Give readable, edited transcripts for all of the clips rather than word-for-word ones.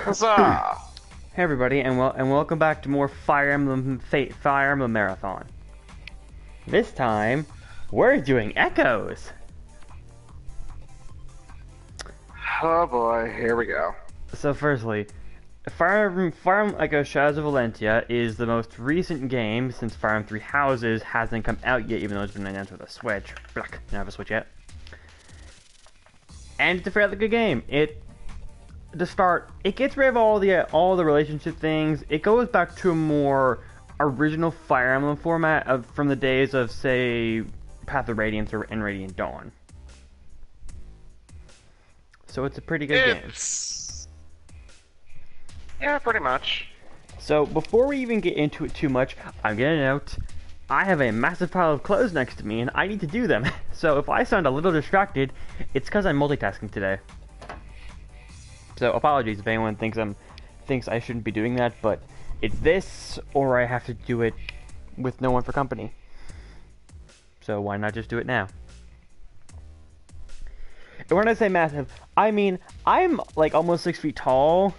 Huzzah! Hey everybody, and welcome back to more Fire Emblem Marathon. This time, we're doing Echoes. Oh boy, here we go. So firstly, Fire Emblem Echoes Shadows of Valentia is the most recent game since Fire Emblem Three Houses hasn't come out yet, even though it's been announced with a Switch. Don't have a Switch yet. And it's a fairly good game. To start, it gets rid of all the relationship things. It goes back to a more original Fire Emblem format from the days of, say, Path of Radiance and Radiant Dawn. So it's a pretty good game. Yeah, pretty much. So before we even get into it too much, I'm gonna note I have a massive pile of clothes next to me and I need to do them. So if I sound a little distracted, it's because I'm multitasking today. So apologies if anyone thinks I shouldn't be doing that, but it's this, or I have to do it with no one for company. So why not just do it now? And when I say massive, I mean I'm like almost 6 feet tall,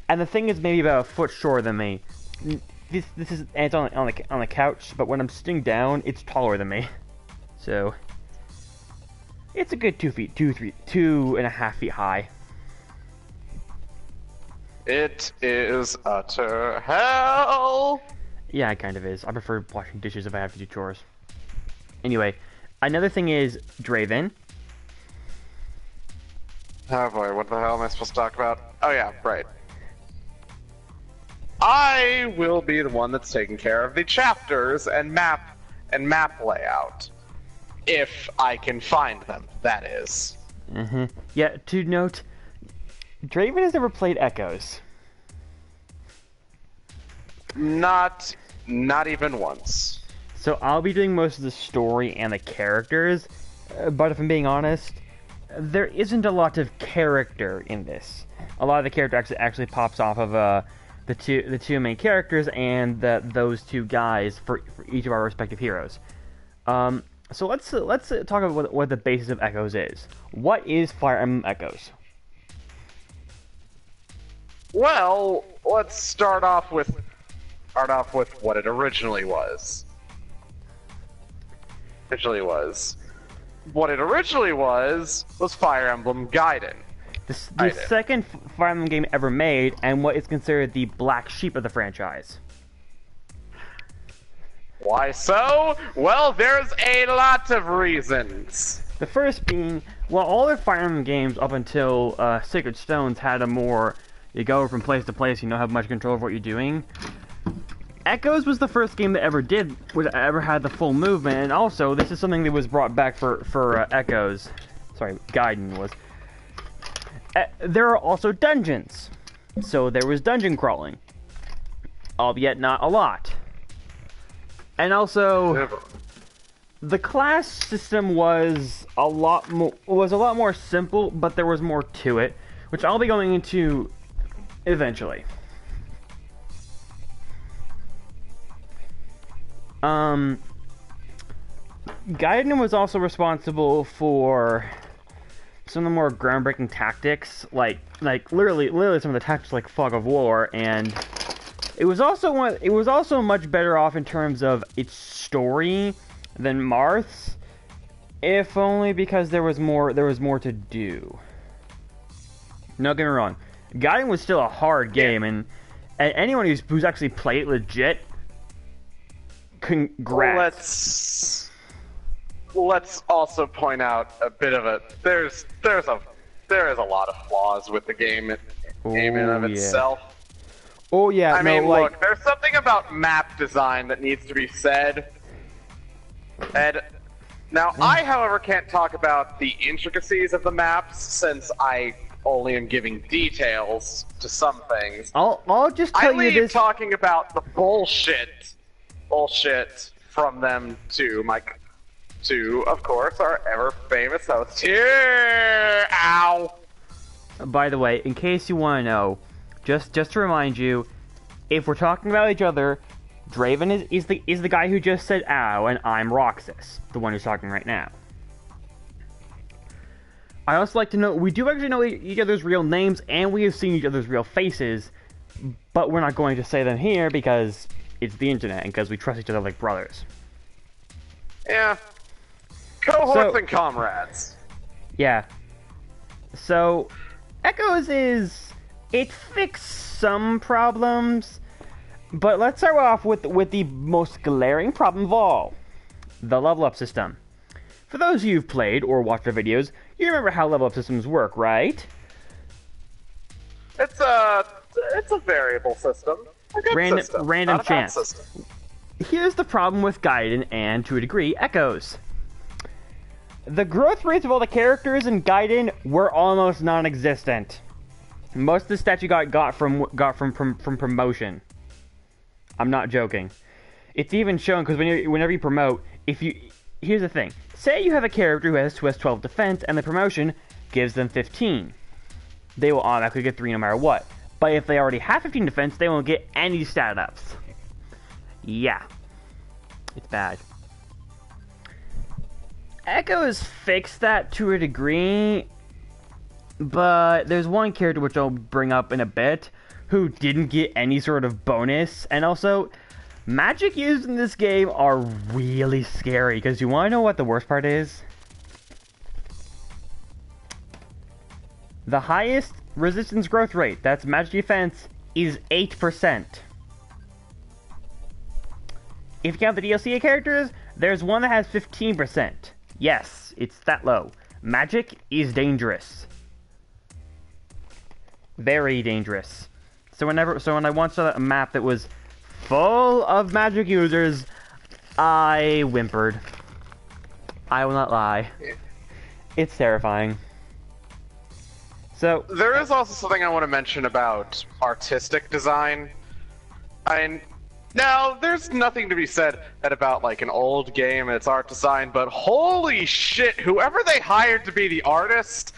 and the thing is maybe about a foot shorter than me. This is, and it's on the couch, but when I'm sitting down, it's taller than me. So it's a good 2.5 feet high. It is utter hell! Yeah, it kind of is. I prefer washing dishes if I have to do chores. Anyway, another thing is Draven. Oh boy, what the hell am I supposed to talk about? Oh yeah, right. I will be the one that's taking care of the chapters and map layout. If I can find them, that is. Yeah, to note, Draven has never played Echoes. Not even once. So I'll be doing most of the story and the characters, but if I'm being honest, there isn't a lot of character in this. A lot of the character actually pops off of the two main characters and those two guys for each of our respective heroes. So let's talk about what the basis of Echoes is. What is Fire Emblem Echoes? Well, let's start off with what it originally was. What it originally was Fire Emblem Gaiden. The second Fire Emblem game ever made, and what is considered the black sheep of the franchise. Why so? Well, there's a lot of reasons. The first being, well, all the Fire Emblem games up until Sacred Stones had a more, you go from place to place, you don't have much control of what you're doing. Echoes was the first game that ever had the full movement, and also this is something that was brought back for Echoes. Sorry, Gaiden was. There are also dungeons, so there was dungeon crawling, albeit not a lot. And also, the class system was a lot more simple, but there was more to it, which I'll be going into eventually. Gaiden was also responsible for some of the more groundbreaking tactics, like literally some of the tactics like Fog of War, and it was also much better off in terms of its story than Marth's, if only because there was more to do. Don't get me wrong, Gaiden was still a hard game, and anyone who's actually played it legit, congrats. Let's also point out a bit of there is a lot of flaws with the game in and of itself. Oh yeah, I mean, look, there's something about map design that needs to be said. And now, I, however, can't talk about the intricacies of the maps since I only am giving details to some things. I'll just tell you this. Talking about the bullshit from them to of course, our ever famous host here. Ow. By the way, in case you want to know, just to remind you, if we're talking about each other, Draven is the guy who just said ow, and I'm Roxas, the one who's talking right now. I also like to know, we do actually know each other's real names, and we have seen each other's real faces, but we're not going to say them here because it's the internet, and because we trust each other like brothers. Yeah. Cohorts and comrades. Yeah. So, Echoes it fixed some problems, but let's start off with the most glaring problem of all, the level up system. For those of you who've played or watched our videos, you remember how level up systems work, right? It's a variable system. A good system. Random Not a bad chance. system. Here's the problem with Gaiden and, to a degree, Echoes. The growth rates of all the characters in Gaiden were almost non-existent. Most of the stats you got from promotion. I'm not joking. It's even shown because whenever you promote, here's the thing. Say you have a character who has 12 defense and the promotion gives them 15. They will automatically get 3 no matter what. But if they already have 15 defense, they won't get any stat ups. Yeah. It's bad. Echoes fixed that to a degree, but there's one character which I'll bring up in a bit who didn't get any sort of bonus, and also magic used in this game are really scary, because you want to know what the worst part is? The highest resistance growth rate, that's magic defense, is 8%. If you count the DLC characters, there's one that has 15%. Yes, it's that low. Magic is dangerous. Very dangerous. So when I once saw a map that was full of magic users, I whimpered. I will not lie. It's terrifying. So there is also something I want to mention about artistic design. Now, there's nothing to be said about like an old game and its art design, but holy shit, whoever they hired to be the artist,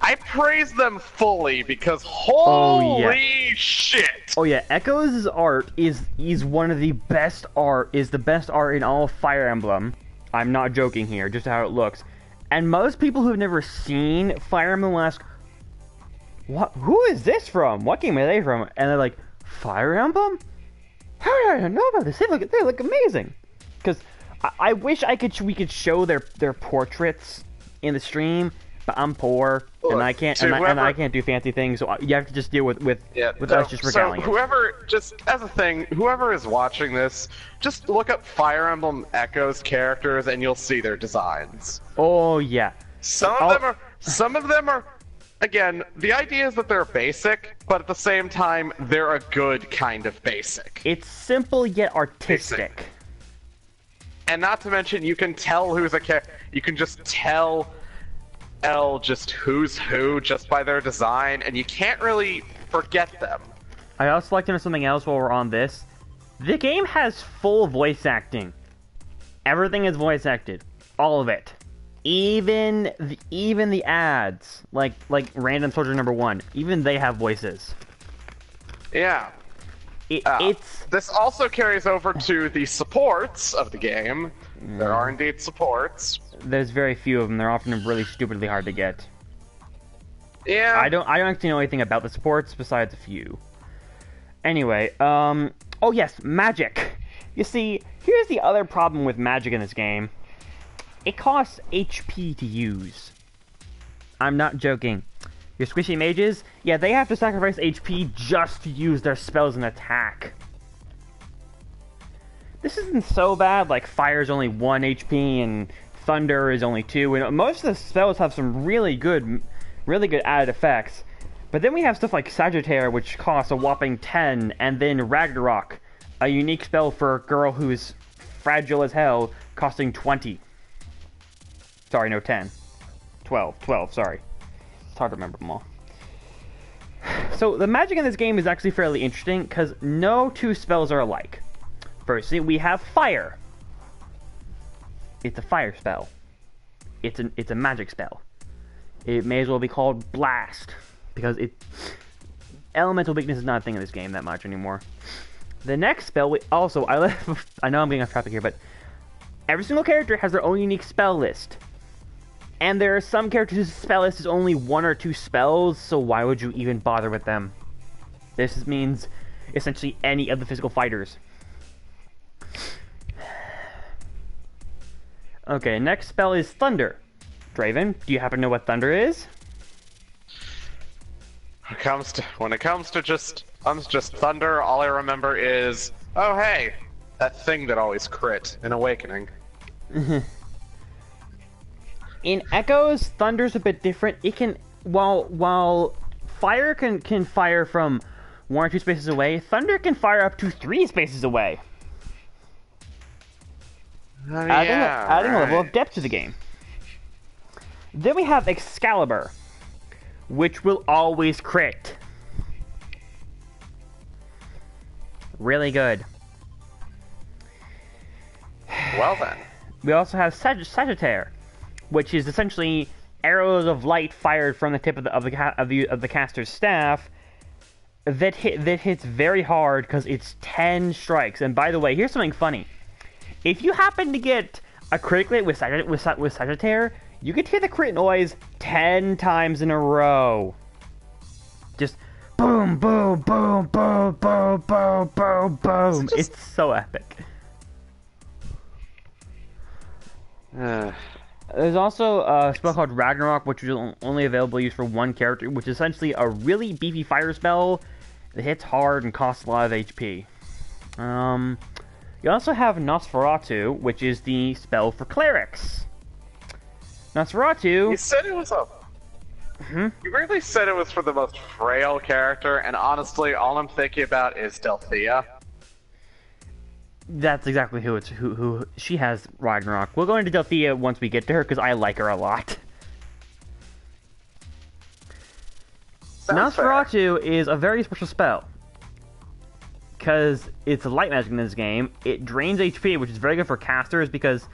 I praise them fully because holy shit! Oh yeah, Echoes' art is one of the best art, is the best art in all of Fire Emblem. I'm not joking here, just how it looks. And most people who have never seen Fire Emblem will ask, who is this from? What game are they from? And they're like, Fire Emblem? How did I know about this? They look amazing. Because I wish we could show their portraits in the stream, but I'm poor and I can't I can't do fancy things. So you have to just deal with us just regaling. So whoever is watching this, just look up Fire Emblem Echoes characters and you'll see their designs. Oh yeah. Some of them are. Again, the idea is that they're basic, but at the same time, they're a good kind of basic. It's simple yet artistic. Basic. And not to mention, you can tell who's a character. You can just tell just who's who just by their design, and you can't really forget them. I also like to know something else while we're on this. The game has full voice acting. Everything is voice acted. All of it. Even the ads, like Random Soldier Number 1, even they have voices. Yeah. This also carries over to the supports of the game. There are indeed supports. There's very few of them. They're often really stupidly hard to get. Yeah. I don't actually know anything about the supports besides a few. Anyway, oh yes, magic. You see, here's the other problem with magic in this game. It costs HP to use. I'm not joking. Your squishy mages, yeah, they have to sacrifice HP just to use their spells and attack. This isn't so bad, like Fire's only 1 HP and Thunder is only 2, and most of the spells have some really good added effects. But then we have stuff like Sagittaire, which costs a whopping 10, and then Ragnarok, a unique spell for a girl who's fragile as hell, costing 20. Sorry, no, 10. 12, sorry. It's hard to remember them all. So, the magic in this game is actually fairly interesting, because no two spells are alike. Firstly, we have Fire. It's a fire spell. It's a magic spell. It may as well be called Blast, because elemental weakness is not a thing in this game that much anymore. The next spell, I know I'm getting off topic here, but every single character has their own unique spell list. And there are some characters whose spell list is only 1 or 2 spells, so why would you even bother with them? This means essentially any of the physical fighters. Okay, next spell is Thunder. Draven, do you happen to know what Thunder is? When it comes to just Thunder, all I remember is, oh hey, that thing that always crit in Awakening. In Echoes, Thunder's a bit different. It can, while Fire can fire from 1 or 2 spaces away, Thunder can fire up to 3 spaces away. Adding a level of depth to the game. Then we have Excalibur, which will always crit. Really good. Well then. We also have Sagittaire, which is essentially arrows of light fired from the tip of the caster's staff that hits very hard because it's 10 strikes. And by the way, here's something funny. If you happen to get a critical hit with Sagittaire, you can hear the crit noise 10 times in a row. Just boom, boom, boom, boom, boom, boom, boom, boom. It's so epic. There's also a spell called Ragnarok, which is only available use for 1 character, which is essentially a really beefy fire spell that hits hard and costs a lot of HP. You also have Nosferatu, which is the spell for clerics. Nosferatu... You said it was a... You really said it was for the most frail character, and honestly, all I'm thinking about is Delphia. That's exactly who she has Ragnarok. We'll go into Delphia once we get to her, because I like her a lot. Nosferatu is a very special spell. Because it's a light magic in this game, it drains HP, which is very good for casters, because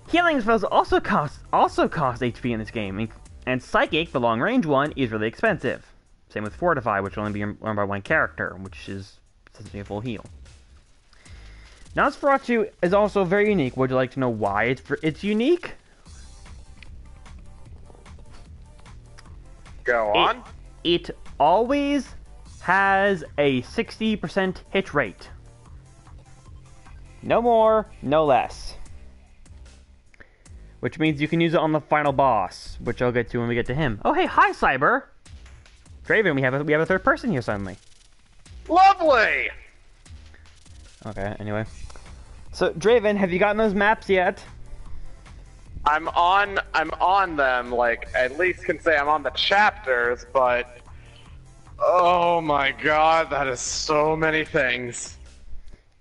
healing spells also cost HP in this game. And Psychic, the long-range one, is really expensive. Same with Fortify, which will only be run by 1 character, which is essentially a full heal. Nosferatu is also very unique. Would you like to know why it's unique? Go on. It always has a 60% hit rate. No more, no less. Which means you can use it on the final boss, which I'll get to when we get to him. Oh hey, hi Cyber! Draven, we have a 3rd person here suddenly. Lovely! Okay, anyway. So, Draven, have you gotten those maps yet? I'm on them, like, at least can say I'm on the chapters, but... Oh my god, that is so many things.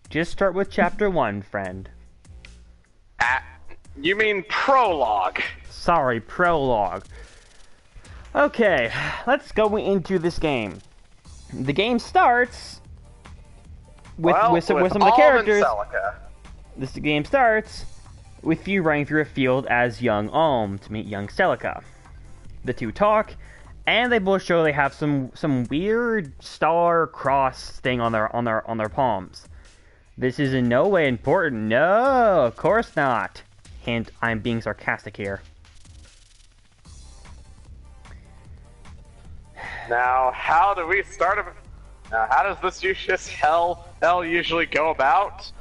Just start with chapter 1, friend. You mean prologue? Sorry, prologue. Okay, let's go into this game. The game starts with some of the characters. This game starts with you running through a field as young Alm to meet young Celica. The two talk, and they both show they have some weird star cross thing on their palms. This is in no way important. No, of course not. Hint, I'm being sarcastic here. Now, how do we start? Now, how does this hell usually go about?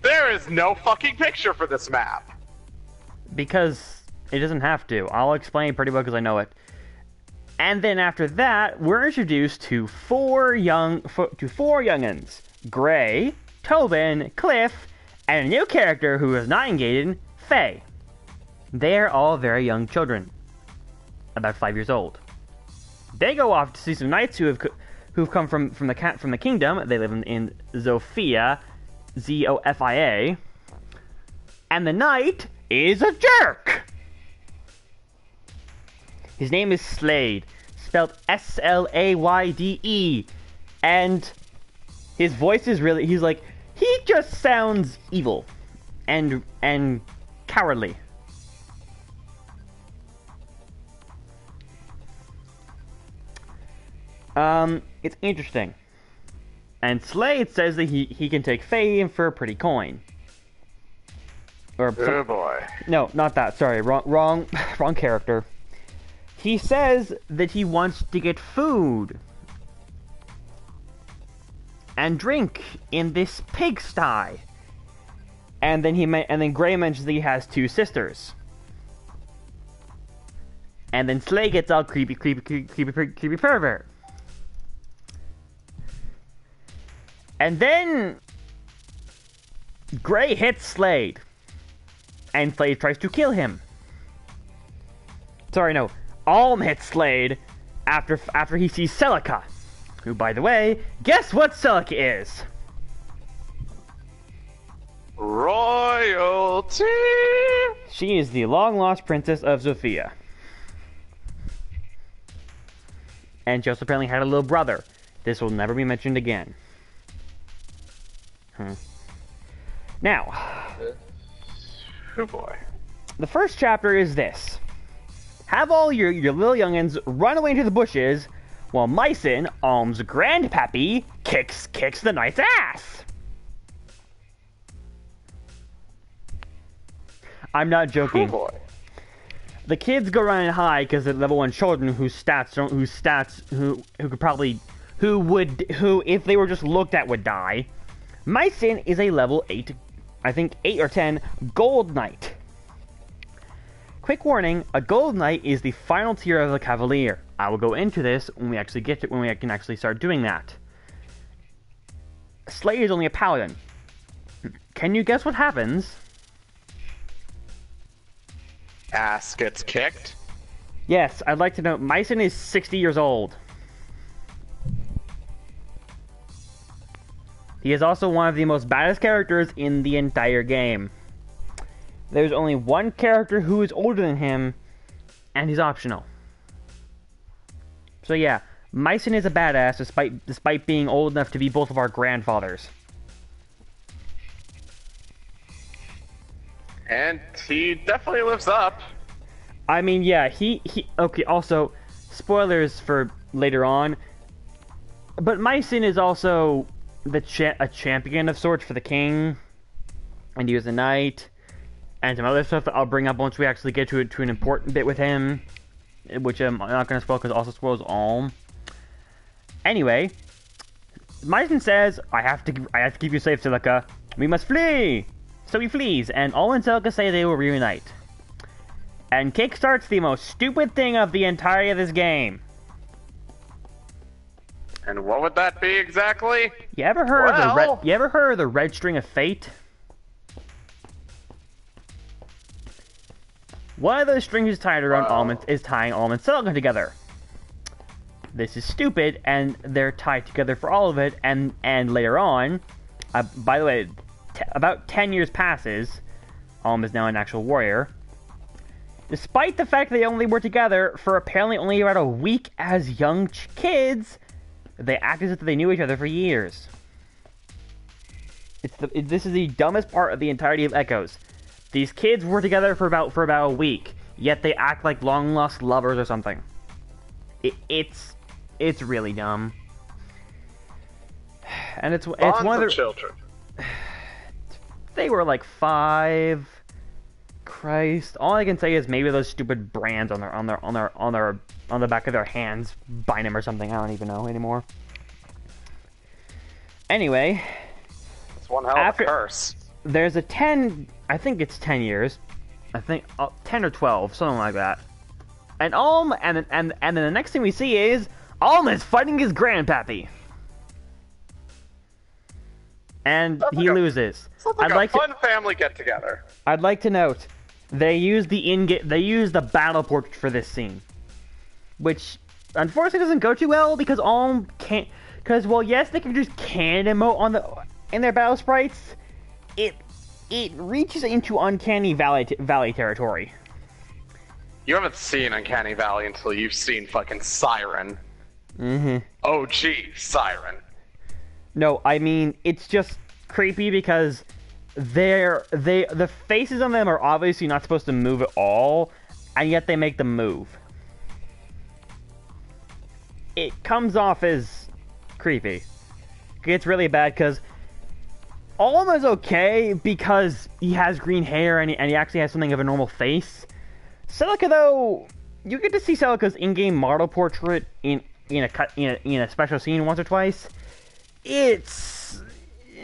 There is no fucking picture for this map. Because it doesn't have to. I'll explain pretty well because I know it. And then after that, we're introduced to four youngins: Gray, Tobin, Cliff, and a new character who is not engaged, Faye. They are all very young children, about 5 years old. They go off to see some knights who've come from the kingdom. They live in Zofia, Zofia, and the knight is a jerk. His name is Slade, spelled Slayde, and his voice is really, he just sounds evil and cowardly. It's interesting. And Slade says that he can take Faye in for a pretty coin. Oh boy. No, not that. Sorry, wrong character. He says that he wants to get food and drink in this pigsty. And then Gray mentions that he has 2 sisters. And then Slay gets all creepy pervert. And then Gray hits Slade. And Slade tries to kill him. Sorry, no. Alm hits Slade after he sees Celica. Who, by the way, guess what Celica is? Royalty! She is the long-lost princess of Zofia. And she also apparently had a little brother. This will never be mentioned again. Now, oh boy. The first chapter is this. Have all your little youngins run away into the bushes while Mycin, Alm's grandpappy, kicks the knight's ass. I'm not joking. Oh boy. The kids go running high because they're level 1 children who if they were just looked at would die. Mycin is a level 8, I think 8 or 10 gold knight. Quick warning, a gold knight is the final tier of the cavalier. I will go into this when we actually get to when we can actually start doing that. Slay is only a paladin. Can you guess what happens? Ass gets kicked. Yes, I'd like to know. Mycin is 60 years old. He is also one of the most baddest characters in the entire game. There's only one character who is older than him, and he's optional. So yeah, Mycin is a badass despite being old enough to be both of our grandfathers. And he definitely lives up. I mean, yeah, he okay, also, spoilers for later on, but Mycin is also a champion of sorts for the king, and he was a knight, and some other stuff that I'll bring up once we actually get to an important bit with him, which I'm not going to spoil because it also spoils Alm. Anyway, Mycin says, I have to keep you safe, Celica. We must flee! So he flees, and Alm and Celica say they will reunite. And kickstarts the most stupid thing of the entirety of this game. And what would that be exactly? You ever heard of the red string of fate? One of those strings is tied around tying Alm and Celica together. This is stupid, and they're tied together for all of it. And later on, by the way, about 10 years passes. Alm is now an actual warrior. Despite the fact they only were together for apparently only about a week as young kids, they act as if they knew each other for years. This is the dumbest part of the entirety of Echoes. These kids were together for about a week, yet they act like long lost lovers or something. It's really dumb. And it's one of the children. They were like 5. Christ, all I can say is maybe those stupid brands on the back of their hands bind them or something. I don't even know anymore. Anyway, it's one hell of a curse. There's a 10. I think it's 10 years. I think 10 or 12, something like that. And Alm, and then the next thing we see is Alm is fighting his grandpappy. And he loses. Sounds like a fun family get-together. I'd like to note, they use the battle portrait for this scene, which unfortunately doesn't go too well because Alm can't. Because well, yes, they can just cannon emote in their battle sprites. It reaches into Uncanny Valley territory. You haven't seen Uncanny Valley until you've seen fucking Siren. Mm-hmm. OG Siren. No, I mean it's just creepy because the faces on them are obviously not supposed to move at all, and yet they make them move. It comes off as creepy. It's really bad because Alma's okay because he has green hair and he actually has something of a normal face. Celica, though, you get to see Celica's in-game model portrait in a special scene once or twice. It's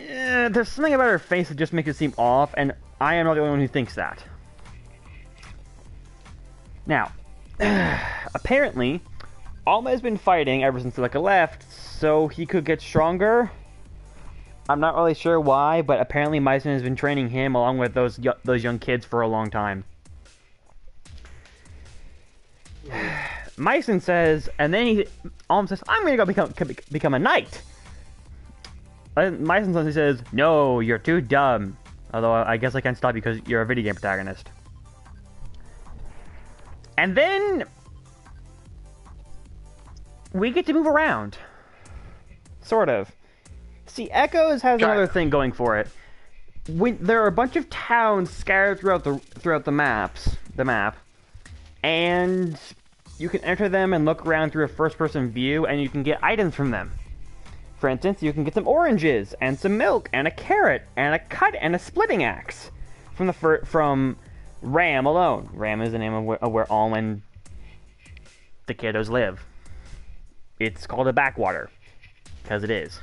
there's something about her face that just makes it seem off, and I am not the only one who thinks that. Now, apparently, Alma has been fighting ever since Celica left, so he could get stronger. I'm not really sure why, but apparently Mycen has been training him along with those young kids for a long time. Mycen says, and then Alma says, "I'm gonna go become a knight." And Mycen suddenly says, "No, you're too dumb." Although I guess I can't stop you because you're a video game protagonist. And then we get to move around. Sort of. See, Echoes has another thing going for it. There are a bunch of towns scattered throughout the map, and you can enter them and look around through a first-person view, and you can get items from them. For instance, you can get some oranges, and some milk, and a carrot, and a cut, and a splitting axe from Ram alone. Ram is the name of where Alma and the kiddos live. It's called a backwater, because it is.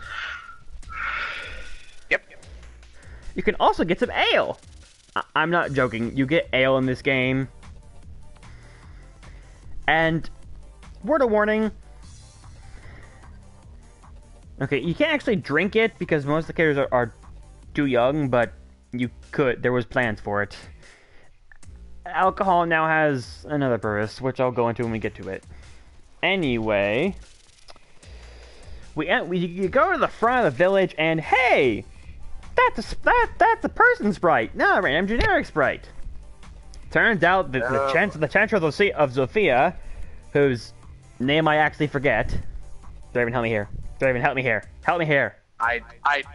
Yep. You can also get some ale. I'm not joking. You get ale in this game. And, word of warning. Okay, you can't actually drink it because most of the characters are too young, but you could. There was plans for it. Alcohol now has another purpose, which I'll go into when we get to it. Anyway, you go to the front of the village, and hey, that's a person sprite, not a random generic sprite. Turns out that the Chancellor of Zofia, whose name I actually forget. Draven, help me here. Draven, help me here. Help me here. I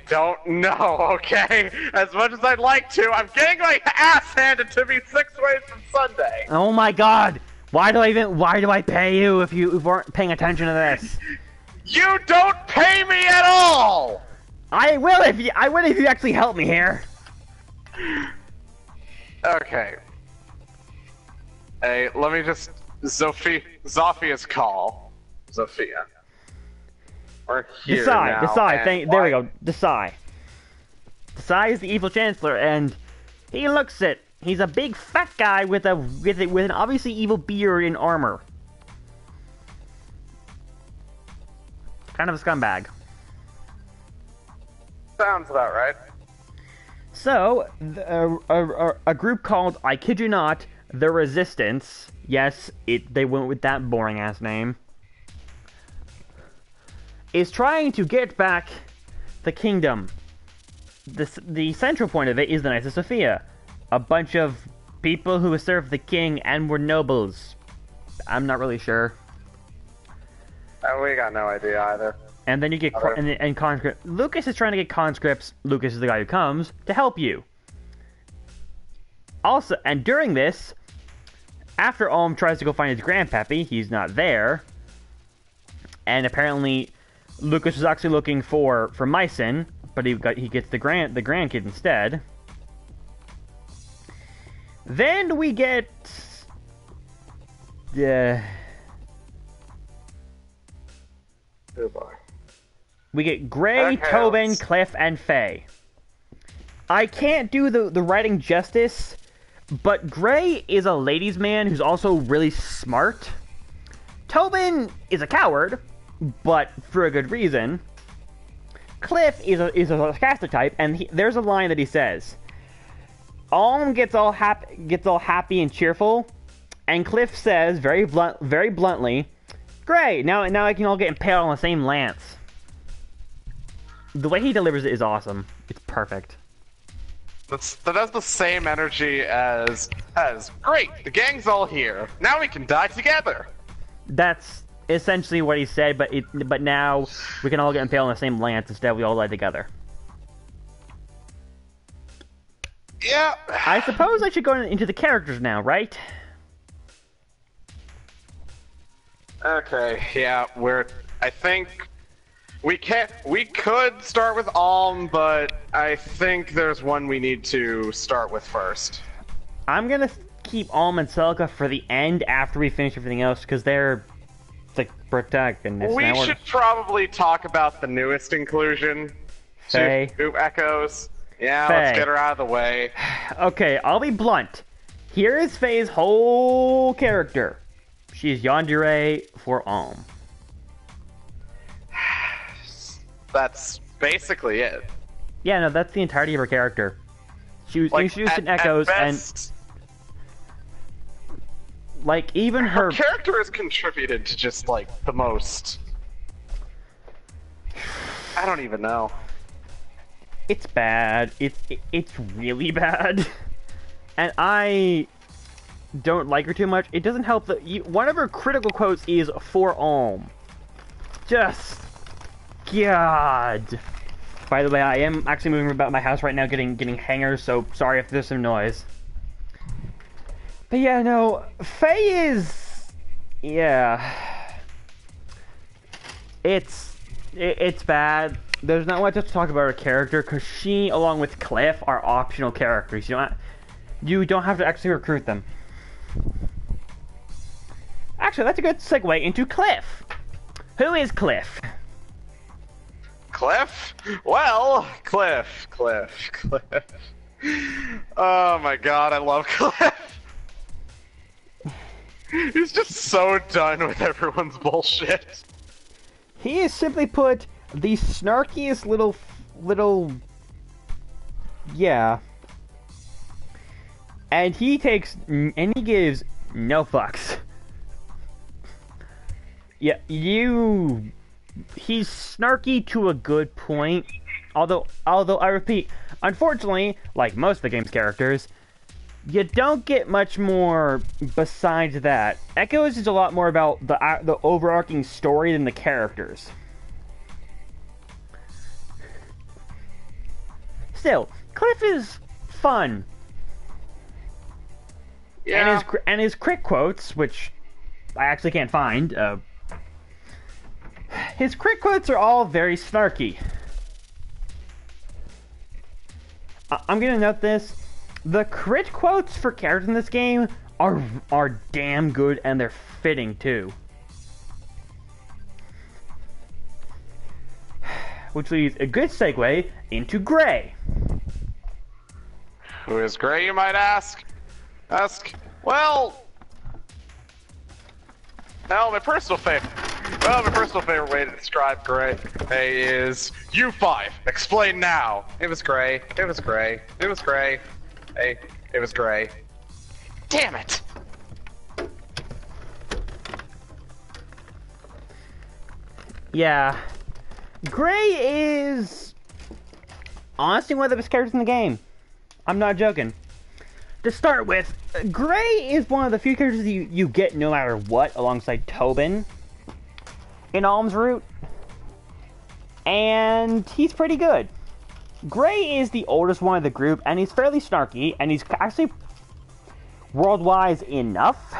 don't know, okay? As much as I'd like to, I'm getting my ass handed to me 6 ways from Sunday. Oh my god! Why do I pay you if you weren't paying attention to this? You don't pay me at all! I will if you actually help me here. Okay. Hey, let me just... Zofia's call. Zofia. We're here now, Desai, there we go. Desai. Desai is the evil chancellor, and he looks it. He's a big fat guy with an obviously evil beard and armor. Kind of a scumbag. Sounds about right. So, a group called, I kid you not, the Resistance. Yes, they went with that boring ass name. Is trying to get back the kingdom. The central point of it is the Knights of Sophia. A bunch of people who served the king and were nobles. I'm not really sure. We got no idea either. And then you get and conscript. Lucas is trying to get conscripts. Lucas is the guy who comes to help you. Also, and during this, after Olm tries to go find his grandpappy, he's not there. And apparently, Lucas was actually looking for Mycen, but he gets the grandkid instead. Then we get Oh boy. We get Gray, Tobin, Cliff, and Faye. I can't do the writing justice, but Gray is a ladies' man who's also really smart. Tobin is a coward, but for a good reason. Cliff is a sarcastic type, and there's a line that he says. Alm gets all happy and cheerful, and Cliff says very bluntly, "Great, now I can all get impaled on the same lance." The way he delivers it is awesome. It's perfect. That has the same energy as great. The gang's all here. Now we can die together. That's essentially what he said, but now we can all get impaled on the same lance instead. We all die together. Yeah. I suppose I should go into the characters now, right? Okay. Yeah. I think We can't. We could start with Alm, but I think there's one we need to start with first. I'm gonna keep Alm and Celica for the end after we finish everything else, because they're the protagonists. We should probably talk about the newest inclusion Faye. to Echoes. Yeah, Faye. let's get her out of the way. Okay, I'll be blunt. Here is Faye's whole character. She's yandere for Alm. That's basically it. Yeah, no, that's the entirety of her character. She was Like, introduced in at Echoes, best, and like even her her character has contributed to just like the most. I don't even know. it's bad. It's really bad, and I don't like her too much. It doesn't help that one of her critical quotes is "for Alm." Just God. By the way, I am actually moving about my house right now, getting hangers. So sorry if there's some noise. But yeah, no, Faye is, yeah, it's bad. There's not much to talk about her character because she, along with Cliff, are optional characters. You don't have to actually recruit them. Actually, that's a good segue into Cliff. Who is Cliff? Cliff? Well, Cliff. Oh my god, I love Cliff. He's just so done with everyone's bullshit. He is, simply put, the snarkiest little yeah. And he gives no fucks. Yeah, he's snarky to a good point. Although I repeat, unfortunately, like most of the game's characters, you don't get much more besides that. Echoes is a lot more about the overarching story than the characters. Still, Cliff is fun. Yeah. And his crit quotes, which I actually can't find, his crit quotes are all very snarky. I'm gonna note this. The crit quotes for characters in this game are damn good, and they're fitting too. Which leads a good segue into Gray. Who is Gray, you might ask? Well, my personal favorite way to describe Gray is U5. Explain now. It was Gray. Hey, it was Gray. Damn it! Yeah. Gray is honestly one of the best characters in the game. I'm not joking. To start with, Gray is one of the few characters you get no matter what, alongside Tobin in Alm's Route. And he's pretty good. Gray is the oldest one of the group, and he's fairly snarky, and he's actually world-wise enough.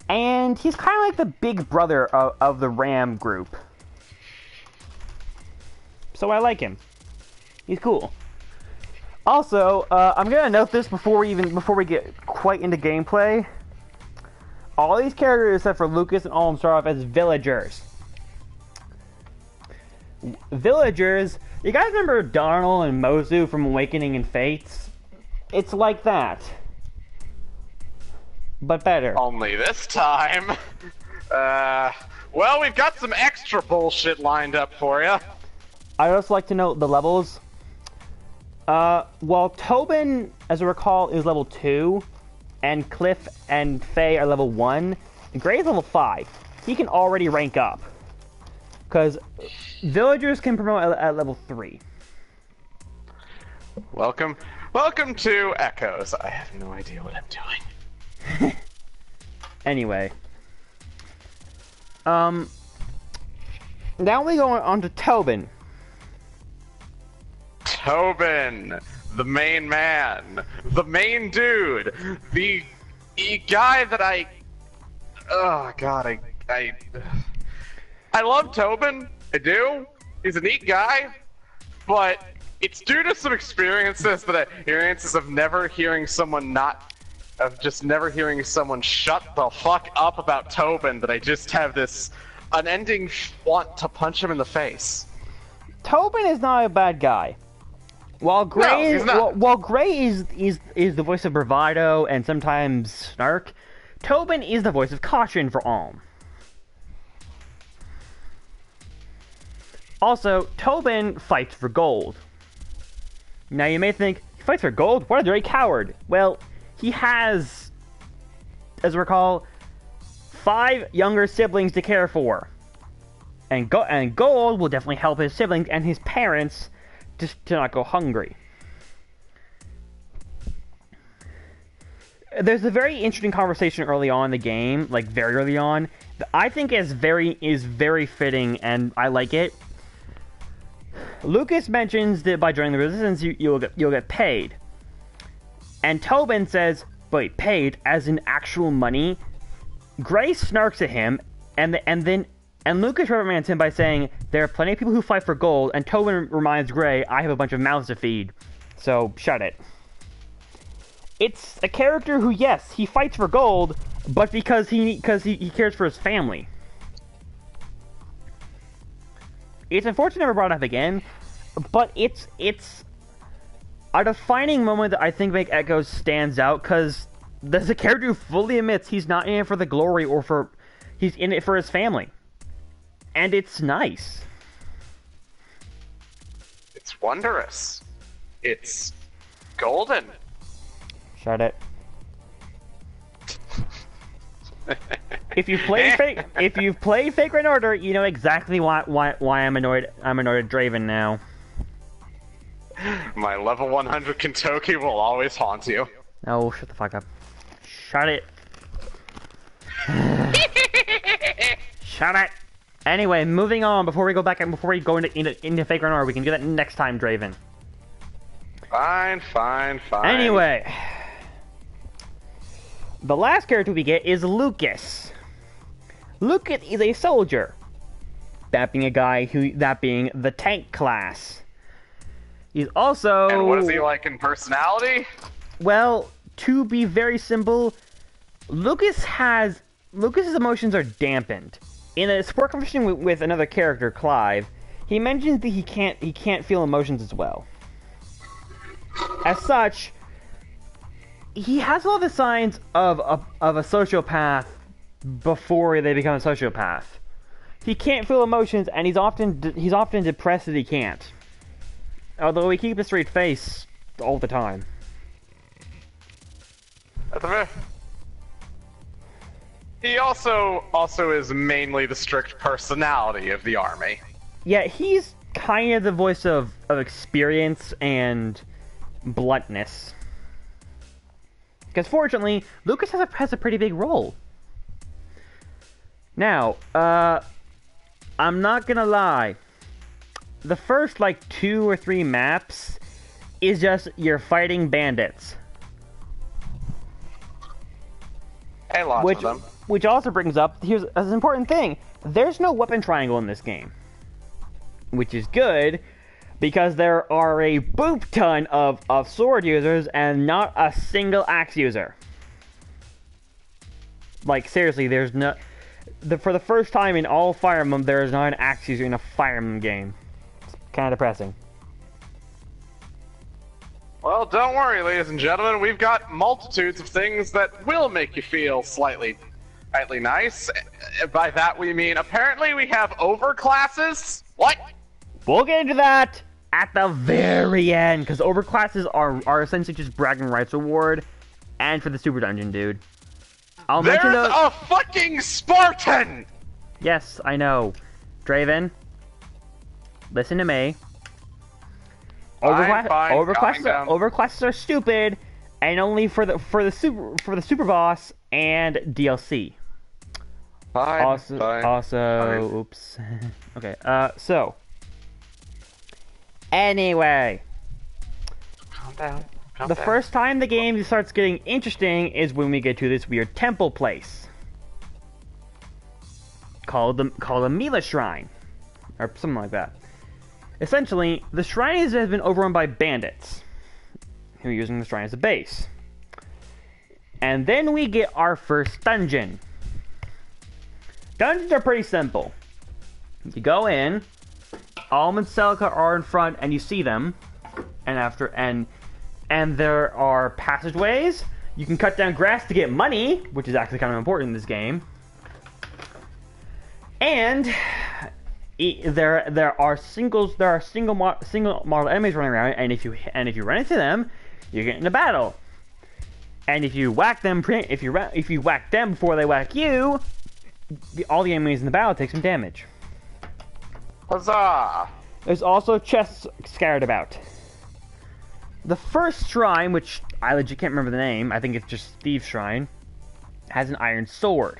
And he's kind of like the big brother of the Ram group. So I like him. He's cool. Also, I'm gonna note this before we get quite into gameplay. All these characters except for Lucas and Alm start off as villagers. Villagers, you guys remember Darnell and Mozu from Awakening and Fates? It's like that. But better. Only this time. Well, we've got some extra bullshit lined up for you. I'd also like to note the levels. While Tobin, as I recall, is level 2, and Cliff and Faye are level 1, Gray is level 5. He can already rank up. Because villagers can promote at level 3. Welcome to Echoes. I have no idea what I'm doing. Anyway. Now we go on to Tobin. Tobin, the main man, the main dude, the guy that oh god, I love Tobin, I do. He's a neat guy, but it's due to some experiences of never hearing someone never hearing someone shut the fuck up about Tobin that I just have this unending want to punch him in the face. Tobin is not a bad guy. While Gray, while Gray is the voice of bravado and sometimes snark, Tobin is the voice of caution for Alm. Also, Tobin fights for gold. Now you may think, he fights for gold? What a dirty coward! Well, he has, as we recall, 5 younger siblings to care for. And gold will definitely help his siblings and his parents to not go hungry. There's a very interesting conversation early on in the game, like very early on, that I think is very fitting, and I like it. Lucas mentions that by joining the Resistance, you'll get paid, and Tobin says, "Wait, paid as in actual money?" Gray snarks at him, and Lucas reprimands him by saying, "There are plenty of people who fight for gold," and Tobin reminds Gray, "I have a bunch of mouths to feed, so shut it." It's a character who, yes, he fights for gold, but because he cares for his family. It's unfortunate never brought up again, but it's a defining moment that I think make Echoes stands out, because there's a character who fully admits he's not in it for the glory he's in it for his family. And it's nice. It's wondrous. It's golden. Shut it. If you've played Fake Grand Order, you know exactly why I'm annoyed. I'm annoyed at Draven now. My level 100 Kentucky will always haunt you. Oh, shut the fuck up. Shut it. Shut it. Anyway, moving on. Before we go into Fake Grand Order, we can do that next time, Draven. Fine. Anyway, the last character we get is Lucas. Lucas is a soldier. That being the tank class. He's also... And what is he like in personality? Well, to be very simple, Lucas's emotions are dampened. In a support conversation with another character, Clive, he mentions that he can't feel emotions as well. As such, he has all the signs of a sociopath before they become a sociopath. He can't feel emotions, and he's often depressed that he can't. Although he keeps a straight face all the time. He also is mainly the strict personality of the army. Yeah, he's kind of the voice of experience and bluntness. Because fortunately, Lucas has a pretty big role. Now, I'm not gonna lie. The first, 2 or 3 maps is just you're fighting bandits. Hey, lots of them. Which also brings up, here's an important thing. There's no weapon triangle in this game. Which is good, because there are a boop ton of sword users and not a single axe user. Seriously, there's no... for the first time in all Fire Emblem, there is not an axe user in a Fire Emblem game. It's kind of depressing. Well, don't worry, ladies and gentlemen. We've got multitudes of things that will make you feel slightly nice. By that we mean, apparently we have overclasses. What? We'll get into that at the very end, because overclasses are essentially just bragging rights reward, and for the super dungeon, dude. There's a fucking Spartan! Yes, I know. Draven, listen to me. Overclasses are stupid, and only for the super boss and DLC. Fine. Oops. Okay. So. Anyway. Calm down. The first time the game starts getting interesting is when we get to this weird temple place called the Mila Shrine. or something like that. Essentially, the shrine has been overrun by bandits, who are using the shrine as a base. And then we get our first dungeon. Dungeons are pretty simple. You go in, Alm and Celica are in front, and you see them. And there are passageways. You can cut down grass to get money, which is actually kind of important in this game. And there are single model enemies running around, and if you run into them, you get in a battle. And if you whack them, if you whack them before they whack you, all the enemies in the battle take some damage. Huzzah! There's also chests scattered about. The first shrine, which I legit can't remember the name, I think it's just Steve's Shrine, has an iron sword.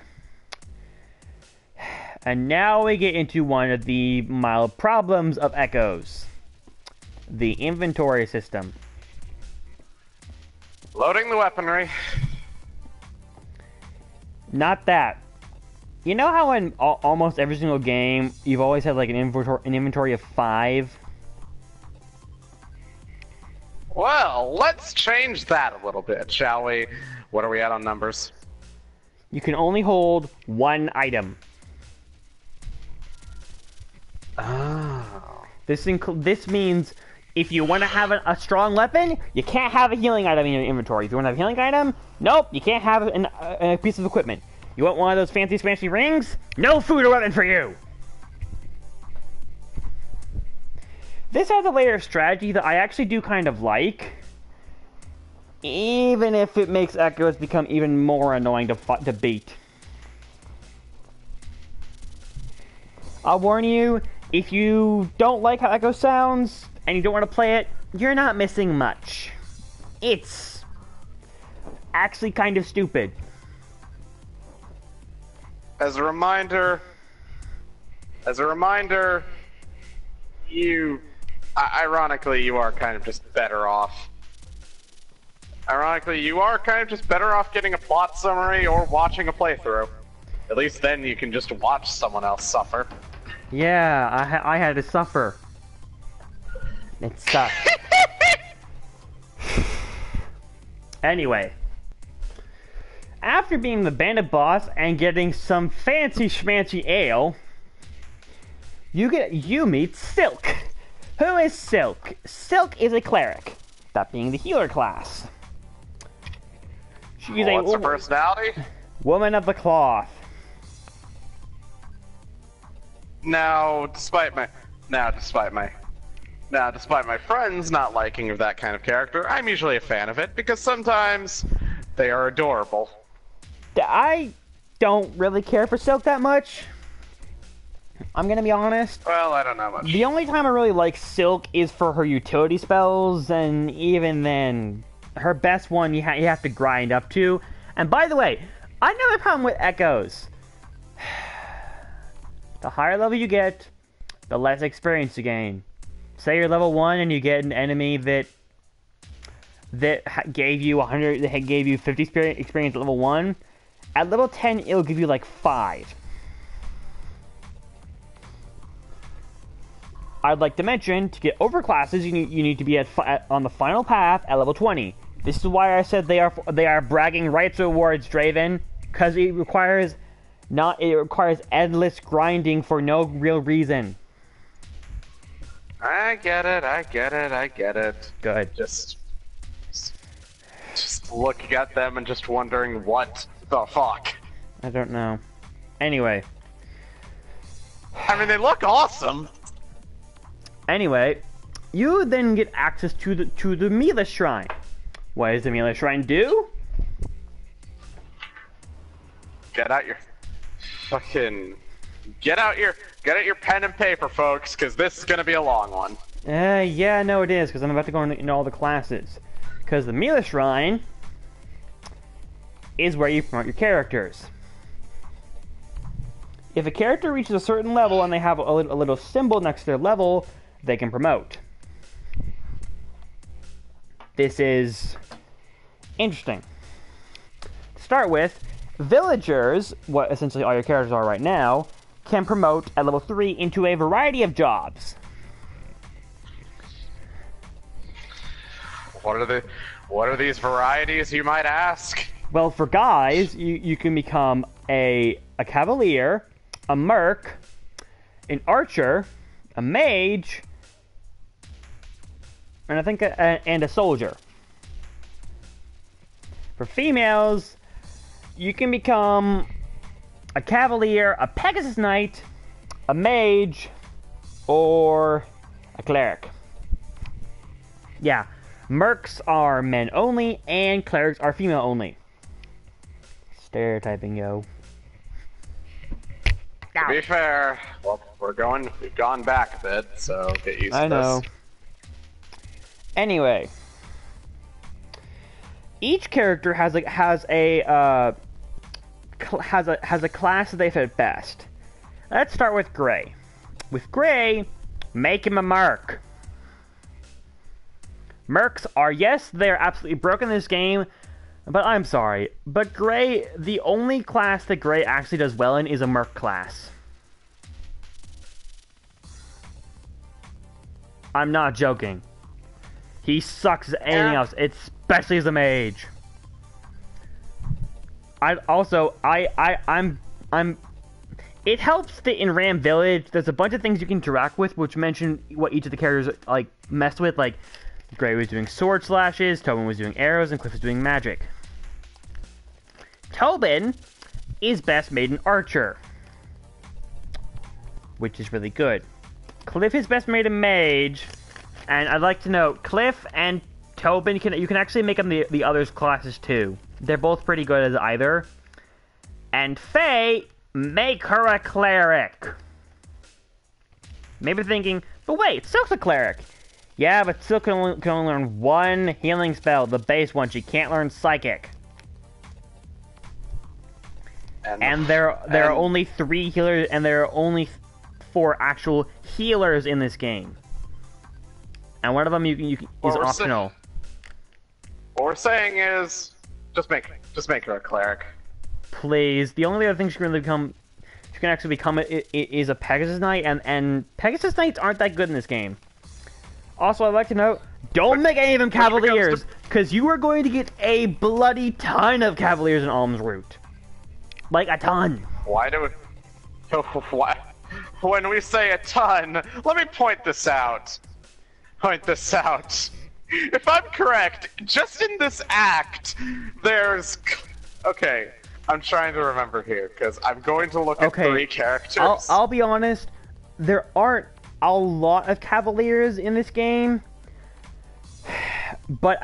And now we get into one of the mild problems of Echoes. The inventory system. Loading the weaponry. Not that. You know how in almost every single game, you've always had like an inventory of 5? Well, let's change that a little bit, shall we? What are we at on numbers? You can only hold 1 item. Oh. This means if you want to have a strong weapon, you can't have a healing item in your inventory. If you want to have a healing item, nope, you can't have a piece of equipment. You want one of those fancy smashy rings? No food or weapon for you! This has a layer of strategy that I actually do kind of like, even if it makes Echoes become even more annoying to beat. I'll warn you, if you don't like how Echo sounds, and you don't want to play it, you're not missing much. It's actually kind of stupid. As a reminder, ironically, you are kind of just better off. Ironically, you are kind of just better off getting a plot summary or watching a playthrough. At least then you can just watch someone else suffer. Yeah, I had to suffer. It sucked. Anyway. After being the bandit boss and getting some fancy schmancy ale, you meet Silk. Who is Silk? Silk is a cleric, that being the healer class. She's What's her personality? Woman of the cloth. Now, despite my friends not liking of that kind of character, I'm usually a fan of it because sometimes they are adorable. I don't really care for Silk that much. I'm gonna be honest. Well, I don't know much. The only time I really like Silk is for her utility spells, and even then, her best one you have to grind up to. And by the way, another problem with Echoes. The higher level you get, the less experience you gain. Say you're level 1 and you get an enemy that gave you 100, that gave you 50 experience at level 1. At level 10, it'll give you like 5. I'd like to mention, to get over classes, you need to be on the final path at level 20. This is why I said they are bragging rights rewards, Draven, because it requires endless grinding for no real reason. I get it. Good. Just looking at them and just wondering what the fuck. I don't know. Anyway. I mean, they look awesome. Anyway, you then get access to the Mila Shrine. What does the Mila Shrine do? Get out your pen and paper, folks, because this is gonna be a long one. Yeah, no, it is, because I'm about to go into all the classes. Because the Mila Shrine is where you promote your characters. If a character reaches a certain level and they have a little symbol next to their level, they can promote. This is interesting. To start with, villagers, what essentially all your characters are right now, can promote at level 3 into a variety of jobs. What are these varieties, you might ask? Well, for guys, you can become a cavalier, a merc, an archer, a mage, and I think and a soldier. For females, you can become a cavalier, a Pegasus Knight, a mage, or a cleric. Yeah, mercs are men only, and clerics are female only. Stereotyping, yo. To be fair, well, we've gone back a bit, so get used to this. I know. Anyway, each character has a class that they fit best. Let's start with Gray. With Gray, make him a merc. Mercs are, yes, they're absolutely broken in this game, but I'm sorry. But Gray, the only class that Gray actually does well in is a merc class. I'm not joking. He sucks at anything else, especially as a mage. It helps that in Ram Village, there's a bunch of things you can interact with, which mention what each of the characters like mess with. Like, Gray was doing sword slashes, Tobin was doing arrows, and Cliff was doing magic. Tobin is best made an archer, which is really good. Cliff is best made a mage, and I'd like to note, Cliff and Tobin, you can actually make them the others' classes too. They're both pretty good as either. And Faye, make her a cleric. Maybe thinking, but wait, Silk's a cleric. Yeah, but Silk can only learn one healing spell, the base one. She can't learn psychic. And there are only 3 healers, and there are only 4 actual healers in this game. And one of them is optional. What we're saying is, just make her a cleric. Please. The only other thing she can actually become is a Pegasus Knight, and Pegasus Knights aren't that good in this game. Also, I'd like to note, don't make any of them Cavaliers, because you are going to get a bloody ton of Cavaliers in Alm's Route. Like, a ton. Why do we... When we say a ton, let me point this out. If I'm correct, just in this act, there's... Okay, I'm trying to remember here, because I'm going to look at 3 characters. I'll be honest, there aren't a lot of Cavaliers in this game, but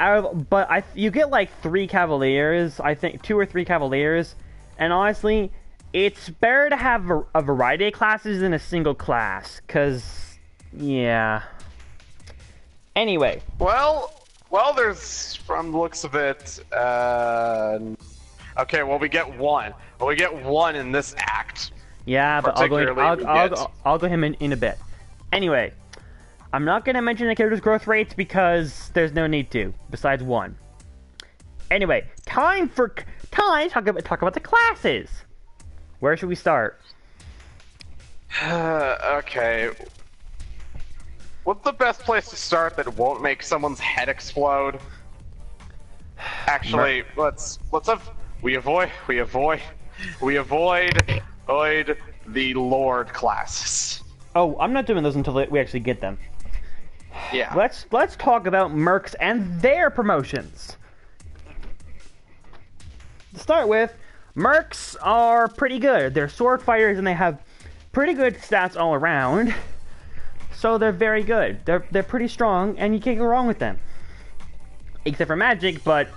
you get like 3 Cavaliers, I think 2 or 3 Cavaliers, and honestly, it's better to have a variety of classes than a single class, because, yeah. Anyway. Well, there's, from the looks of it, okay, well, we get 1. Well, we get 1 in this act. Yeah, but I'll go him in a bit. Anyway, I'm not going to mention the character's growth rates because there's no need to, besides 1. Anyway, time to talk about the classes. Where should we start? Okay. What's the best place to start that won't make someone's head explode? Actually, we avoid the Lord classes. Oh, I'm not doing those until we actually get them. Yeah. Let's talk about mercs and their promotions. To start with, mercs are pretty good. They're sword fighters and they have pretty good stats all around. So they're very good. They're pretty strong and you can't go wrong with them. Except for magic, but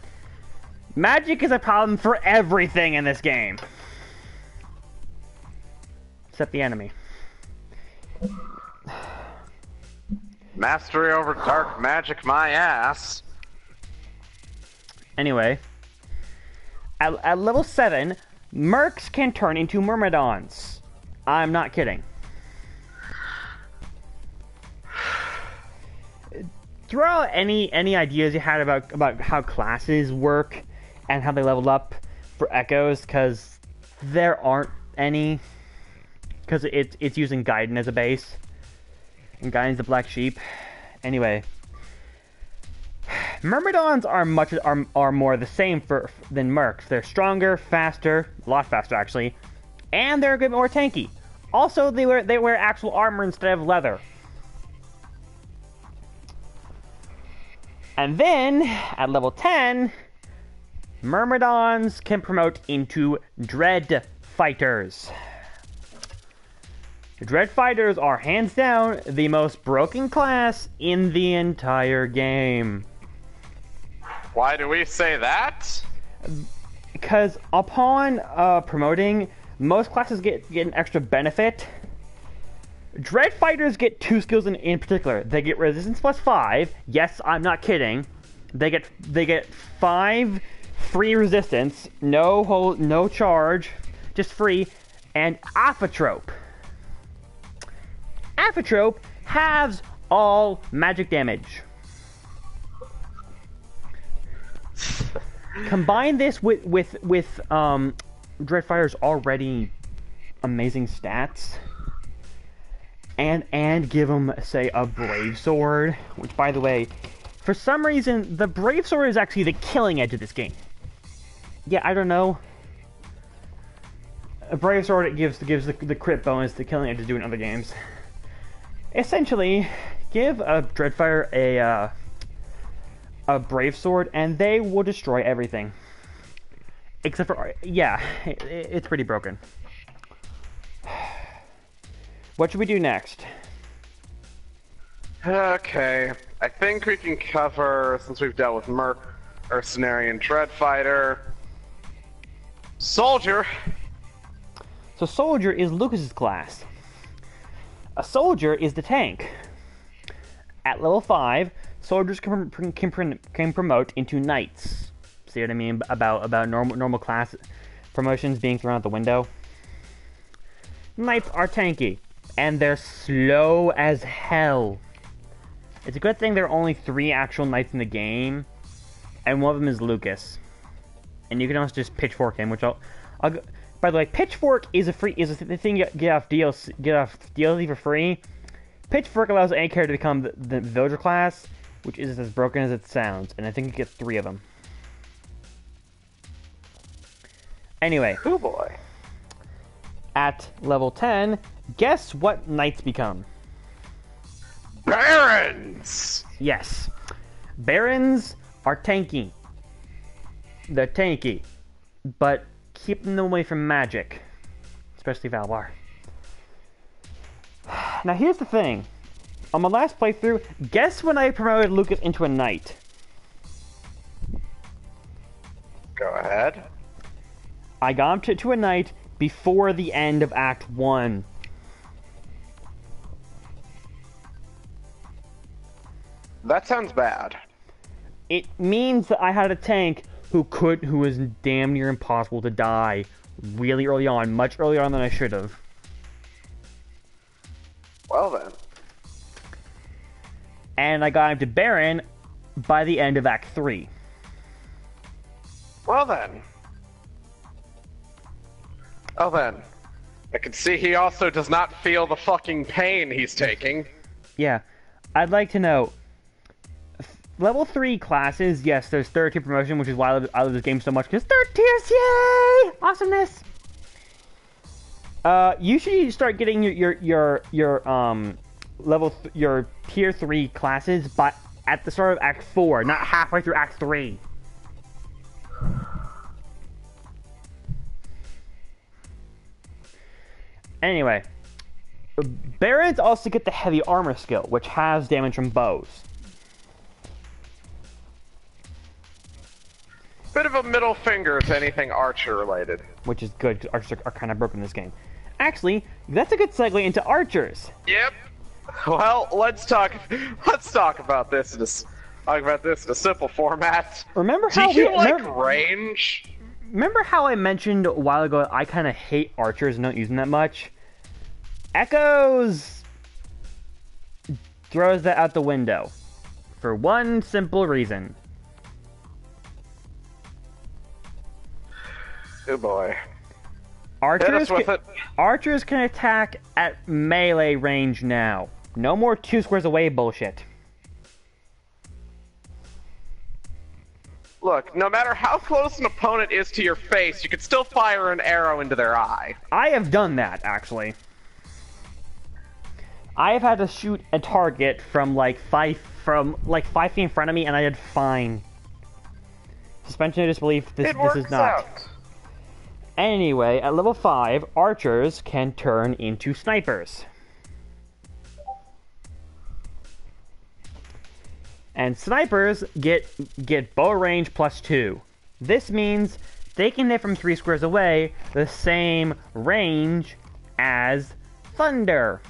magic is a problem for everything in this game. Except the enemy. Mastery over dark magic, my ass. Anyway, at level 7, mercs can turn into myrmidons. I'm not kidding. Throw out any ideas you had about how classes work and how they level up for Echoes, because there aren't any. because it's using Gaiden as a base, and Gaiden's the black sheep. Anyway, Myrmidons are more the same than Mercs. They're stronger, faster, a lot faster actually, and they're a bit more tanky. Also, they wear actual armor instead of leather. And then, at level 10, Myrmidons can promote into Dread Fighters. The Dread Fighters are hands down the most broken class in the entire game. Why do we say that? Because upon promoting, most classes get an extra benefit. Dread Fighters get 2 skills in particular. They get Resistance plus 5. Yes, I'm not kidding. They get 5 free resistance, no charge, just free, and Aphotrope. Aphotrope halves all magic damage. Combine this with Dreadfire's already amazing stats, and give them, say, a Brave Sword, which, by the way, for some reason, the Brave Sword is actually the killing edge of this game. Yeah, I don't know. A Brave Sword, it gives the crit bonus the killing edge is doing in other games. Essentially, give a Dreadfire a Brave Sword, and they will destroy everything. Except for, yeah, it's pretty broken. What should we do next? Okay, I think we can cover, since we've dealt with Merc, Mercenary, and Dreadfighter, Soldier. So Soldier is Lucas's class. A Soldier is the tank. At level 5, Soldiers can promote into Knights. See what I mean about normal class promotions being thrown out the window? Knights are tanky, and they're slow as hell. It's a good thing there are only 3 actual Knights in the game, and one of them is Lucas. And you can also just Pitchfork him, which I'll by the way, Pitchfork is a thing you get off DLC for free. Pitchfork allows any character to become the Villager class, which is as broken as it sounds, and I think you get 3 of them. Anyway. Oh boy. At level 10, guess what Knights become? Barons! Yes. Barons are tanky. They're tanky. But keep them away from magic. Especially Valvar. Now here's the thing. On my last playthrough, guess when I promoted Lucas into a Knight? Go ahead. I got him to a Knight before the end of Act 1. That sounds bad. It means that I had a tank who was damn near impossible to die really early on, much earlier on than I should have. Well then. And I got him to Baron by the end of Act 3. Well then. Oh then. I can see he also does not feel the fucking pain he's taking. Yeah. I'd like to know, level 3 classes, yes, there's third tier promotion, which is why I love this game so much, because third tiers, yay! Awesomeness! You should start getting your tier 3 classes at the start of Act 4, not halfway through Act 3. Anyway, Barons also get the heavy armor skill, which has damage from bows. Bit of a middle finger to anything archer related. Which is good, because archers are kind of broken in this game. Actually, that's a good segue into archers. Yep. Well, let's talk about this in a simple format. Remember how range? Remember how I mentioned a while ago I kind of hate archers and don't use them that much? Echoes throws that out the window. For one simple reason. Oh boy. Hit us with it. Archers can attack at melee range now. No more 2 squares away bullshit. Look, no matter how close an opponent is to your face, you can still fire an arrow into their eye. I have done that, actually. I have had to shoot a target from like 5 feet in front of me, and I did fine. Suspension of disbelief. This is not. Out. Anyway, at level 5, archers can turn into snipers. And snipers get bow range +2. This means they can hit from 3 squares away, the same range as thunder.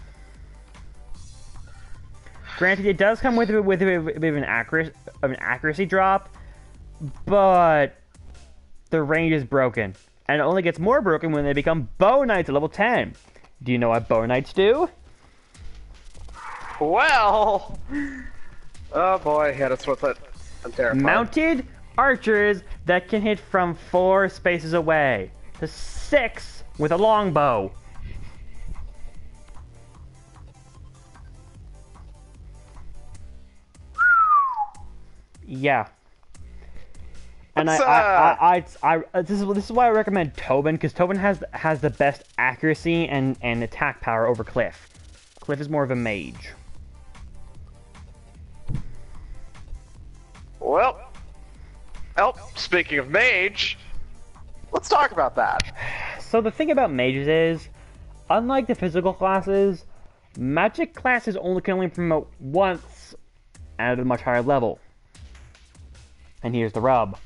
Granted, it does come with a bit of an accuracy drop, but the range is broken. And it only gets more broken when they become bow knights at level 10. Do you know what bow knights do? Well... Oh boy, hit us with it. I'm terrified. Mounted archers that can hit from 4 spaces away to 6 with a longbow. Yeah. And this is why I recommend Tobin, because Tobin has the best accuracy and attack power over Cliff. Cliff is more of a mage. Well, speaking of mage, let's talk about that. So the thing about mages is, unlike the physical classes, magic classes can only promote once at a much higher level. And here's the rub.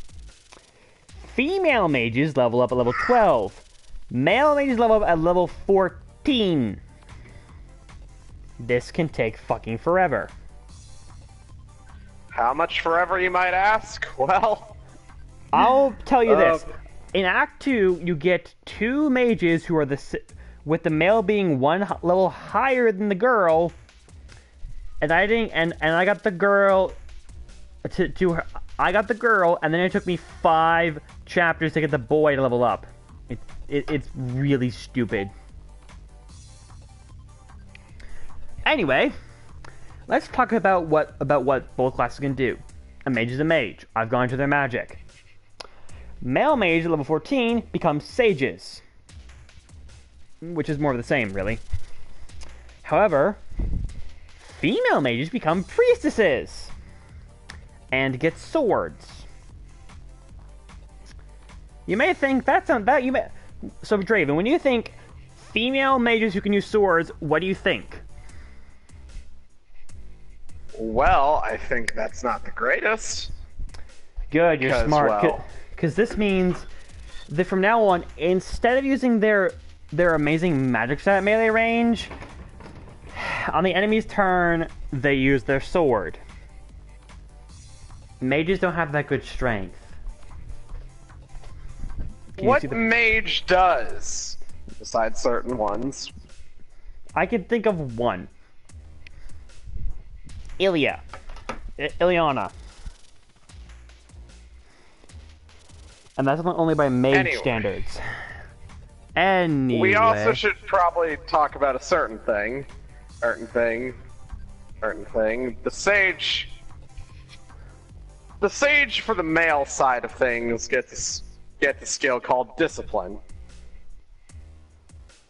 Female mages level up at level 12. Male mages level up at level 14. This can take fucking forever. How much forever, you might ask? Well... I'll tell you this. In Act 2, you get 2 mages who are with the male being 1 level higher than the girl. And I got the girl I got the girl, and then it took me 5 chapters to get the boy to level up. It's really stupid. Anyway, let's talk about what both classes can do. A mage is a mage. I've gone to their magic. Male mage at level 14 becomes sages, which is more of the same, really. However, female mages become priestesses and get swords. You may think so Draven, when you think female mages who can use swords, what do you think? Well, I think that's not the greatest. Good, you're smart. Because this means that from now on, instead of using their amazing magic stat melee range, on the enemy's turn, they use their sword. Mages don't have that good strength. What mage does, besides certain ones? I can think of one. Ileana. And that's only by mage standards. Anyway. We also should probably talk about a certain thing. The sage... The sage for the male side of things gets a skill called Discipline.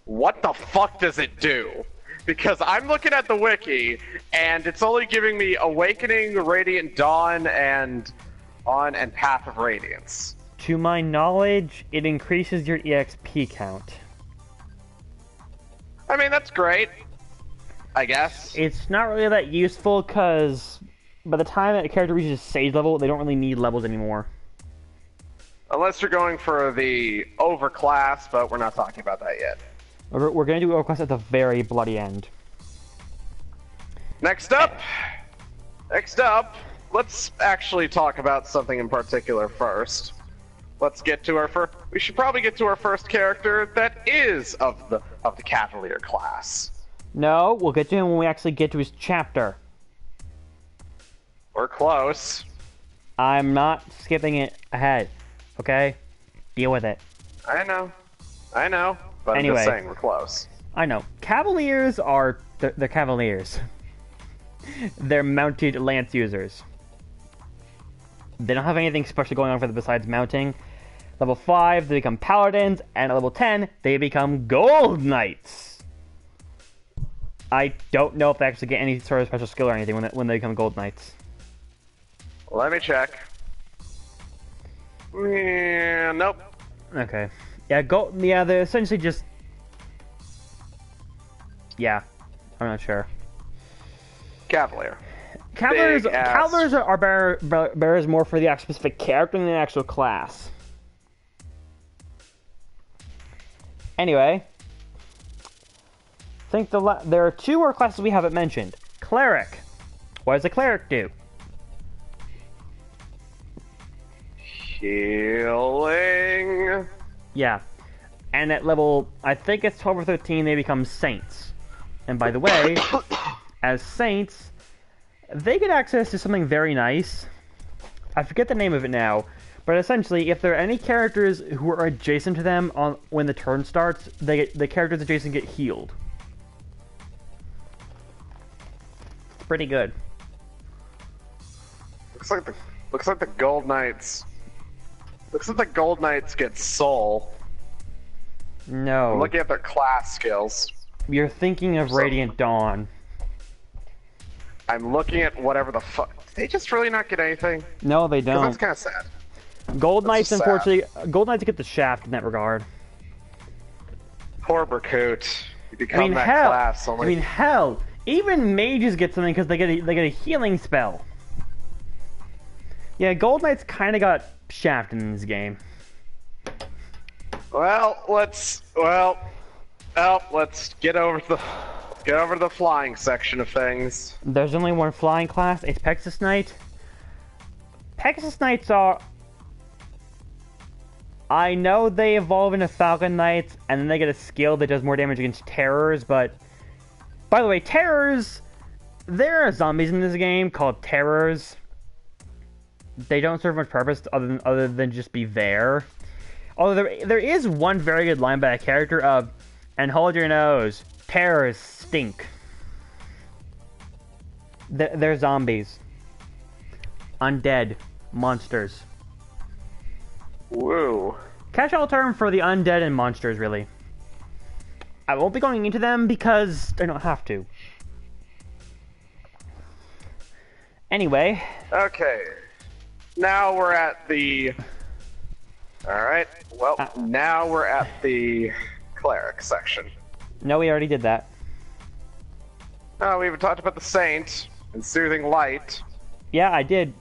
What the fuck does it do? Because I'm looking at the wiki, and it's only giving me Awakening, Radiant Dawn, and Path of Radiance. To my knowledge, it increases your EXP count. I mean, that's great, I guess. It's not really that useful, because by the time that a character reaches sage level, they don't really need levels anymore. Unless you're going for the overclass, but we're not talking about that yet. We're going to do overclass at the very bloody end. Next up, let's actually talk about something in particular first. Let's get to our first. We should probably get to our first character that is of the Cavalier class. No, we'll get to him when we actually get to his chapter. We're close. I'm not skipping it ahead. Okay? Deal with it. I know. I know, but Anyway. I'm just saying we're close. I know. Cavaliers are... They're Cavaliers. They're mounted lance users. They don't have anything special going on for them besides mounting. Level 5, they become paladins, and at level 10, they become gold knights. I don't know if they actually get any sort of special skill or anything when they become gold knights. Let me check. Yeah, nope. Okay. Yeah, they're essentially just... Yeah, I'm not sure. Cavalier. Cavaliers Big-ass. are bearers more for the actual specific character than the actual class. Anyway, I think there are two more classes we haven't mentioned. Cleric. What does a cleric do? Healing. Yeah. And at level, I think it's 12 or 13, they become saints. And by the way, as saints, they get access to something very nice. I forget the name of it now, but essentially, if there are any characters who are adjacent to them when the turn starts, the characters adjacent get healed. It's pretty good. Looks like the Gold Knights. Looks like the Gold Knights get soul. No. I'm looking at their class skills. You're thinking of Radiant Dawn. I'm looking at whatever the fuck. Did they just really not get anything? No, they 'Cause don't. that's kind of sad. Gold Knights, just unfortunately, Gold Knights get the shaft in that regard. Poor Berkut. You become that hell, class. Only... hell, even mages get something because they get a healing spell. Yeah, Gold Knights kind of got shafted in this game. Well, let's get over to the flying section of things. There's only one flying class. It's Pegasus Knight. Pegasus Knights are... I know they evolve into Falcon Knights, and then they get a skill that does more damage against Terrors, but... By the way, Terrors... There are zombies in this game called Terrors. They don't serve much purpose other than just be there. Although there is one very good line by a character of... And hold your nose. Terrors stink. They're zombies. Undead. Monsters. Woo. Catch-all term for the undead and monsters, really. I won't be going into them because I don't have to. Anyway. Okay. Now we're at the... Alright. Well, now we're at the cleric section. No, we already did that. Oh, we even talked about the saint and soothing light. Yeah, I did.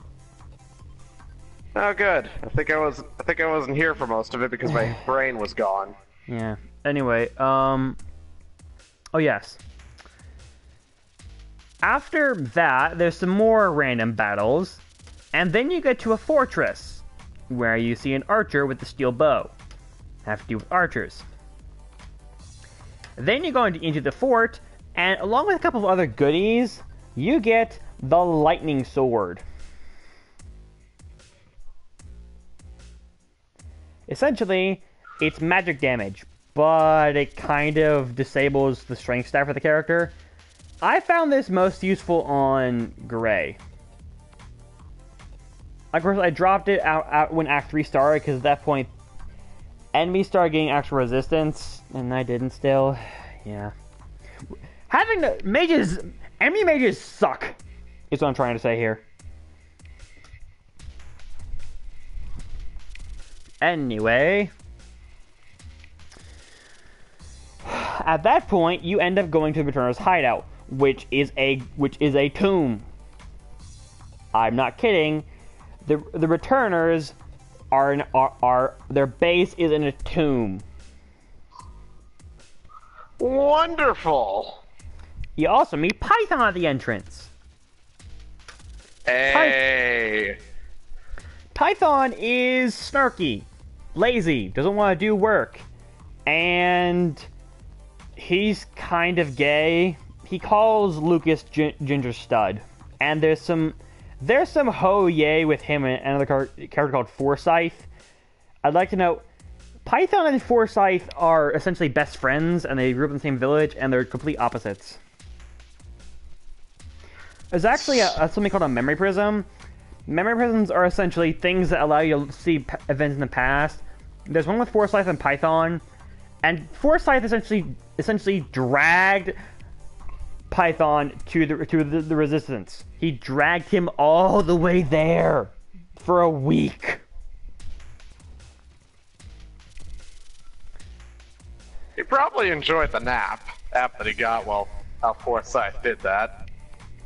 Oh, good. I think I wasn't here for most of it because my brain was gone. Yeah. Anyway, oh yes. After that, there's some more random battles, and then you get to a fortress, where you see an archer with a steel bow. Have to do with archers. Then you go into the fort, and along with a couple of other goodies, you get the lightning sword. Essentially, it's magic damage, but it kind of disables the strength stat for the character. I found this most useful on Gray. Of course, I dropped it out when Act 3 started, because at that point, enemies started getting actual resistance, and I didn't still. Yeah. Having the mages... Enemy mages suck, is what I'm trying to say here. Anyway... At that point, you end up going to the Returner's hideout, which is a tomb. I'm not kidding. The Returners are their base is in a tomb. Wonderful. You also meet Python at the entrance. Hey. Python is snarky, lazy, doesn't want to do work, and he's kind of gay. He calls Lucas Ginger Stud, and there's some ho yay with him and another character called Forsyth. I'd like to note, Python and Forsyth are essentially best friends, and they grew up in the same village, and they're complete opposites. There's actually something called a memory prism. Memory prisms are essentially things that allow you to see events in the past. There's one with Forsyth and Python, and Forsyth essentially dragged Python to the Resistance. He dragged him all the way there for a week. He probably enjoyed the nap that he got while how Forsyth did that.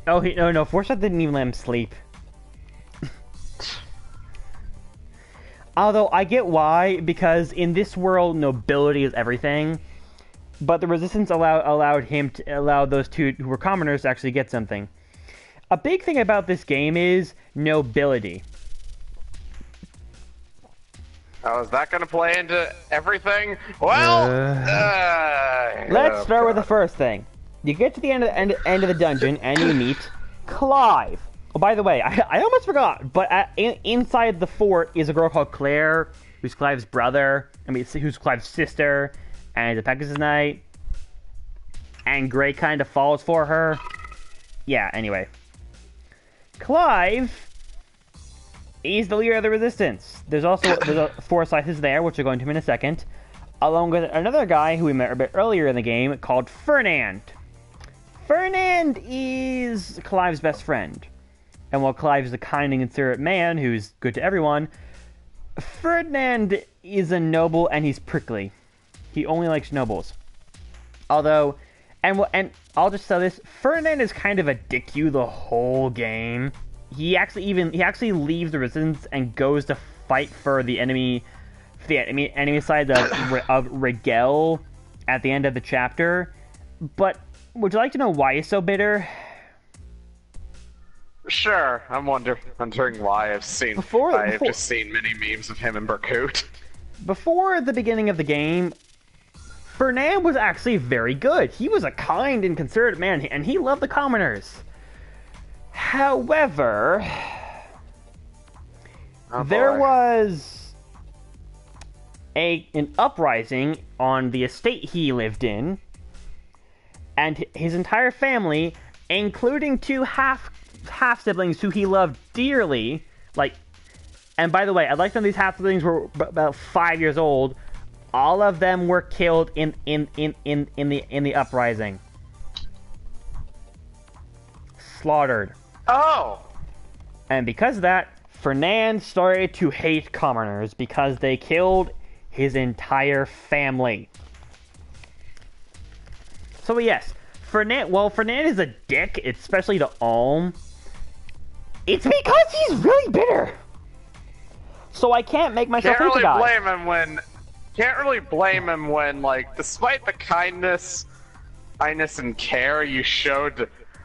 Oh, no, Forsyth didn't even let him sleep. Although, I get why, because in this world, nobility is everything. But the Resistance allowed those two who were commoners to actually get something. A big thing about this game is nobility. Oh, is that going to play into everything? Well, let's start with the first thing. You get to the end of the dungeon, and you meet Clive. Oh, by the way, I almost forgot, but inside the fort is a girl called Claire, who's Clive's brother. Who's Clive's sister, and he's a Pegasus Knight. And Gray kind of falls for her. Yeah, anyway. Clive is the leader of the Resistance. There's a Forsyth is there, which we'll go into in a second, along with another guy who we met a bit earlier in the game called Fernand. Fernand is Clive's best friend. And while Clive is a kind and considerate man who's good to everyone, Fernand is a noble and he's prickly. He only likes nobles. Although, and I'll just say this, Fernand is kind of a dick to you the whole game. He actually leaves the Resistance and goes to fight for the enemy side of Rigel at the end of the chapter. But would you like to know why he's so bitter? Sure, I'm wondering why. I've just seen many memes of him and Berkut. Before the beginning of the game, Fernand was actually very good. He was a kind and considerate man, and he loved the commoners. However, there was an uprising on the estate he lived in, and his entire family, including two half-siblings who he loved dearly, and by the way, I'd like to know these half-siblings were about 5 years old. All of them were killed in the uprising. Slaughtered. Oh! And because of that, Fernand started to hate commoners because they killed his entire family. So yes, Fernand is a dick, especially to Ulm. It's because he's really bitter. So I can't make myself hate the guy. Can't really blame him when, despite the kindness and care you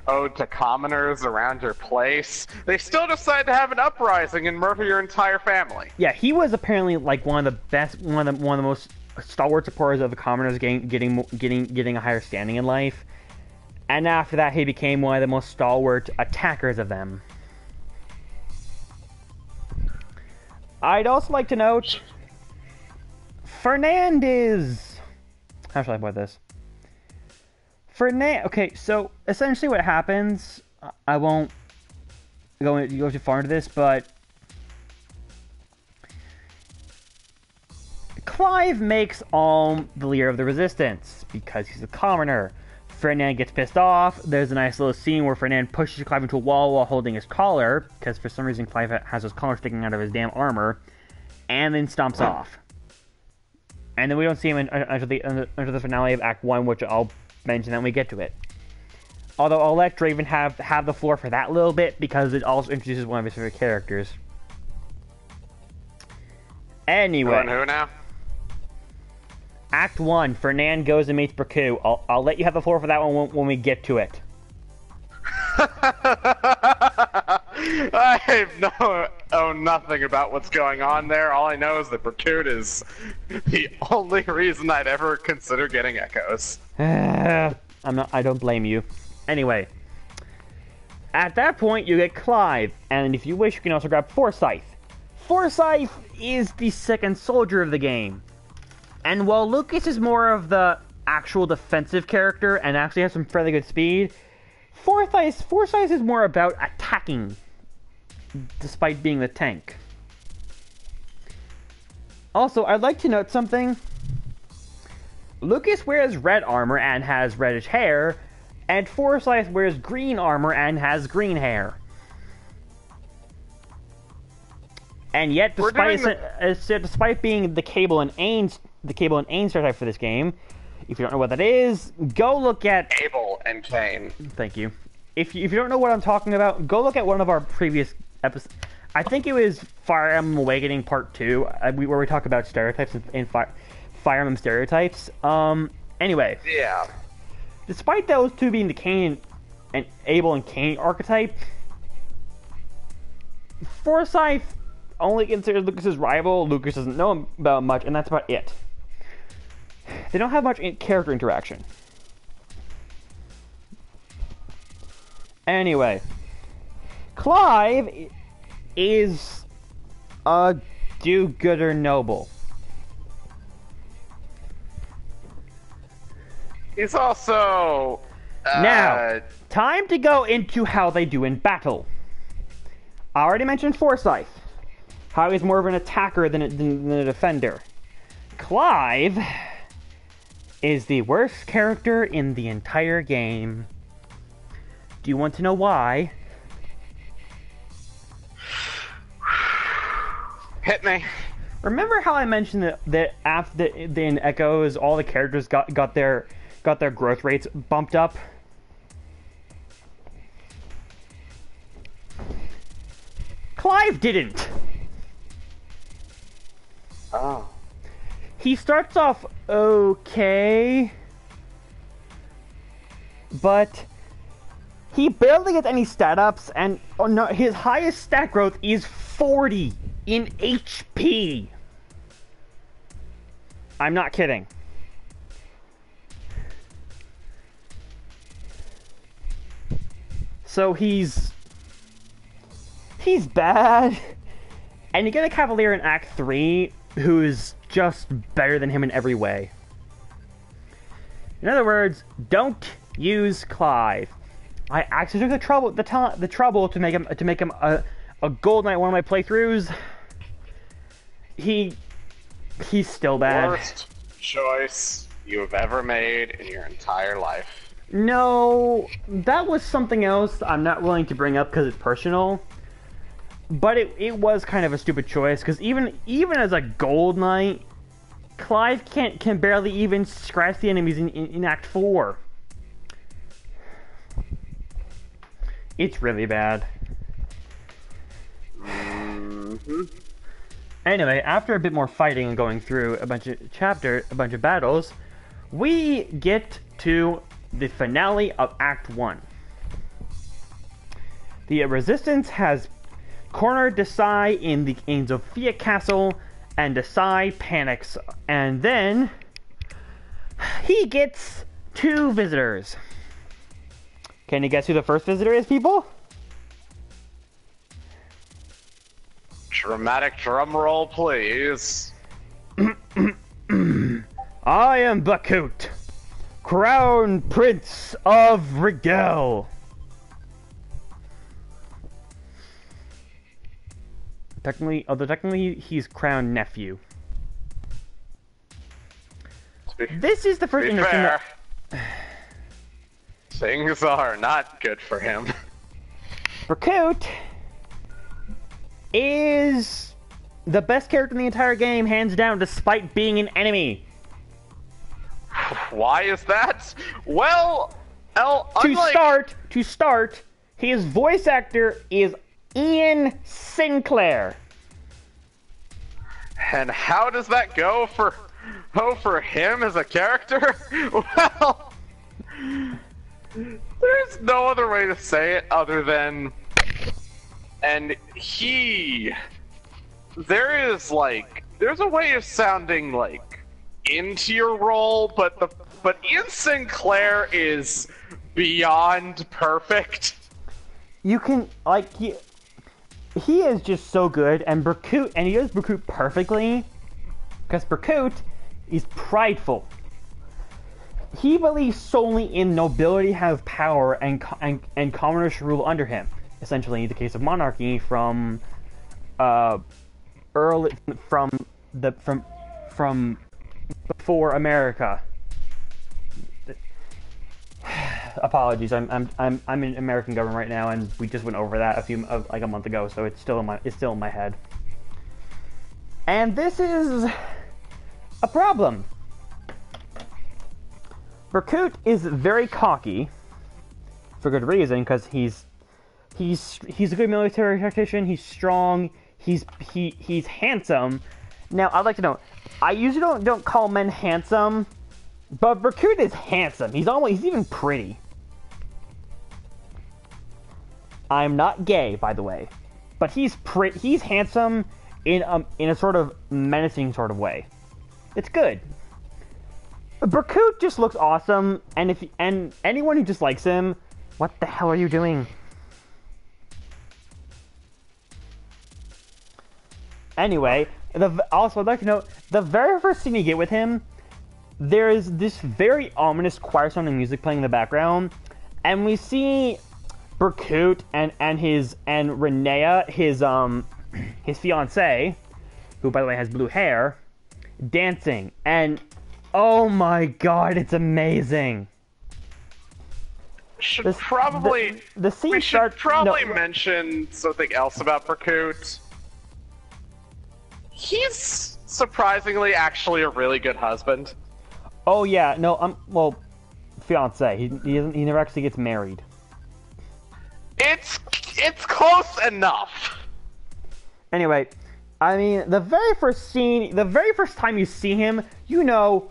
owed to commoners around your place, they still decide to have an uprising and murder your entire family. Yeah, he was apparently one of the most stalwart supporters of the commoners getting a higher standing in life. And after that, he became one of the most stalwart attackers of them. I'd also like to note, Fernand is... How should I put this? Okay, so essentially what happens, I won't go too far into this, but Clive makes Ulm the leader of the Resistance because he's a commoner. Fernand gets pissed off. There's a nice little scene where Fernand pushes Clive into a wall while holding his collar, because for some reason Clive has his collar sticking out of his damn armor, and then stomps off. And then we don't see him until the finale of Act 1, which I'll mention when we get to it. Although I'll let Draven have the floor for that little bit, because it also introduces one of his favorite characters. Anyway. Who now? Act 1, Fernand goes and meets Berkut. I'll let you have the floor for that one when we get to it. I know nothing about what's going on there. All I know is that Berkut is the only reason I'd ever consider getting echoes. I don't blame you. Anyway, at that point you get Clive, and if you wish you can also grab Forsyth. Forsyth is the second soldier of the game. And while Lucas is more of the actual defensive character and actually has some fairly good speed, Forsyth is more about attacking, despite being the tank. Also, I'd like to note something. Lucas wears red armor and has reddish hair, and Forsyth wears green armor and has green hair. And yet, despite being the Cable and Ain stereotype for this game, if you don't know what that is, go look at Abel and Cain. Thank you. If you don't know what I'm talking about, go look at one of our previous episodes. I think it was Fire Emblem Awakening Part 2, where we talk about stereotypes in Fire Emblem stereotypes. Anyway. Yeah. Despite those two being the Cain and Abel and Cain archetype, Forsyth only considers Lucas's rival. Lucas doesn't know about much, and that's about it. They don't have much character interaction. Anyway, Clive is a do-gooder noble. He's also... Now, time to go into how they do in battle. I already mentioned Forsyth. How he's more of an attacker than a defender. Clive is the worst character in the entire game. Do you want to know why? Hit me. Remember how I mentioned that after in Echoes, all the characters got their growth rates bumped up? Clive didn't. Oh. He starts off okay, but he barely gets any stat ups, and his highest stat growth is 40 in HP. I'm not kidding. So he's bad, and you get a Cavalier in Act 3 who is just better than him in every way. In other words, don't use Clive. I actually took the trouble to make him a gold knight one of my playthroughs. He's still bad. Worst choice you have ever made in your entire life. No, that was something else I'm not willing to bring up because it's personal. But it was kind of a stupid choice, because even as a gold knight, Clive can barely even scratch the enemies in Act 4. It's really bad. Mm-hmm. Anyway, after a bit more fighting and going through a bunch of battles, we get to the finale of Act 1. The Resistance has cornered Desai in Zofia Castle, and Desai panics, and then he gets 2 visitors. Can you guess who the first visitor is, people? Dramatic drum roll, please. I am Bakut, Crown Prince of Rigel. Technically, he's Crown Nephew. This is the first interesting. Things are not good for him. Bakut is the best character in the entire game, hands down, despite being an enemy. Why is that? Well, To start, his voice actor is Ian Sinclair. And how does that go for him as a character? Well, there's no other way to say it other than, and there's a way of sounding like into your role, but Ian Sinclair is beyond perfect. You can he is just so good, and he does Bakut perfectly, because Bakut He's prideful. He believes solely in nobility have power and commoners should rule under him. Essentially, the case of monarchy from early from before America. Apologies, I'm in American government right now, and we just went over that like a month ago, so it's still in my head. And this is a problem. Berkut is very cocky, for good reason, because he's a good military tactician. He's strong. He's handsome. Now, I'd like to know. I usually don't call men handsome, but Berkut is handsome. He's even pretty. I'm not gay, by the way, but he's handsome in a sort of menacing sort of way. It's good. Berkut just looks awesome, and anyone who just likes him, what the hell are you doing? Anyway, also I'd like to note, the very first scene you get with him, there is this very ominous choir-sounding music playing in the background, and we see Berkut and Renea, his fiancée, who by the way has blue hair, dancing, and oh my god, it's amazing. We should probably mention something else about Berkut. He's surprisingly actually a really good husband. Oh yeah, no, well, fiance. He never actually gets married. It's close enough. Anyway, I mean, the very first time you see him, you know,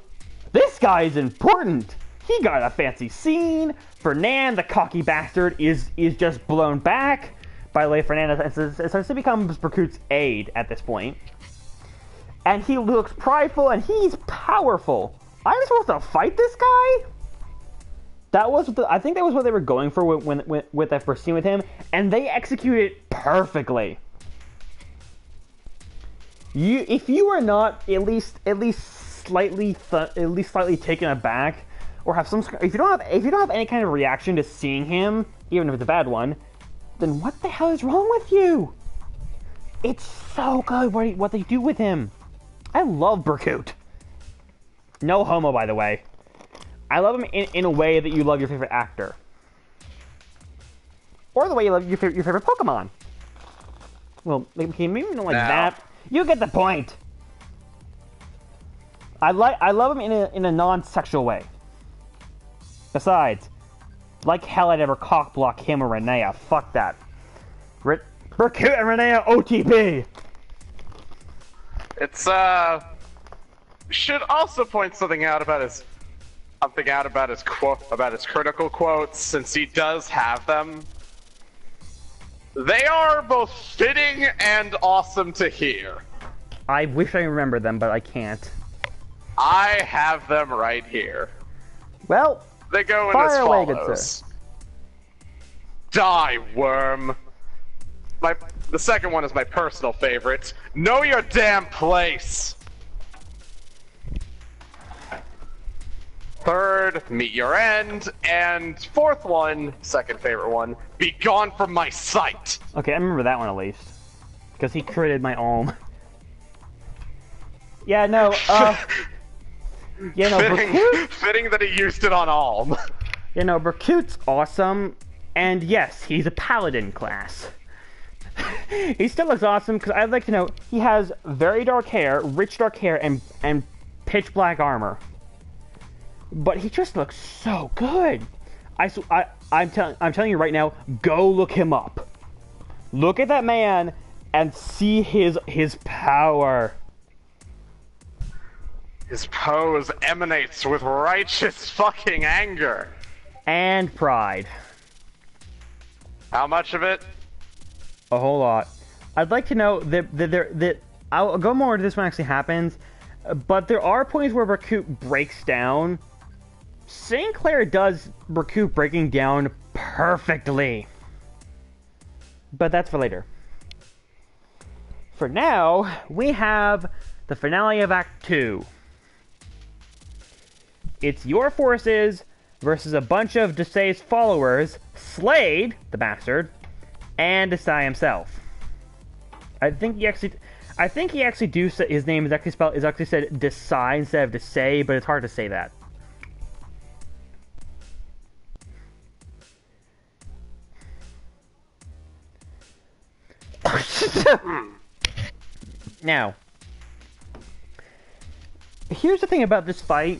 this guy is important. He got a fancy scene. Fernand, the cocky bastard, is just blown back. By the way, Fernand essentially becomes Berkut's aide at this point. And he looks prideful, and he's powerful. I'm supposed to fight this guy? I think that was what they were going for with that first scene with him, and they executed it perfectly. If you are not at least slightly taken aback, or if you don't have any kind of reaction to seeing him, even if it's a bad one, then what the hell is wrong with you? It's so good what they do with him. I love Berkut. No homo, by the way. I love him in a way that you love your favorite actor. Or the way you love your favorite Pokemon. Well, maybe not like that. You get the point. I love him in a non-sexual way. Besides, like hell I'd ever cock-block him or Renea. Fuck that. Berkut and Renea OTP! It's, should also point something out about his critical quotes, since he does have them. They are both fitting and awesome to hear. I wish I remembered them, but I can't. I have them right here. Well, they go in as follows. Die, worm. The second one is my personal favorite. Know your damn place. Third, meet your end. And fourth one, second favorite one, be gone from my sight. Okay, I remember that one at least. Because he created my own. Yeah, no, fitting that he used it on Alm. You know, Berkut's awesome, and yes, he's a paladin class. He still looks awesome, because I'd like to know, he has very dark hair, rich dark hair, and pitch black armor. But he just looks so good. I'm telling you right now, go look him up. Look at that man, and see his power. His pose emanates with righteous fucking anger. And pride. How much of it? A whole lot. I'd like to know that I'll go more into this when it actually happens, but there are points where Berkut breaks down. St. Clair does Berkut breaking down perfectly. But that's for later. For now, we have the finale of Act 2. it's your forces versus a bunch of Desai's followers, Slade, the bastard, and Desai himself. I think he actually his name is actually said Desai instead of Desai, but it's hard to say that. Now, here's the thing about this fight.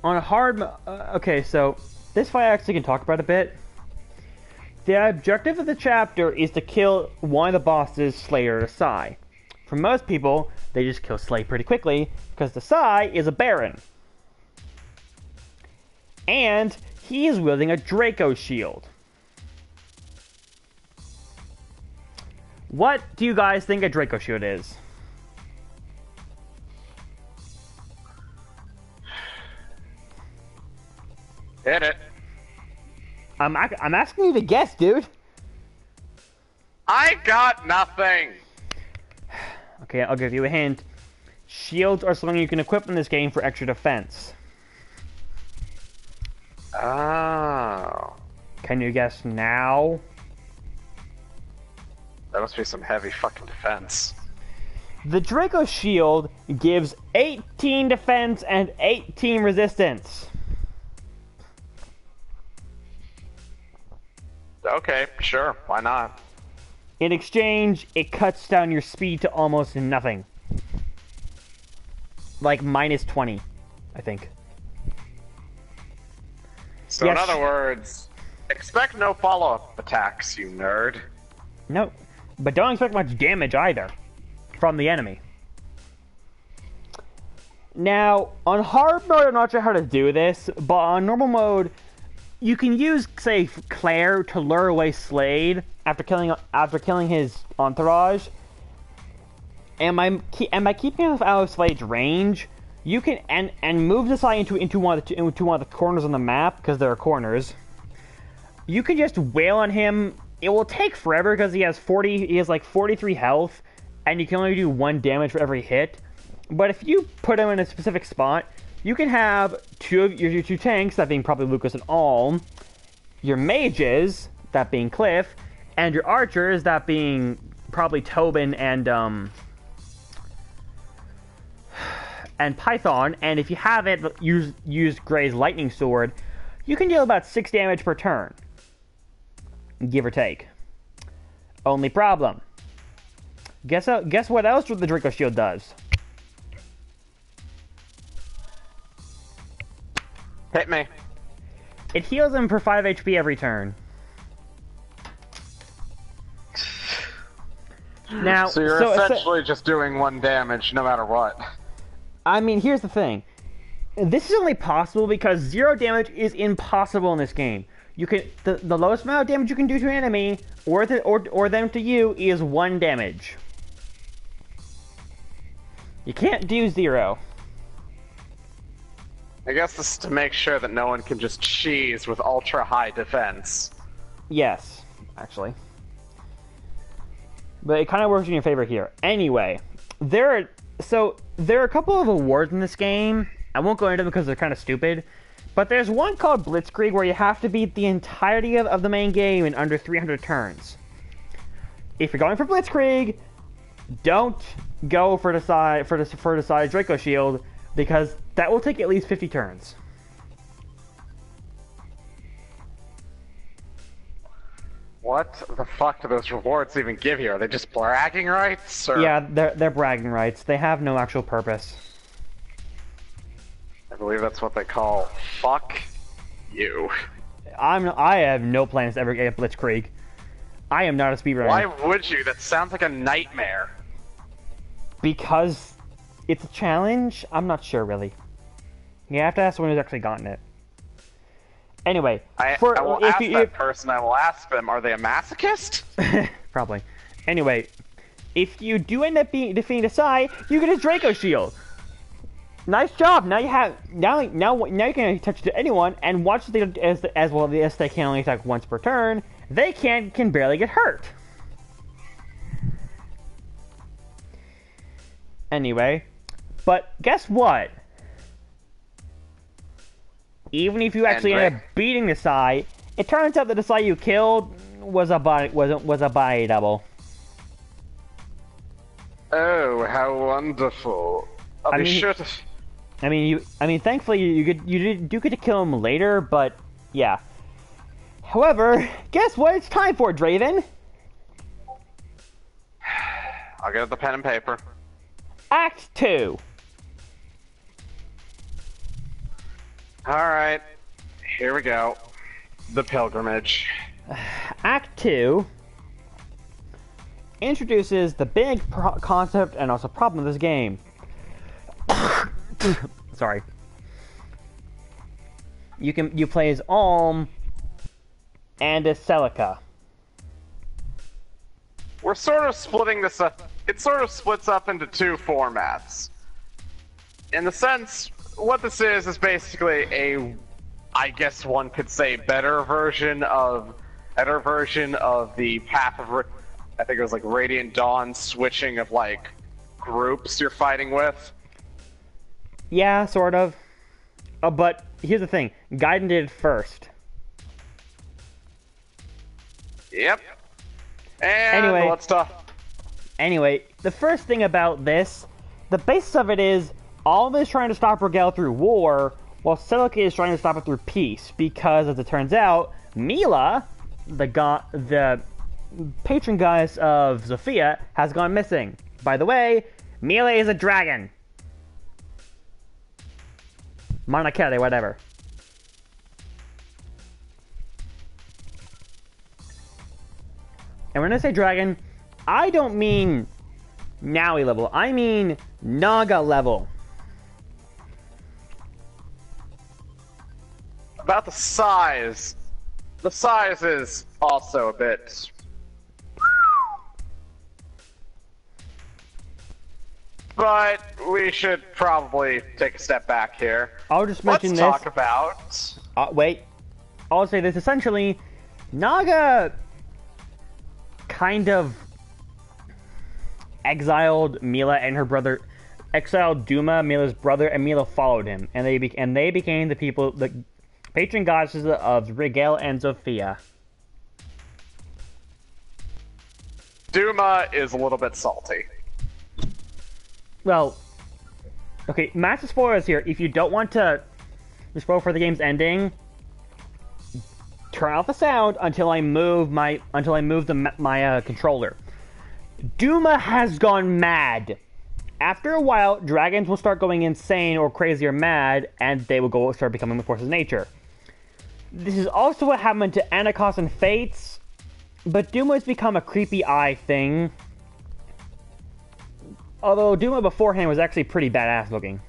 On a hard... okay, so this fight I actually can talk about a bit. The objective of the chapter is to kill one of the bosses, Slade or Desai. For most people, they just kill Slade pretty quickly, because Desai is a Baron. And he is wielding a Draco shield. What do you guys think a Draco shield is? Hit it. I'm asking you to guess, dude. I got nothing. Okay, I'll give you a hint. Shields are something you can equip in this game for extra defense. Oh. Can you guess now? That must be some heavy fucking defense. The Draco shield gives 18 defense and 18 resistance. Okay, sure, why not? In exchange, it cuts down your speed to almost nothing. Like minus 20, I think. So yes. In other words, expect no follow-up attacks, you nerd. No, but don't expect much damage either from the enemy. Now, on hard mode, I'm not sure how to do this, but on normal mode, you can use, say, Claire to lure away Slade after killing his entourage. And by keeping him out of Slade's range, you can and move this eye into one of the corners on the map, because there are corners. You can just wail on him. It will take forever because he has like 43 health, and you can only do 1 damage for every hit. But if you put him in a specific spot, you can have your two tanks, that being probably Lucas and Alm, your mages, that being Cliff, and your archers, that being probably Tobin and Python. And if you have it, use Gray's lightning sword, you can deal about 6 damage per turn, give or take. Only problem. Guess what else the Draco shield does? Hit me. It heals him for 5 HP every turn. Now, so you're essentially just doing 1 damage no matter what. I mean, here's the thing. This is only possible because 0 damage is impossible in this game. You can the lowest amount of damage you can do to an enemy or them to you is 1 damage. You can't do 0. I guess this is to make sure that no one can just cheese with ultra high defense. Yes, actually. But it kind of works in your favor here. Anyway, there are a couple of awards in this game. I won't go into them because they're kind of stupid. But there's one called Blitzkrieg where you have to beat the entirety of the main game in under 300 turns. If you're going for Blitzkrieg, don't go for Desai Draco Shield, because that will take at least 50 turns. What the fuck do those rewards even give you? Are they just bragging rights? Or... Yeah, they're bragging rights. They have no actual purpose. I believe that's what they call fuck you. I have no plans to ever get Blitzkrieg. I am not a speedrunner. Why would you? That sounds like a nightmare. Because it's a challenge? I'm not sure, really. You have to ask someone who's actually gotten it. Anyway, I will ask that person. I will ask them, are they a masochist? Probably. Anyway, if you do end up defeating Desai, you get a Draco shield. Nice job. Now you have now you can attach it to anyone, and watch the as well as they can only attack once per turn. They can barely get hurt. Anyway, But guess what? Even if you actually end up beating the Psy, it turns out that the Psy you killed was a body double. Oh, how wonderful! I'll be sure to. I mean, thankfully you do get to kill him later, but yeah. However, guess what it's time for, Draven? I'll get the pen and paper. Act 2. Alright, here we go. The pilgrimage. Act 2 introduces the big concept and also problem of this game. Sorry. You play as Alm and as Celica. We're sort of splitting this up. It sort of splits up into two formats. In the sense, what this is basically a, I guess one could say, better version of the Path of, I think it was like Radiant Dawn switching of like groups you're fighting with. Yeah, sort of. But here's the thing, Gaiden did it first. Yep. And anyway, let's talk. Anyway, the first thing about this, the basis of it is Alm is trying to stop Rigel through war, while Celica is trying to stop it through peace. Because, as it turns out, Mila, the patron goddess of Zofia, has gone missing. By the way, Mila is a dragon. Monachete, whatever. And when I say dragon, I don't mean Naui level. I mean Naga level. About the size is also a bit. But we should probably take a step back here. I'll just mention this. Let's talk about. Wait. I'll say this. Essentially, Naga kind of exiled Mila and her brother, exiled Duma, Mila's brother, and Mila followed him, and they became the people, the patron goddesses of Rigel and Zofia. Duma is a little bit salty. Well, okay, massive spoilers here. If you don't want to spoil for the game's ending, turn off the sound until I move my controller. Duma has gone mad. After a while, dragons will start going insane or crazy or mad, and they will start becoming the forces of nature. This is also what happened to Anakos and Fates, but Duma has become a creepy eye thing. Although Duma beforehand was actually pretty badass looking.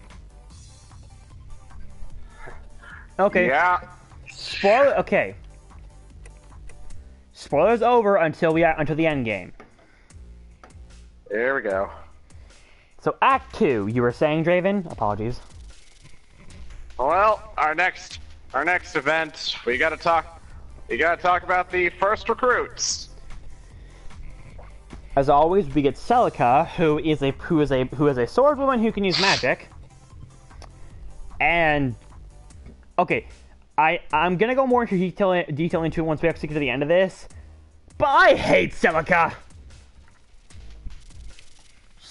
Okay. Yeah. Okay. Spoilers over until the end game. There we go. So Act 2, you were saying, Draven? Apologies. Well, our next event, we gotta talk about the first recruits. As always, we get Celica, who is a swordwoman who can use magic. And okay, I'm gonna go more into detail into it once we actually get to the end of this. But I hate Celica.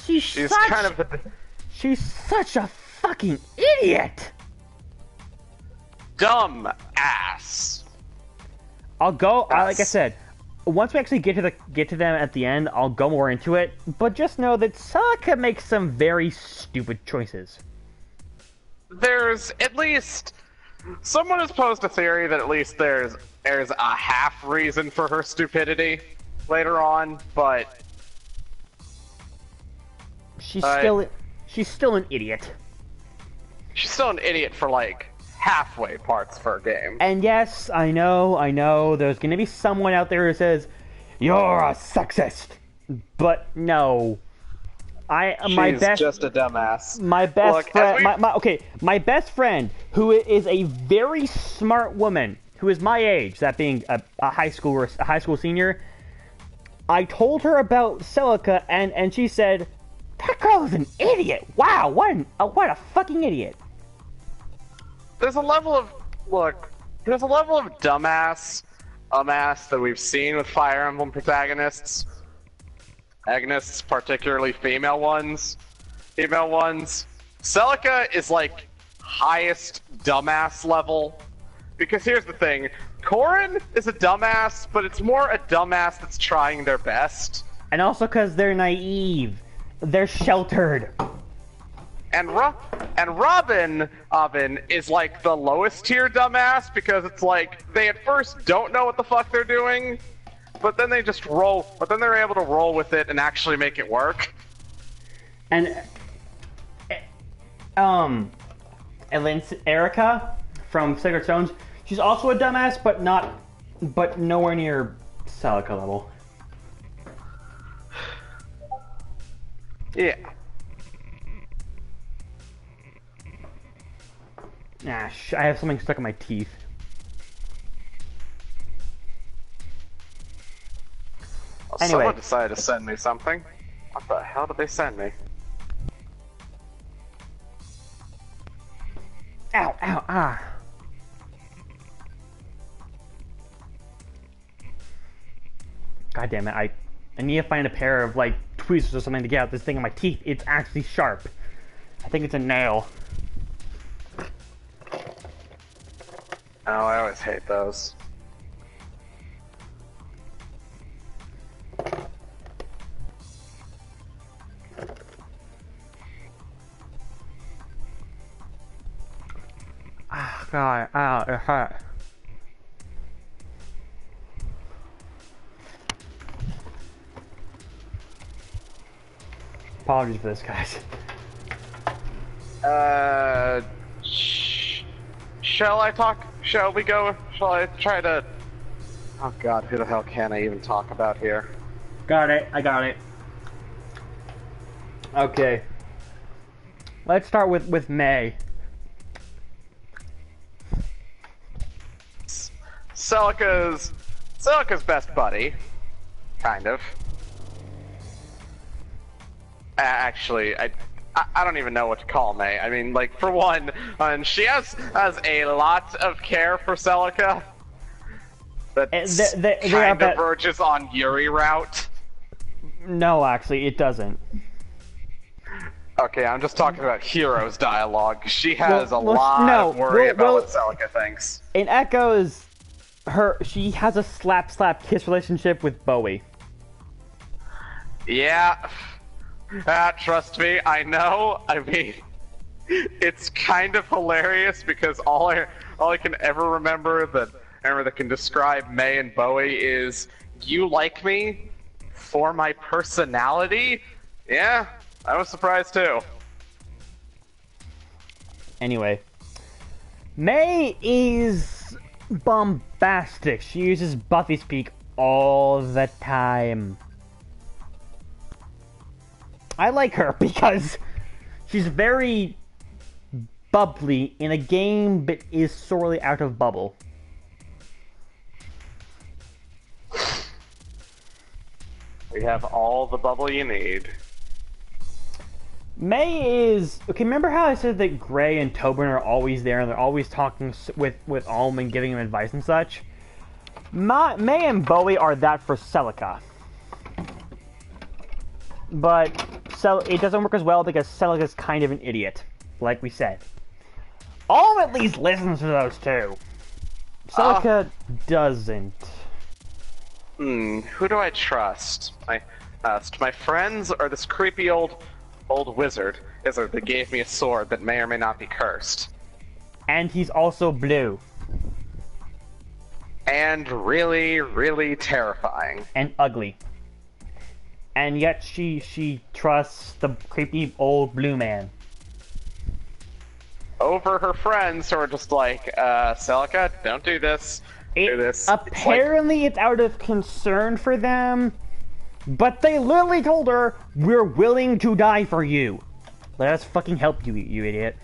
She's such a fucking idiot. Dumb ass. Like I said, once we actually get to them at the end, I'll go more into it. But just know that Celica makes some very stupid choices. There's at least someone has posed a theory that at least there's a half reason for her stupidity later on, but she's still an idiot. She's still an idiot for like halfway parts for a game. And yes, I know, there's gonna be someone out there who says, "You're a sexist." But no. She's just a dumbass. My best friend, my best friend, who is a very smart woman, who is my age, that being a high school senior, I told her about Celica, and she said, That girl is an idiot! Wow, what a fucking idiot! There's a level of dumbass that we've seen with Fire Emblem protagonists. Agonists, particularly female ones. Celica is like highest dumbass level. Because here's the thing, Corrin is a dumbass, but it's more a dumbass that's trying their best. And also because they're naive. They're sheltered. And Robin is like the lowest tier dumbass because it's like they at first don't know what the fuck they're doing, but then they just roll. But then they're able to roll with it and actually make it work. And Erica from Sacred Stones, she's also a dumbass, but nowhere near Celica level. Yeah. Ah, I have something stuck in my teeth. Well, Anyway. Someone decided to send me something. What the hell did they send me? Ow, ow, ah. God damn it, I need to find a pair of, like, tweezers or something to get out this thing in my teeth. It's actually sharp. I think it's a nail. Oh, I always hate those. Ah, God, ow, it hurt. Apologies for this, guys. Shall I talk? Shall we go? Shall I try to... Oh god, who the hell can I even talk about here? Got it, I got it. Okay. Let's start with May. Celica's best buddy. Kind of. Actually, I don't even know what to call May. I mean, like, for one, she has a lot of care for Celica. That kind of verges on Yuri route. No, actually, it doesn't. Okay, I'm just talking about Hero's dialogue. She has a lot of worry about what Celica thinks. In Echoes, she has a slap kiss relationship with Bowie. Yeah. Trust me, I know. I mean, it's kind of hilarious because all I can ever remember that can describe May and Bowie is, you like me for my personality? Yeah, I was surprised too. Anyway, May is bombastic. She uses Buffy speak all the time. I like her because she's very bubbly in a game that is sorely out of bubble. We have all the bubble you need. May is... Okay, remember how I said that Gray and Tobin are always there and they're always talking with Alm and giving him advice and such? May and Bowie are that for Celica. But it doesn't work as well because Celica's kind of an idiot, like we said. Alm at least listens to those two. Celica doesn't. Who do I trust? My friends or this creepy old wizard that gave me a sword that may or may not be cursed. And he's also blue. And really, really terrifying. And ugly. And yet she trusts the creepy old blue man. Over her friends who are just like, Celica, don't do this. Do this. Apparently it's out of concern for them, but they literally told her, we're willing to die for you. Let us fucking help you, you idiot.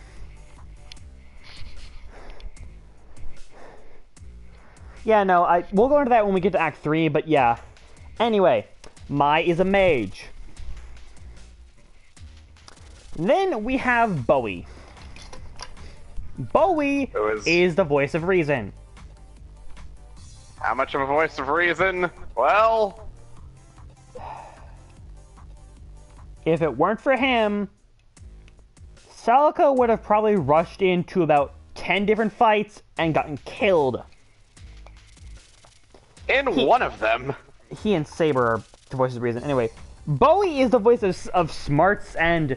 Yeah, no, we'll go into that when we get to Act 3, but yeah. Anyway, Mai is a mage. Then we have Bowie. Bowie is the voice of reason. How much of a voice of reason? Well, if it weren't for him, Celica would have probably rushed into about 10 different fights and gotten killed. One of them. He and Saber are the voices of reason. Anyway, Bowie is the voice of smarts, and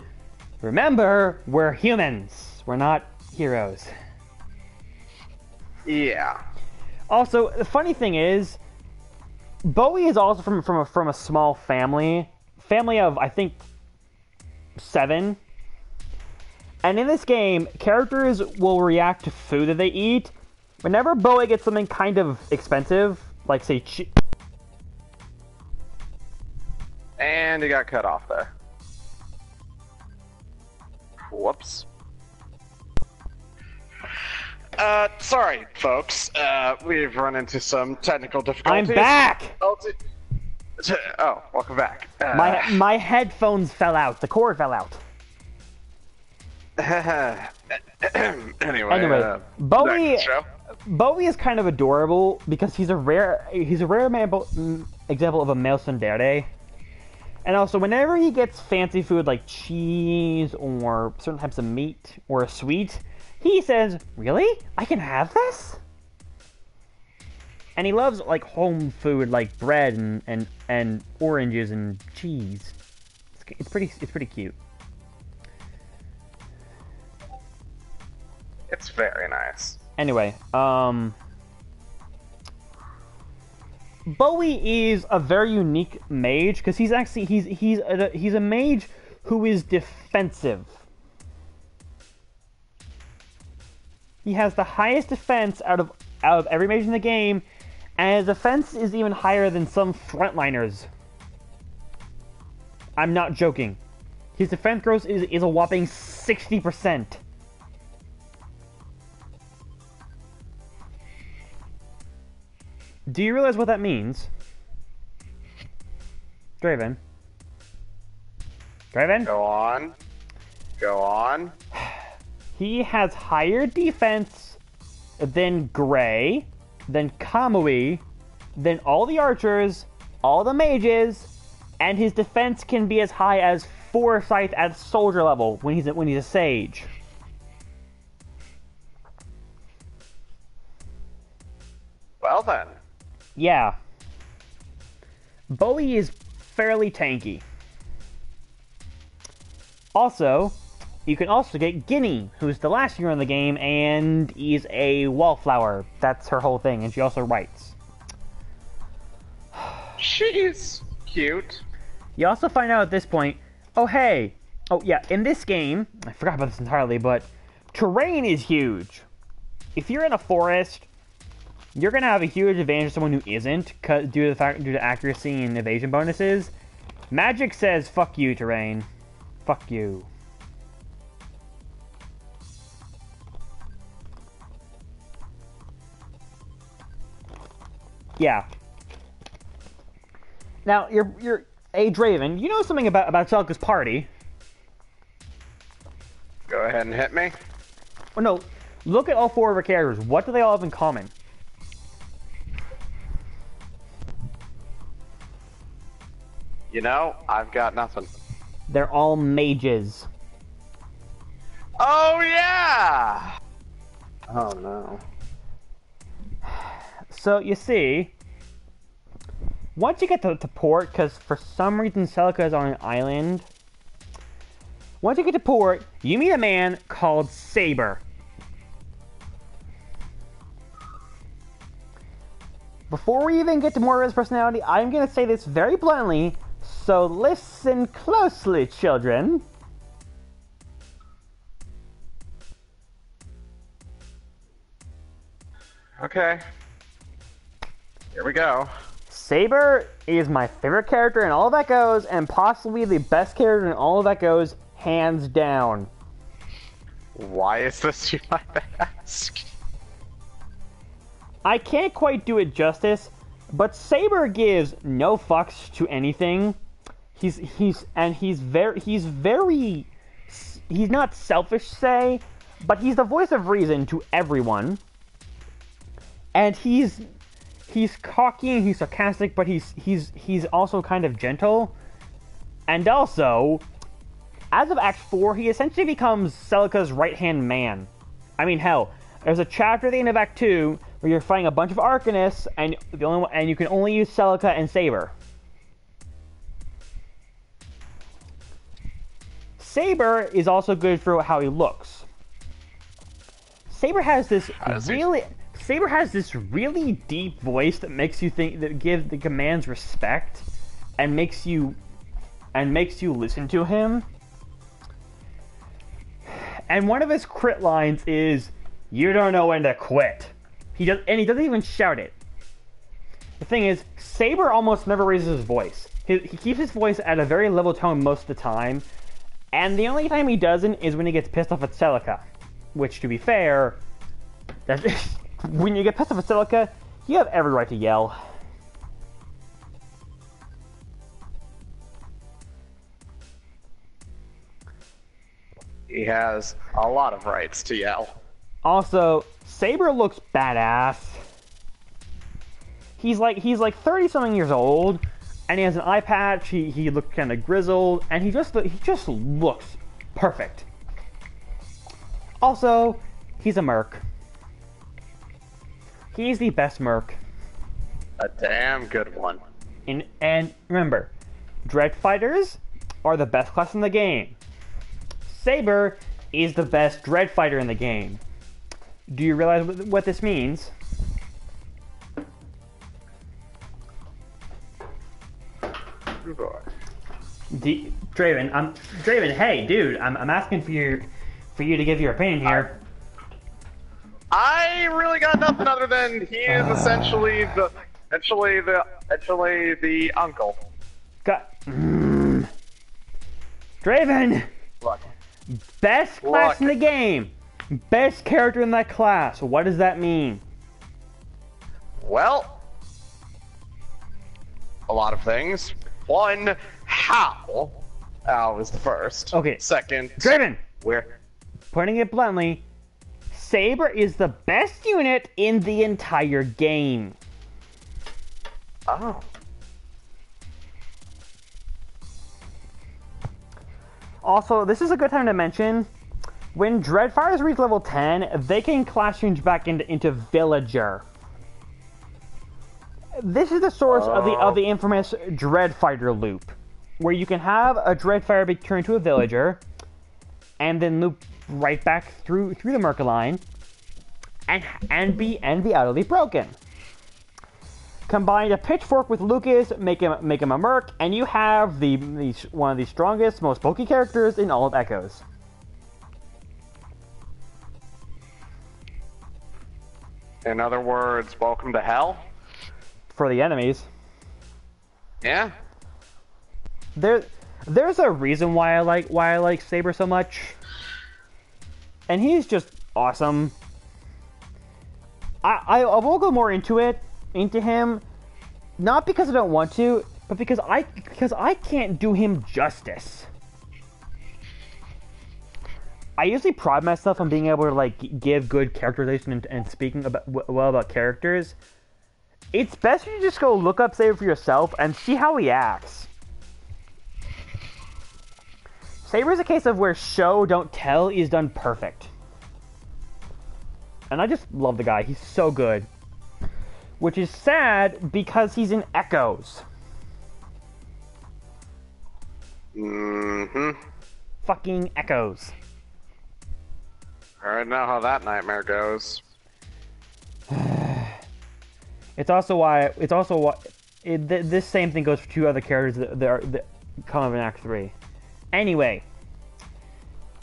remember, we're humans. We're not heroes. Yeah. Also, the funny thing is, Bowie is also from a small family of, I think, 7. And in this game, characters will react to food that they eat. Whenever Bowie gets something kind of expensive, like say and he got cut off there. Whoops. Sorry, folks. We've run into some technical difficulties. I'm back! Oh, welcome back. My headphones fell out. The cord fell out. Anyway, Bowie is kind of adorable because he's a rare example of a male tsundere. And also, whenever he gets fancy food like cheese or certain types of meat or a sweet, he says, "Really? I can have this?" And he loves like home food like bread and oranges and cheese. It's pretty cute. It's very nice. Anyway, Bowie is a very unique mage because he's a mage who is defensive. He has the highest defense out of every mage in the game, and his defense is even higher than some frontliners. I'm not joking. His defense growth is a whopping 60%. Do you realize what that means? Draven? Go on. He has higher defense than Gray, than Kamui, than all the archers, all the mages, and his defense can be as high as Foresight at soldier level when he's a sage. Well then. Yeah. Bowie is fairly tanky. Also, you can also get Guinea, who's the last hero in the game, and is a wallflower. That's her whole thing, and she also writes. She's cute. You also find out at this point, oh yeah, in this game, I forgot about this entirely, but terrain is huge. If you're in a forest, you're gonna have a huge advantage of someone who isn't, due to accuracy and evasion bonuses. Magic says, "Fuck you, terrain. Fuck you." Yeah. Now you're a Draven. You know something about Celica's party? Go ahead and hit me. Oh no, look at all 4 of her characters. What do they all have in common? You know, I've got nothing. They're all mages. Oh yeah! Oh no. So you see, once you get to port, because for some reason Celica is on an island. Once you get to port, you meet a man called Saber. Before we even get to more of his personality, I'm going to say this very bluntly, so listen closely, children. Okay. Here we go. Saber is my favorite character in all of Echoes, and possibly the best character in all of Echoes, hands down. Why is this you might ask? I can't quite do it justice, but Saber gives no fucks to anything. He's very he's not selfish, say, but he's the voice of reason to everyone. And he's cocky and he's sarcastic, but he's also kind of gentle. And also, as of Act 4, he essentially becomes Celica's right-hand man. I mean, hell, there's a chapter at the end of Act 2 where you're fighting a bunch of Arcanists, and you can only use Celica and Saber. Saber is also good for how he looks. Saber has this really deep voice that makes you think, that gives the commands respect, and makes you listen to him. And one of his crit lines is, "You don't know when to quit." He doesn't even shout it. The thing is, Saber almost never raises his voice. He keeps his voice at a very level tone most of the time, and the only time he doesn't is when he gets pissed off at Celica. Which, to be fair, when you get pissed off at Celica, you have every right to yell. He has a lot of rights to yell. Also, Saber looks badass. He's like 30-something years old, and he has an eye patch. He looks kind of grizzled, and he just looks perfect. Also, he's a merc. He's the best merc. A damn good one. And remember, Dread Fighters are the best class in the game. Saber is the best Dread Fighter in the game. Do you realize what this means? Draven, hey, dude, I'm asking for you to give your opinion here. I really got nothing other than he is essentially the uncle. Draven, Look. best class in the game, best character in that class. What does that mean? Well, a lot of things. One, how? Al is the first. Okay. Second, Draven, where? putting it bluntly, Saber is the best unit in the entire game. Oh. Also, this is a good time to mention, when Dreadfighters reach level 10, they can class change back into Villager. This is the source of the infamous Dreadfighter loop, where you can have a Dreadfighter be turned into a Villager, and then loop right back through the Mercaline, and be utterly broken. Combine a Pitchfork with Lucas, make him a Merc, and you have one of the strongest, most bulky characters in all of Echoes. In other words, welcome to hell? For the enemies. Yeah. There's a reason why I like Saber so much. And he's just awesome. I will go more into him, not because I don't want to, but because I can't do him justice. I usually pride myself on being able to like give good characterization and speaking about characters. It's best if you just go look up Saber for yourself and see how he acts. Saber is a case of where show don't tell is done perfect. And I just love the guy. He's so good. Which is sad because he's in Echoes. Mm-hmm. Fucking Echoes. I already know how that nightmare goes. It's also why this same thing goes for two other characters that come up in Act 3. Anyway,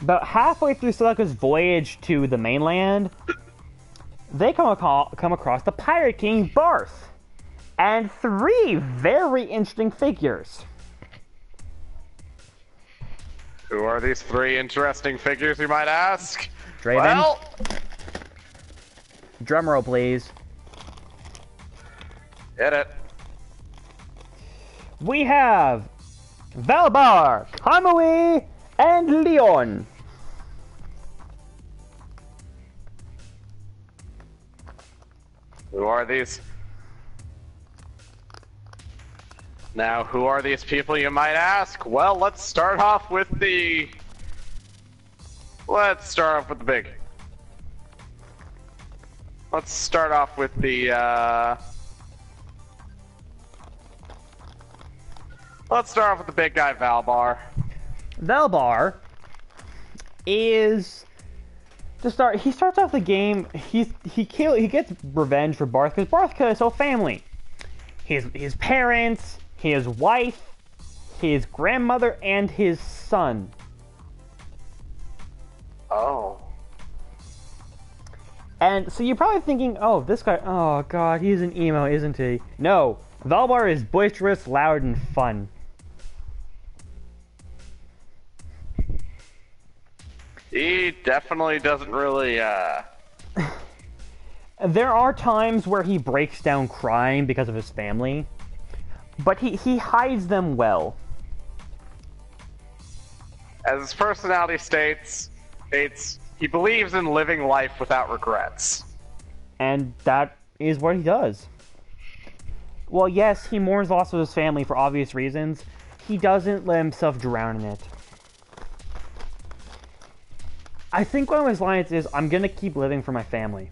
about halfway through Celica's voyage to the mainland, they come across the Pirate King Barth, and three very interesting figures. Who are these three interesting figures, you might ask? Draven, Well, drumroll please. hit it. We have Valbar, Kamui, and Leon. Who are these? Now, who are these people, you might ask? Well, let's start off with the... Let's start off with the big... Let's start off with the, Let's start off with the big guy, Valbar. Valbar is... To start, he starts off the game, he gets revenge for Barth, because Barth killed his whole family. His parents, his wife, his grandmother, and his son. Oh. And so you're probably thinking, oh, this guy, oh god, he's an emo, isn't he? No, Valbar is boisterous, loud, and fun. He definitely doesn't really, There are times where he breaks down crying because of his family, but he hides them well. As his personality states, he believes in living life without regrets. And that is what he does. Well, yes, he mourns the loss of his family for obvious reasons. He doesn't let himself drown in it. I think one of his lines is, I'm gonna keep living for my family.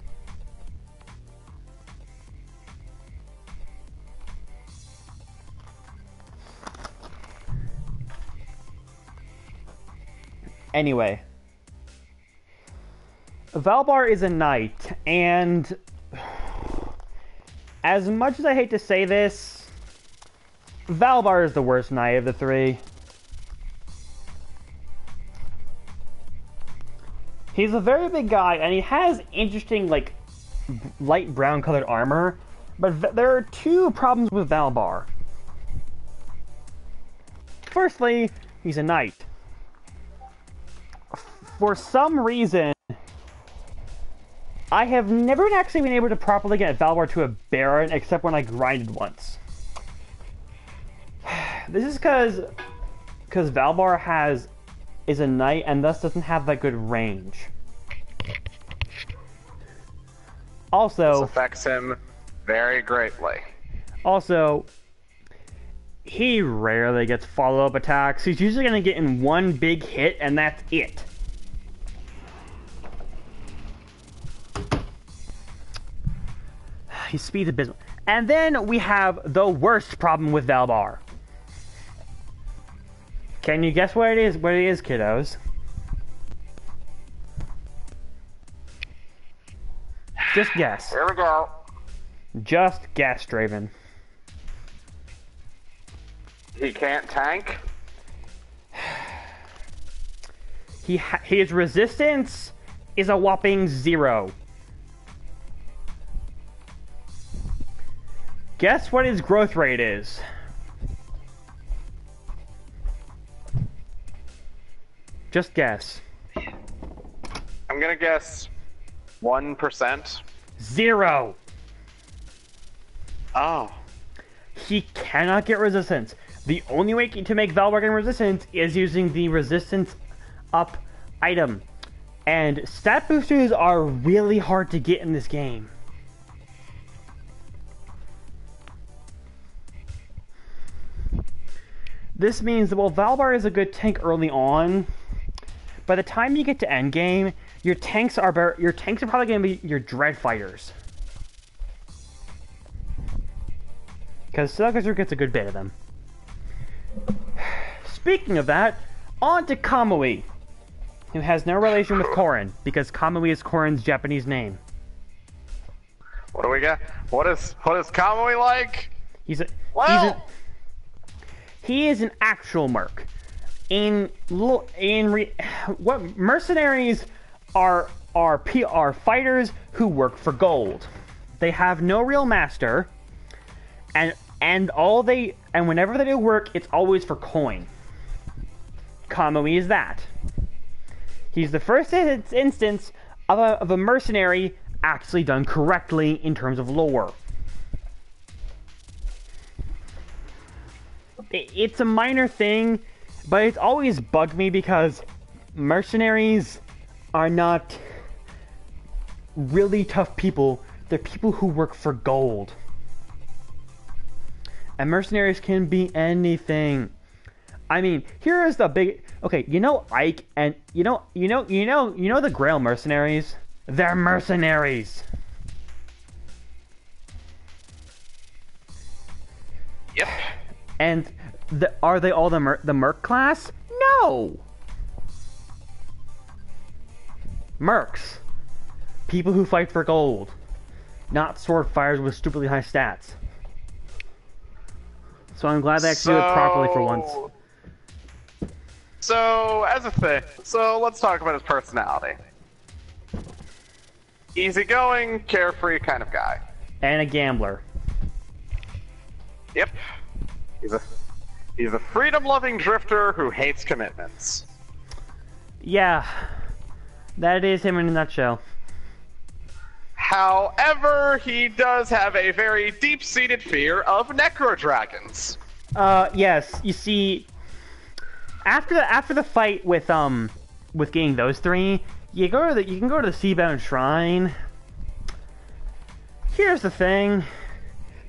Anyway. Valbar is a knight, and... As much as I hate to say this, Valbar is the worst knight of the three. He's a very big guy, and he has interesting, like, light brown colored armor, but there are two problems with Valbar. Firstly, he's a knight. For some reason, I have never actually been able to properly get Valbar to a Baron, except when I grinded once. This is because Valbar is a knight and thus doesn't have that good range. Also, this affects him very greatly. Also, he rarely gets follow-up attacks. He's usually going to get in one big hit and that's it. His speed's abysmal. And then we have the worst problem with Valbar. Can you guess what it is? What it is, kiddos? Just guess. Here we go. Just guess, Draven. He can't tank? His resistance is a whopping 0. Guess what his growth rate is? Just guess. I'm gonna guess 1%. 0. Oh. He cannot get resistance. The only way to make Valbar gain resistance is using the resistance up item. And stat boosters are really hard to get in this game. This means that while Valbar is a good tank early on, by the time you get to endgame, your tanks are probably going to be your dread fighters. Because Slugger gets a good bit of them. Speaking of that, on to Kamui, who has no relation with Korin, because Kamui is Korin's Japanese name. What do we got? What is Kamui like? He is an actual merc. What mercenaries are fighters who work for gold. They have no real master, and whenever they do work, it's always for coin. Kamui is that. He's the first instance of a mercenary actually done correctly in terms of lore. It's a minor thing, but it's always bugged me because mercenaries are not really tough people They're people who work for gold. And mercenaries can be anything. I mean, here is the big... Okay, you know Ike and... You know the Grail mercenaries? They're mercenaries. Yep. And are they all the merc class? No! Mercs. People who fight for gold. Not sword fighters with stupidly high stats. So I'm glad they actually do it properly for once. So, as a thing, let's talk about his personality. Easygoing, carefree kind of guy. And a gambler. Yep. He's a freedom-loving drifter who hates commitments. Yeah. That is him in a nutshell. However, he does have a very deep-seated fear of necro dragons. Yes. You see, after the fight with getting those three, you can go to the Seabound Shrine. Here's the thing.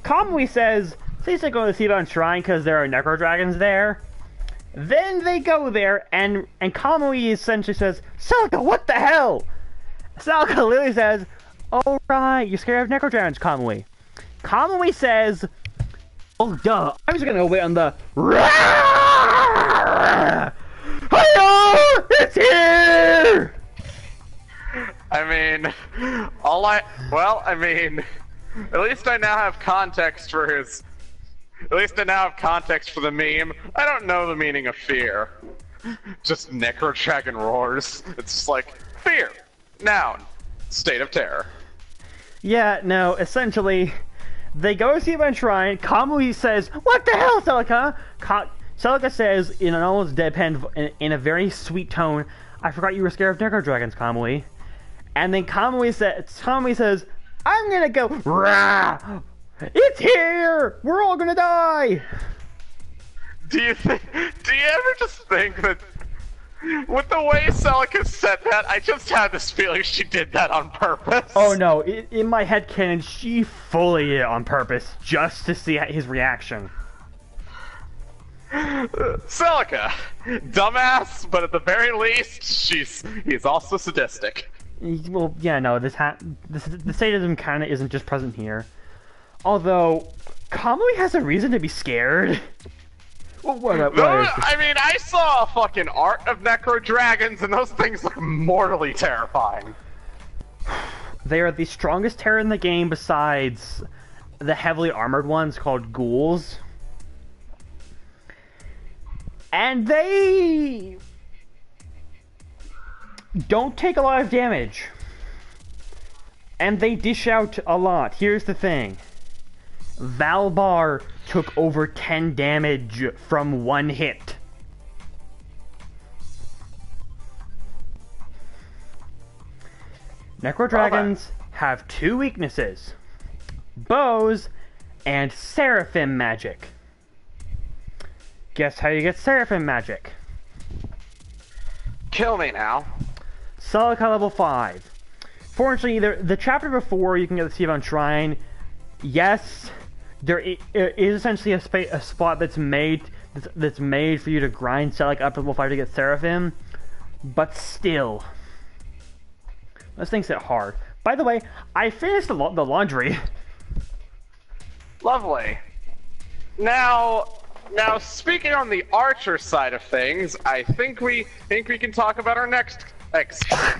Kamui says, please don't go to the Seabound Shrine because there are necro dragons there. Then they go there, and Kamui essentially says, Celica, what the hell? Celica literally says, oh right, you're scared of necro dragons, Kamui. Kamui says, oh duh, I was gonna wait on the Hello! It's here! I mean, at least I now have context for his... At least I now have context for the meme. I don't know the meaning of fear. Just necro dragon roars. It's just like, fear. Noun. State of terror. Yeah, no, essentially, they go to Seabound Shrine, Kamui says, what the hell, Celica? Celica says, in an almost deadpan, in a very sweet tone, I forgot you were scared of necro dragons, Kamui. And then Kamui says, I'm gonna go, rah! It's here! We're all gonna die! Do you ever just think that, with the way Celica said that, I just had this feeling she did that on purpose? Oh no, in my headcanon, she fully did it on purpose, just to see his reaction. Celica, dumbass, but at the very least, he's also sadistic. Well, yeah, no, the sadism kind of isn't just present here. Although, Kamui has a reason to be scared. Well, I mean, I saw a fucking art of necro dragons, and those things look mortally terrifying. They are the strongest terror in the game besides the heavily armored ones called ghouls. And they don't take a lot of damage. And they dish out a lot. Here's the thing. Valbar took over 10 damage from one hit. Necro dragons have two weaknesses. Bows and Seraphim magic. Guess how you get Seraphim magic? Kill me now. Celica level 5. Fortunately, the chapter before you can get the Seabound Shrine, yes, there is essentially a spot that's made for you to grind Celica up to level 5 to get Seraphim, but still, those things hit hard. By the way, I finished the laundry. Lovely. Now, speaking on the archer side of things, I think we can talk about our next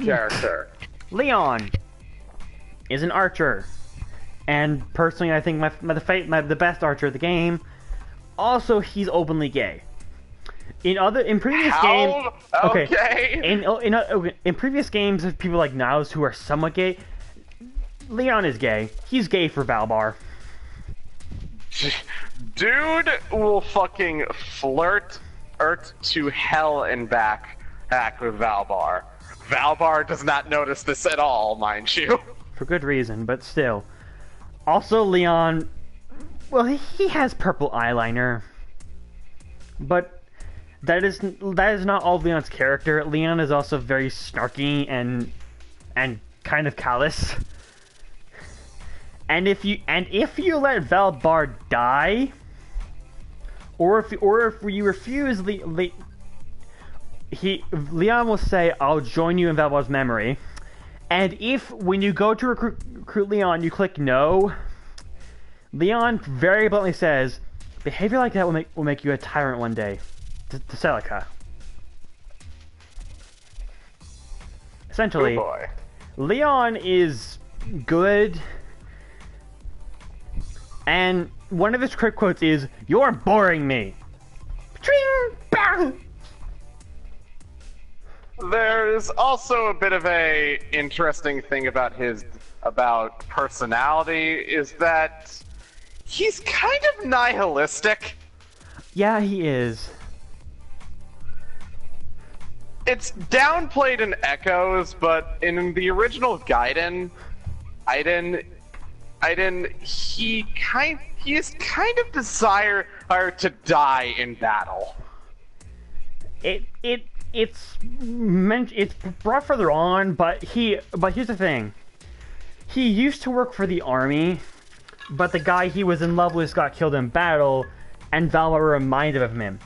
character. Leon is an archer, and personally, I think the best archer of the game. Also, he's openly gay. In previous games, okay. In previous games, of people like Niles who are somewhat gay, Leon is gay. He's gay for Valbar. Dude will fucking flirt to hell and back with Valbar. Valbar does not notice this at all, mind you. For good reason, but still. Also, Leon, well, he has purple eyeliner, but that is not all of Leon's character. Leon is also very snarky and kind of callous. And if you let Valbar die, or if you refuse, Leon will say, "I'll join you in Valbar's memory." And if when you go to recruit Leon, you click no, Leon very bluntly says, "Behavior like that will make you a tyrant one day." To Celica. Essentially, oh boy. Leon is good. And one of his quick quotes is, "You're boring me." There's also a bit of a interesting thing about about personality is that he's kind of nihilistic. Yeah, he is. It's downplayed in Echoes, but in the original Gaiden, he is kind of desire to die in battle. It's brought further on, but here's the thing. He used to work for the army, but the guy he was in love with got killed in battle, and Valbar reminded of him.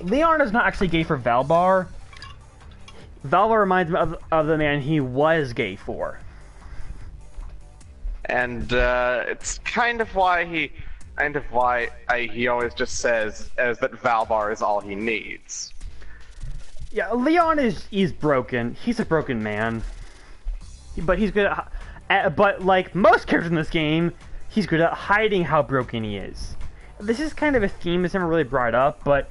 Leon is not actually gay for Valbar. Valbar reminds him of the man he was gay for. And it's kind of why he always just says as that Valbar is all he needs. Yeah, Leon is broken. He's a broken man. But he's good at, but like most characters in this game, he's good at hiding how broken he is. This is kind of a theme that's never really brought up, but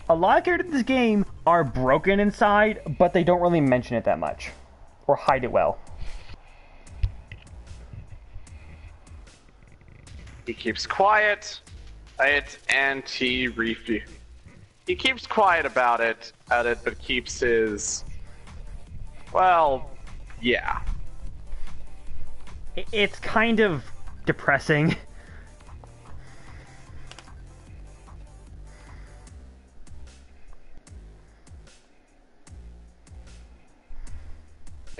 a lot of characters in this game are broken inside, but they don't really mention it that much. Or hide it well. He keeps quiet, and he keeps quiet about it, but keeps his, well, yeah. It's kind of depressing.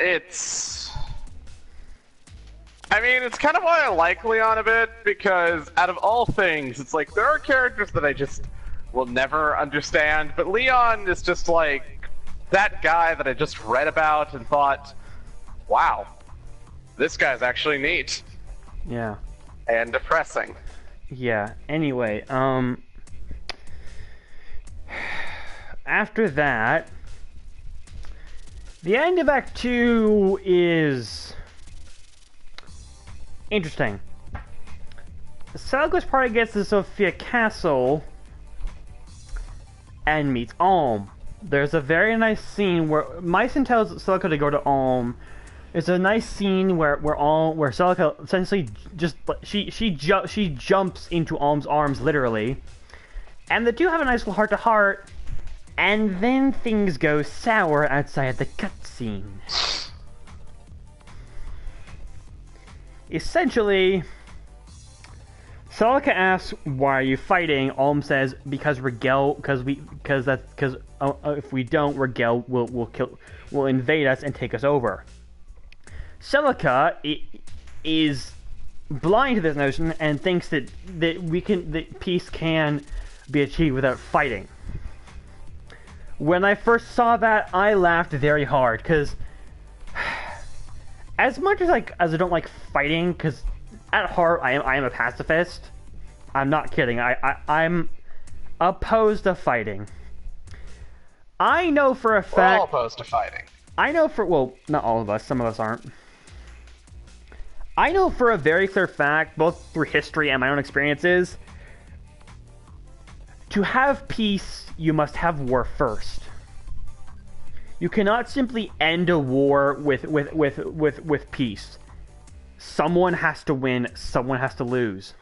It's kind of why I like Leon a bit, because out of all things, it's like, there are characters that I just will never understand, but Leon is just like that guy that I just read about and thought, wow, this guy's actually neat. Yeah. And depressing. Yeah, anyway, after that, the end of Act 2 is interesting. Celica's party gets to Sophia Castle and meets Alm. There's a very nice scene where Mycen tells Celica to go to Alm. It's a nice scene where Celica essentially just she jumps into Alm's arms literally, and the two have a nice little heart to heart, and then things go sour outside the cutscene. Essentially, Celica asks, "Why are you fighting?" Alm says, "Because Rigel, if we don't, Rigel will invade us and take us over." Celica is blind to this notion and thinks that peace can be achieved without fighting. When I first saw that, I laughed very hard, because as much as I don't like fighting, because at heart I am a pacifist. I'm not kidding. I'm opposed to fighting. I know for a fact. We're all opposed to fighting. Well, not all of us. Some of us aren't. I know for a very clear fact, both through history and my own experiences, to have peace, you must have war first. You cannot simply end a war with peace. Someone has to win, someone has to lose.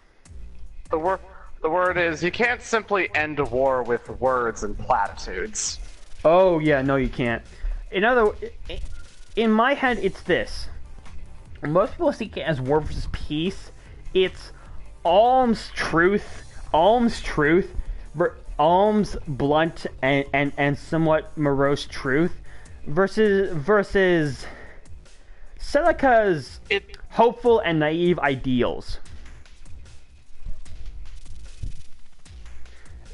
The word is, you can't simply end a war with words and platitudes. Oh yeah, no you can't. In my head, it's this. Most people see it as war versus peace. It's Alm's truth, Alm's blunt and somewhat morose truth, versus Celica's hopeful and naive ideals.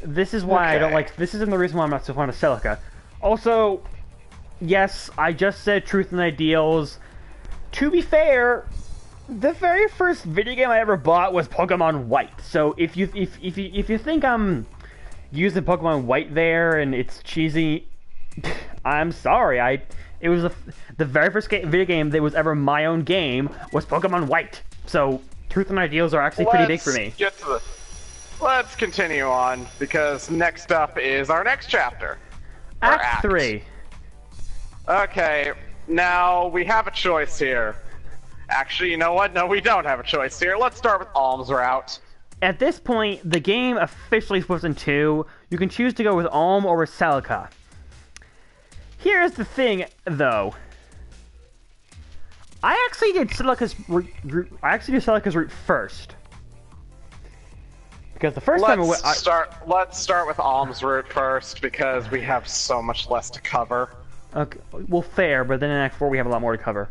This is why I don't Okay. like. This isn't the reason why I'm not so fond of Celica. Also, yes, I just said Truth and Ideals. To be fair, the very first video game I ever bought was Pokemon White. So if you think I'm using Pokemon White there and it's cheesy, I'm sorry. It was the very first video game that was ever my own game was Pokemon White. So Truth and Ideals are actually pretty big for me. Let's continue on, because next up is our next chapter. Or Act 3. Okay, now we have a choice here. Actually, you know what? No, we don't have a choice here. Let's start with Alms Route. At this point, the game officially splits in two. You can choose to go with Alm or with Celica. Here's the thing, though. I actually did Celica's route first. Because the first time Let's start with Alms Route first, because we have so much less to cover. Okay, well, fair, but then in Act 4 we have a lot more to cover.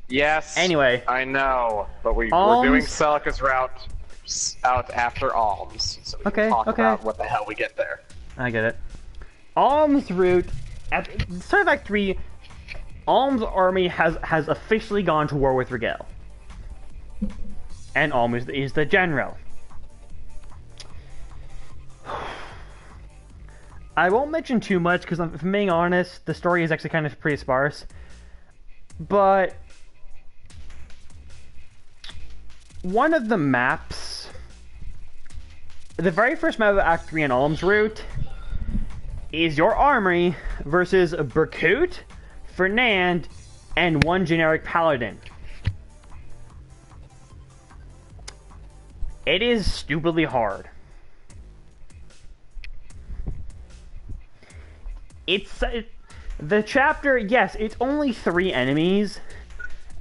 Yes. Anyway. I know, but we're Alms... doing Celica's route out after Alms, so we can talk about what the hell we get there. I get it. Alms route, at the start of Act 3, Alm's army has officially gone to war with Rigel. And Alm is the general. I won't mention too much, because if I'm being honest, the story is actually kind of pretty sparse. But one of the maps, the very first map of Act 3 in Alm's route, is your army versus Berkut, Fernand, and one generic paladin. It is stupidly hard. The chapter, yes, it's only 3 enemies,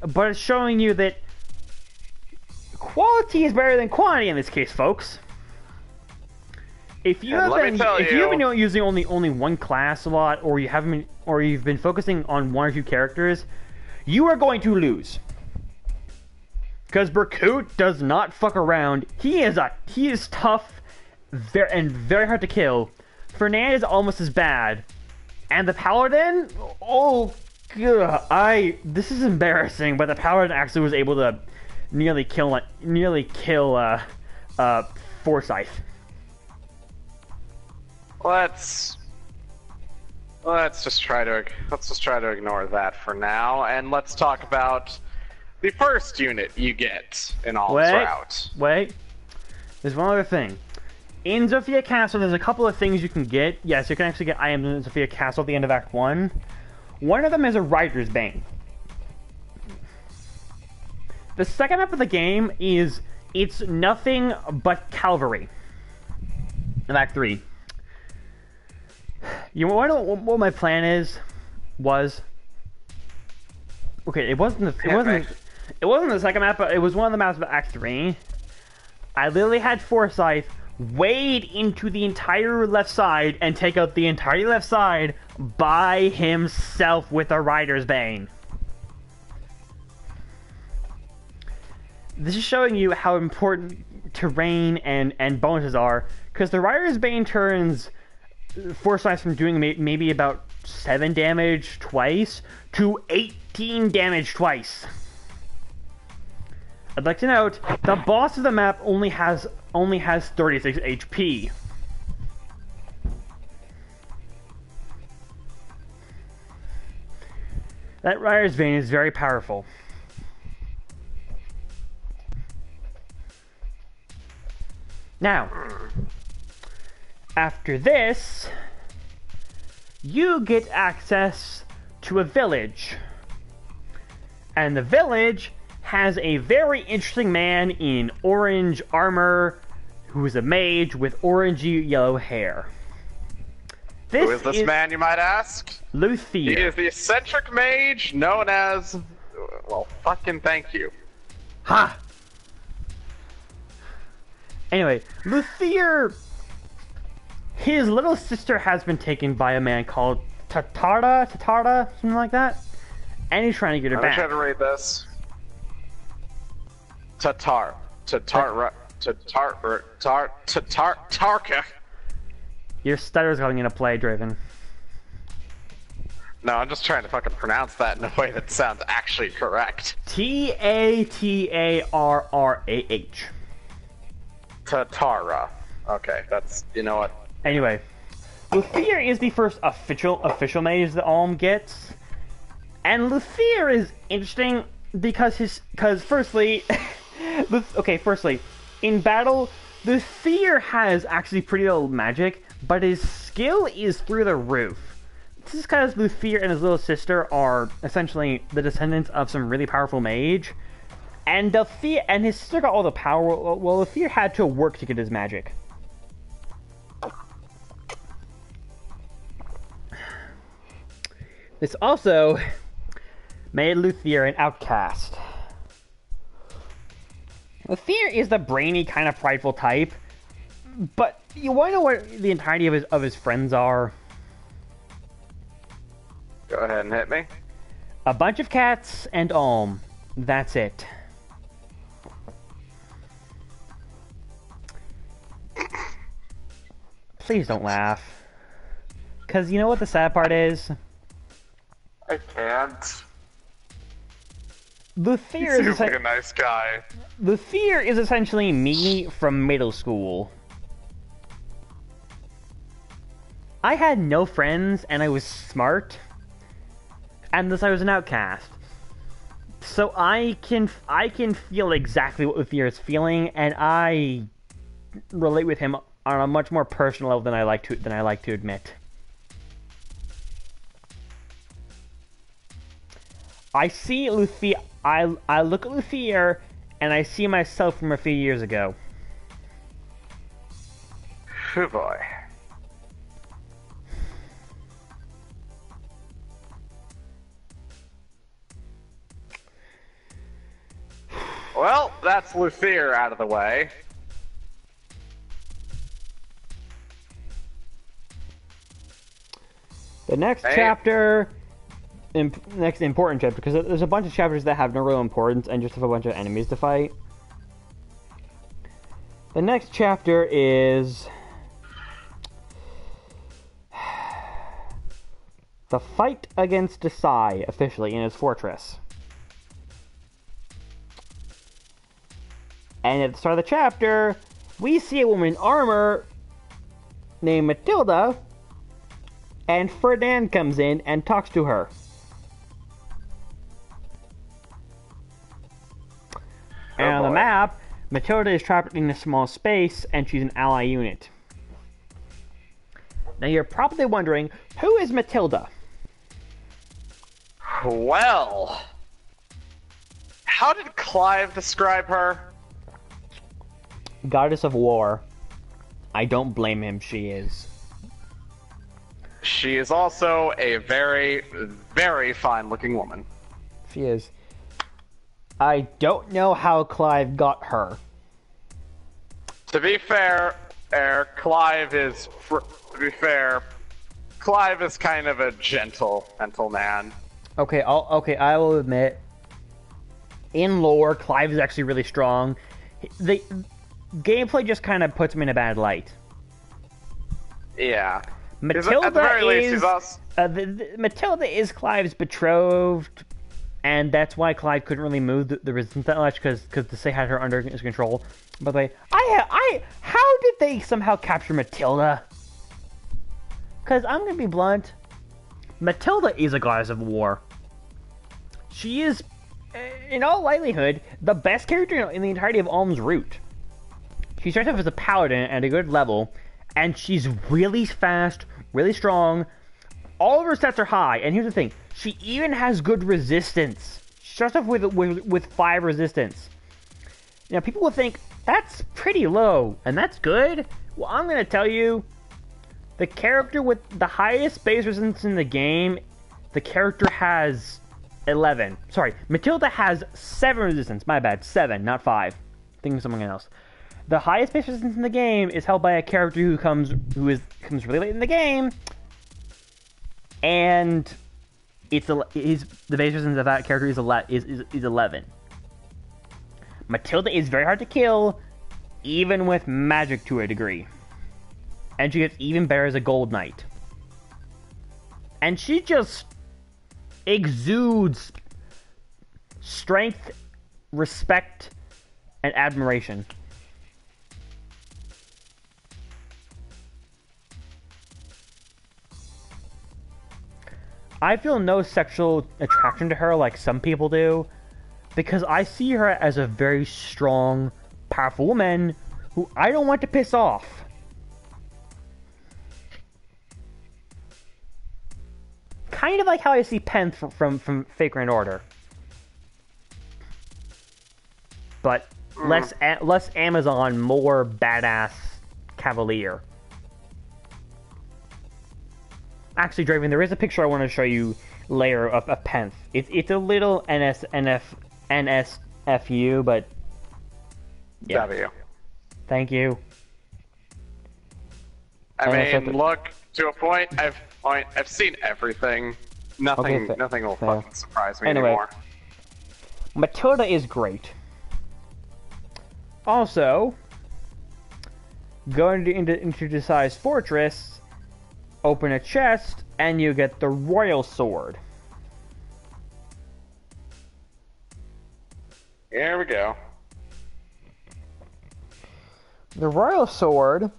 but it's showing you that quality is better than quantity in this case, folks. If you have been using only one class a lot, or you've been focusing on one or two characters, you are going to lose. Because Berkut does not fuck around. He is tough, and very hard to kill. Fernand is almost as bad. And the Paladin? Oh, God, this is embarrassing, but the Paladin actually was able to nearly kill Forsyth. Let's just try to ignore that for now, and let's talk about the first unit you get in Alms Route. Wait, there's one other thing. In Zofia Castle, there's a couple of things you can get. Yes, you can actually get items in Zofia Castle at the end of Act 1. One of them is a Rider's Bane. The second map of the game it's nothing but cavalry. In Act 3. You want to know what my plan was? Okay, it wasn't the second map, but it was one of the maps of Act 3. I literally had Forsyth wade into the entire left side and take out the entire left side by himself with a Rider's Bane. This is showing you how important terrain and bonuses are, because the Rider's Bane turns Forsyth from doing maybe about 7 damage twice to 18 damage twice. I'd like to note, the boss of the map only has 36 HP. That Rider's Bane is very powerful. Now, after this, you get access to a village. And the village has a very interesting man in orange armor who is a mage with orangey yellow hair. Who is this man, you might ask? Luthier. He is the eccentric mage known as... well, fucking thank you. Ha! Anyway, Luthier... his little sister has been taken by a man called Tatarda, something like that. And he's trying to get her back. I'm trying to read this. Tarka. Your stutter's coming into play, Draven. No, I'm just trying to fucking pronounce that in a way that sounds actually correct. Tatarrah. Tatara. Okay, that's... You know what? Anyway, Luthier is the first official mage that Alm gets. And Luthier is interesting because firstly, firstly, in battle, Luthier has actually pretty old magic, but his skill is through the roof. This is because Luthier and his little sister are essentially the descendants of some really powerful mage, and his sister got all the power. Well, Luthier had to work to get his magic. This also made Luthier an outcast. Luthier is the brainy, kind of prideful type, but you want to know what the entirety of his friends are? Go ahead and hit me. A bunch of cats and Alm. That's it. Please don't laugh. Because you know what the sad part is? I can't. Luthier Seems like a nice guy. Luthier is essentially me from middle school. I had no friends and I was smart. And thus I was an outcast. So I can feel exactly what Luthier is feeling, and I relate with him on a much more personal level than I like to admit. I see Luthier. I look at Luthier, and I see myself from a few years ago. Oh boy. Well, that's Luthier out of the way. The next chapter, next important chapter, because there's a bunch of chapters that have no real importance and just have a bunch of enemies to fight. The next chapter is the fight against Desai, officially, in his fortress. And at the start of the chapter, we see a woman in armor named Matilda, and Ferdinand comes in and talks to her. And on the map, Matilda is trapped in a small space, and she's an ally unit. Now you're probably wondering, who is Matilda? Well, how did Clive describe her? Goddess of War. I don't blame him, she is. She is also a very, very fine-looking woman. She is. I don't know how Clive got her. To be fair, Clive is kind of a gentle man. Okay, I will admit, in lore, Clive is actually really strong. The gameplay just kind of puts him in a bad light. Yeah. Matilda at the very least, he's also... Matilda is Clive's betrothed, and that's why Clive couldn't really move the resistance that much, because they had her under his control. By the way, how did they somehow capture Matilda? Because I'm gonna be blunt, Matilda is a goddess of war. She is, in all likelihood, the best character in the entirety of Alm's Root. She starts off as a paladin at a good level, and she's really fast, really strong. All of her stats are high, and here's the thing: she even has good resistance. She starts off with 5 resistance. Now, people will think that's pretty low, and that's good. Well, I'm gonna tell you, the character with the highest base resistance in the game, the character has 11. Sorry, Matilda has 7 resistance. My bad, 7, not 5. Thinking of something else. The highest base resistance in the game is held by a character who comes really late in the game, and the base resistance of that character is 11. Matilda is very hard to kill, even with magic to a degree. and she gets even better as a gold knight. And she just exudes strength, respect, and admiration. I feel no sexual attraction to her like some people do, because I see her as a very strong, powerful woman who I don't want to piss off. Kind of like how I see Pen from Fake Grand Order. But less Amazon, more badass Cavalier. Actually, Draven, there is a picture I want to show you later of Penth. It's a little NSFU, but yeah. W. Thank you. I mean, look, to a point, I've seen everything. Nothing will fucking surprise me anymore. Matilda is great. Also, going into Desai's fortress, open a chest, and you get the Royal Sword. Here we go. The Royal Sword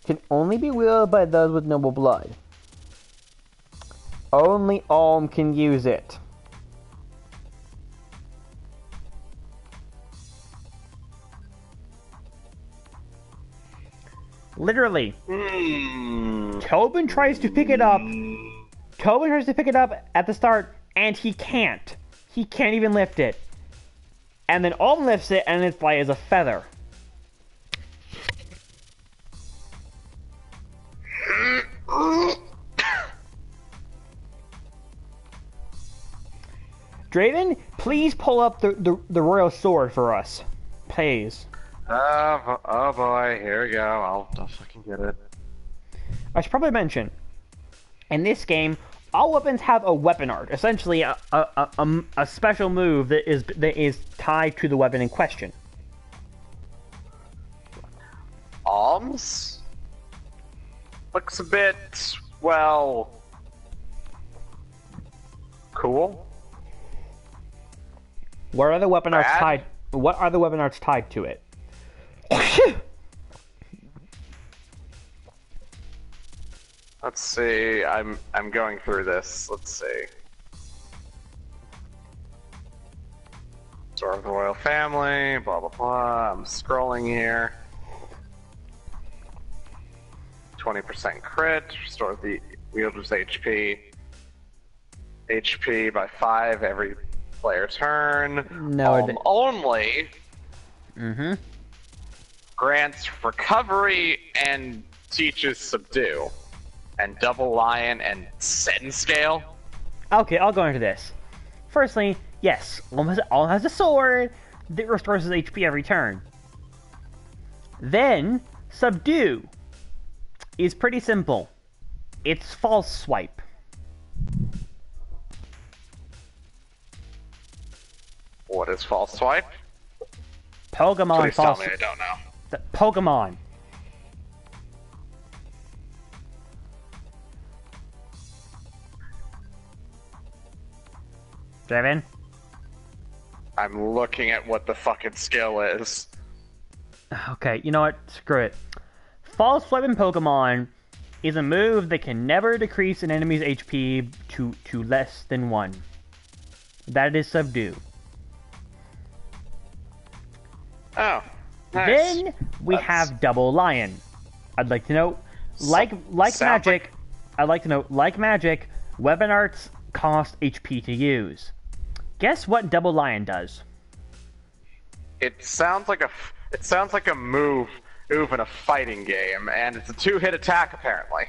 can only be wielded by those with noble blood. Only Alm can use it. Literally. Tobin tries to pick it up. Tobin tries to pick it up at the start, and he can't. He can't even lift it. And then Alm lifts it, and it's light as a feather. Draven, please pull up the Royal Sword for us. Please. Oh boy, here we go. I'll fucking get it. I should probably mention, in this game, all weapons have a weapon art. Essentially, a special move that is tied to the weapon in question. Alms? Looks a bit, well, cool. What are the weapon arts tied? What are the weapon arts tied to it? Let's see. I'm going through this. Let's see. Sword of the Royal Family. Blah blah blah. I'm scrolling here. 20% crit. Restore the wielder's HP. HP by 5 every player turn. No, only. Grants recovery and teaches subdue. And double lion and send scale. Okay, I'll go into this. Firstly, yes, Alm has a sword that restores his HP every turn. Then, subdue is pretty simple. It's false swipe. What is false swipe? Pokemon Please false. tell me I don't know. Pokemon. Draven? I'm looking at what the fucking skill is. Okay, you know what? Screw it. False Swipe in Pokemon is a move that can never decrease an enemy's HP to less than 1. That is Subdue. Oh, nice. Then we have Double Lion. I'd like to note, like magic, I'd like to note, like magic, weapon arts cost HP to use. Guess what Double Lion does? It sounds like a move in a fighting game, and it's a 2-hit attack apparently.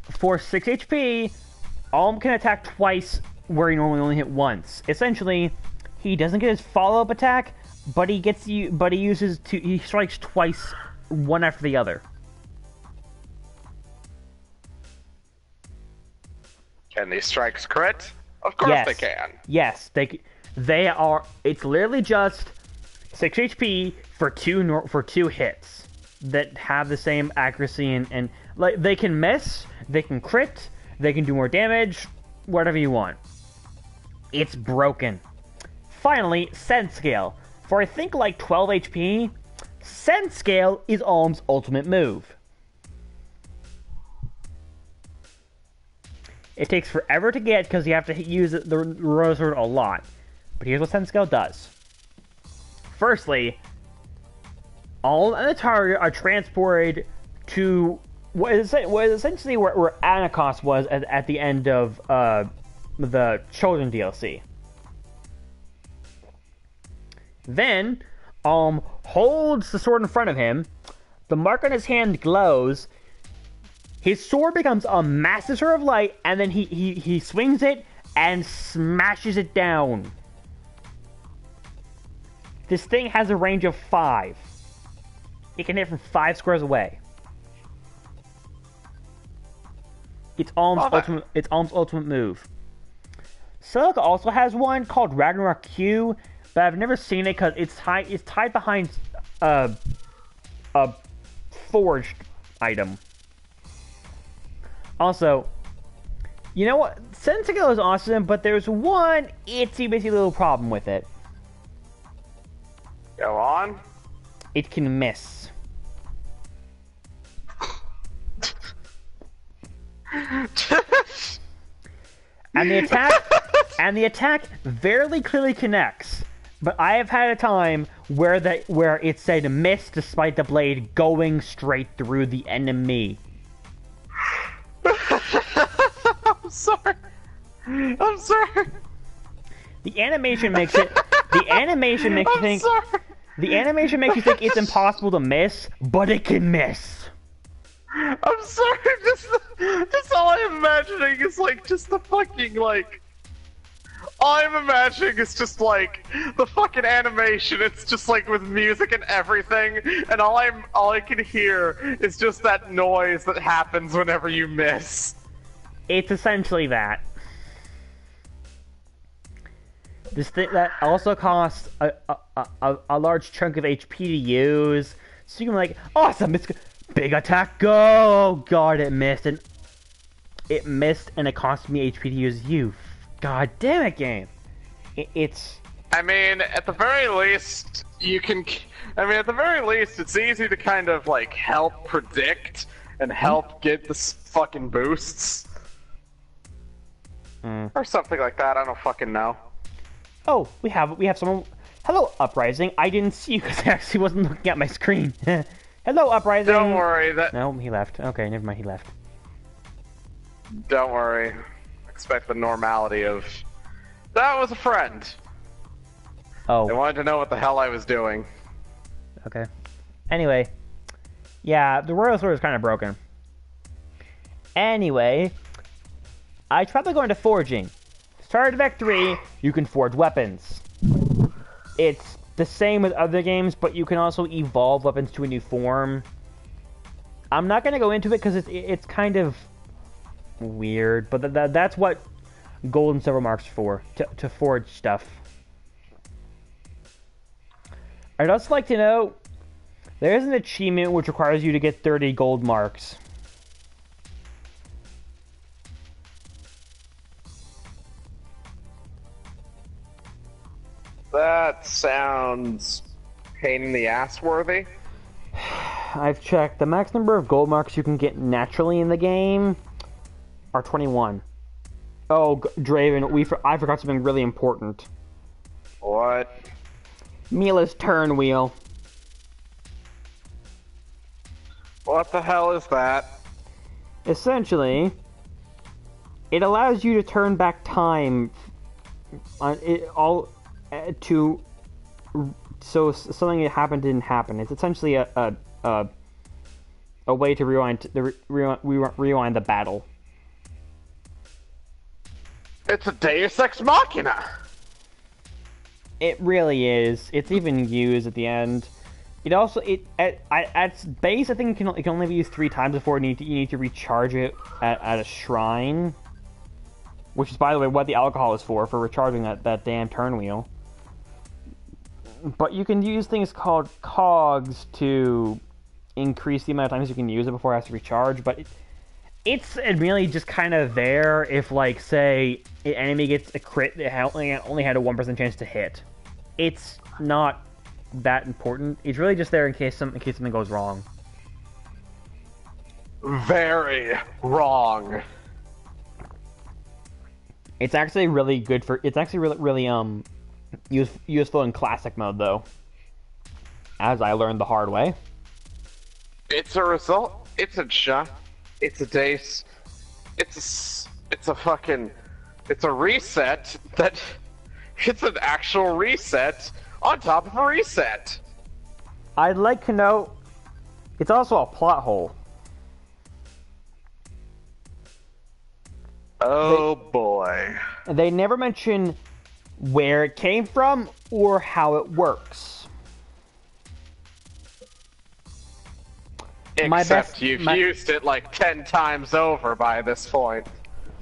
For 6 HP, Alm can attack twice where he normally only hit once. Essentially, he doesn't get his follow-up attack, but he strikes twice, one after the other. Can these strikes crit? Of course they can. Yes, they are. It's literally just 6 HP for two hits. that have the same accuracy and like they can miss, they can crit, they can do more damage, whatever you want. It's broken. Finally, Send Scale. For I think like 12 HP, Send Scale is Alm's ultimate move. It takes forever to get because you have to use the Royal Sword a lot. But here's what Send Scale does. Firstly, all and the target are transported to what is essentially where Anakos was at the end of the Children DLC. Then, holds the sword in front of him. The mark on his hand glows. His sword becomes a massive sword of light, and then he swings it and smashes it down. This thing has a range of 5. It can hit from 5 squares away. It's Alm's ultimate move. Celica also has one called Ragnarok Q, but I've never seen it because it's tied behind a forged item. Also, you know what? Send Scale is awesome, but there's one itsy-bitsy little problem with it. Go on. It can miss. and the attack very clearly connects. But I have had a time where it said miss despite the blade going straight through the enemy. I'm sorry. The animation makes it. The animation makes you think. The animation makes you think it's impossible to miss, but it can miss. I'm sorry. Just all I'm imagining is like just the fucking like. All I'm imagining is just like the fucking animation. It's just like with music and everything, and all I can hear is just that noise that happens whenever you miss. It's essentially that. This thing that also costs a large chunk of HP to use, so you can be like, awesome, it's big attack, go! Oh god, it missed, and it cost me HP to use. You, god damn it, game! It's. I mean, at the very least, you can. I mean, at the very least, it's easy to kind of like help predict and help get the fucking boosts. Or something like that, I don't fucking know. Oh, we have someone. Hello, Uprising. I didn't see you because I actually wasn't looking at my screen. Hello, Uprising. Don't worry. No, he left. Okay, never mind. He left. Don't worry. Expect the normality of. That was a friend. Oh. They wanted to know what the hell I was doing. Okay. Anyway, yeah, the Royal Sword is kind of broken. Anyway, I tried to go into forging. Started Vec 3, you can forge weapons. It's the same with other games, but you can also evolve weapons to a new form. I'm not going to go into it because it's kind of weird, but that's what gold and silver marks are for, to forge stuff. I'd also like to know, there is an achievement which requires you to get 30 gold marks. That sounds pain in the ass worthy. I've checked. The max number of gold marks you can get naturally in the game are 21. Oh, Draven, I forgot something really important. What? Mila's turn wheel. What the hell is that? Essentially, it allows you to turn back time on it all to so something that happened didn't happen. It's essentially a way to rewind the battle. It's a Deus Ex Machina. It really is. It's even used at the end. It also at its base, I think it can only be used 3 times before you need to recharge it at a shrine, which is, by the way, what the alcohol is for recharging that damn turn wheel. But you can use things called cogs to increase the amount of times you can use it before it has to recharge, but it's really just kind of there if, like, say, an enemy gets a crit that only had a 1% chance to hit. It's not that important. It's really just there in case something goes wrong. Very wrong. It's actually really good for. It's actually really useful in classic mode though, as I learned the hard way. It's a result. It's a shot. It's a dice. It's a fucking. It's a reset that. It's an actual reset on top of a reset. I'd like to note, it's also a plot hole. Oh boy. They never mention where it came from or how it works. Except you've used it like 10 times over by this point.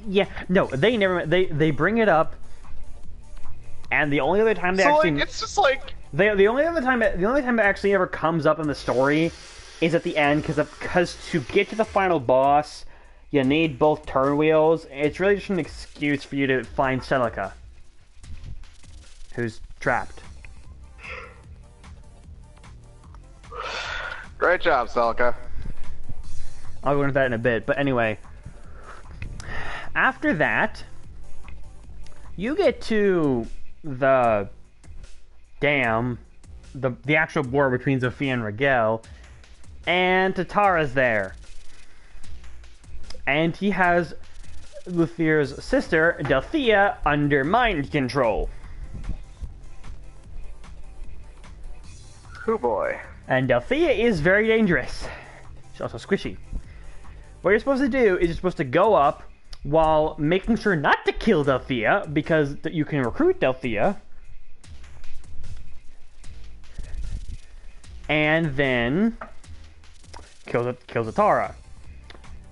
Yeah, no, they never. They bring it up, and the only other time they actually. Like, it's just like. The only time it actually ever comes up in the story is at the end, because to get to the final boss, you need both turn wheels. It's really just an excuse for you to find Celica, who's trapped. Great job, Celica. I'll go into that in a bit, but anyway. After that, you get to the dam, the actual war between Zofia and Rigel, and Tatara's there. And he has Luthier's sister, Delphia, under mind control. Oh boy. And Delphia is very dangerous. She's also squishy. What you're supposed to do is you're supposed to go up while making sure not to kill Delphia, because you can recruit Delphia. And then kill Tatara.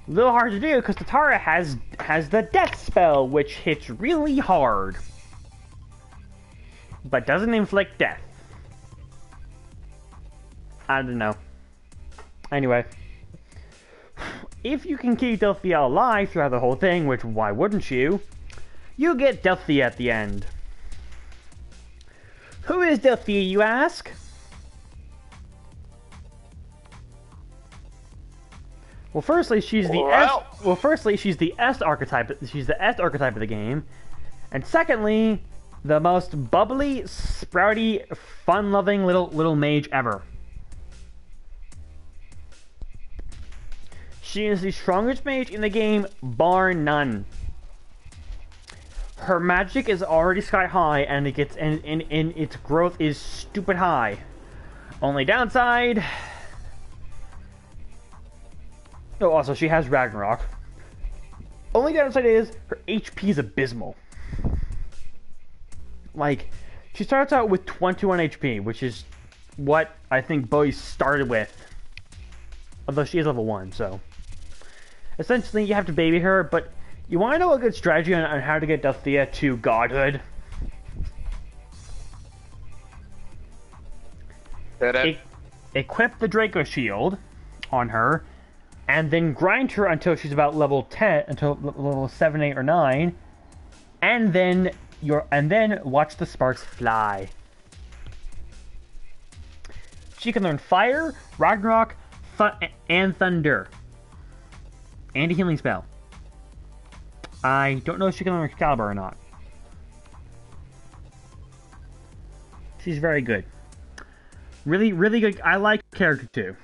A little hard to do because Tatara has the death spell, which hits really hard, but doesn't inflict death. I don't know. Anyway, if you can keep Delphia alive throughout the whole thing, which why wouldn't you? You get Delphia at the end. Who is Delphia, you ask? Well, firstly, she's the S archetype. She's the S archetype of the game, and secondly, the most bubbly, sprouty, fun-loving little mage ever. She is the strongest mage in the game, bar none. Her magic is already sky high, and its growth is stupid high. Only downside. Oh, also, she has Ragnarok. Only downside is, her HP is abysmal. Like, she starts out with 21 HP, which is what I think Bowie started with. Although she is level 1, so. Essentially, you have to baby her, but you want to know a good strategy on how to get Delphia to godhood? Equip the Draco Shield on her, and then grind her until she's about level 10, until level 7, 8, or 9, and then watch the sparks fly. She can learn Fire, Ragnarok, and Thunder, and a healing spell. I don't know if she can learn Excalibur or not. She's very good. Really, really good. I like the character too.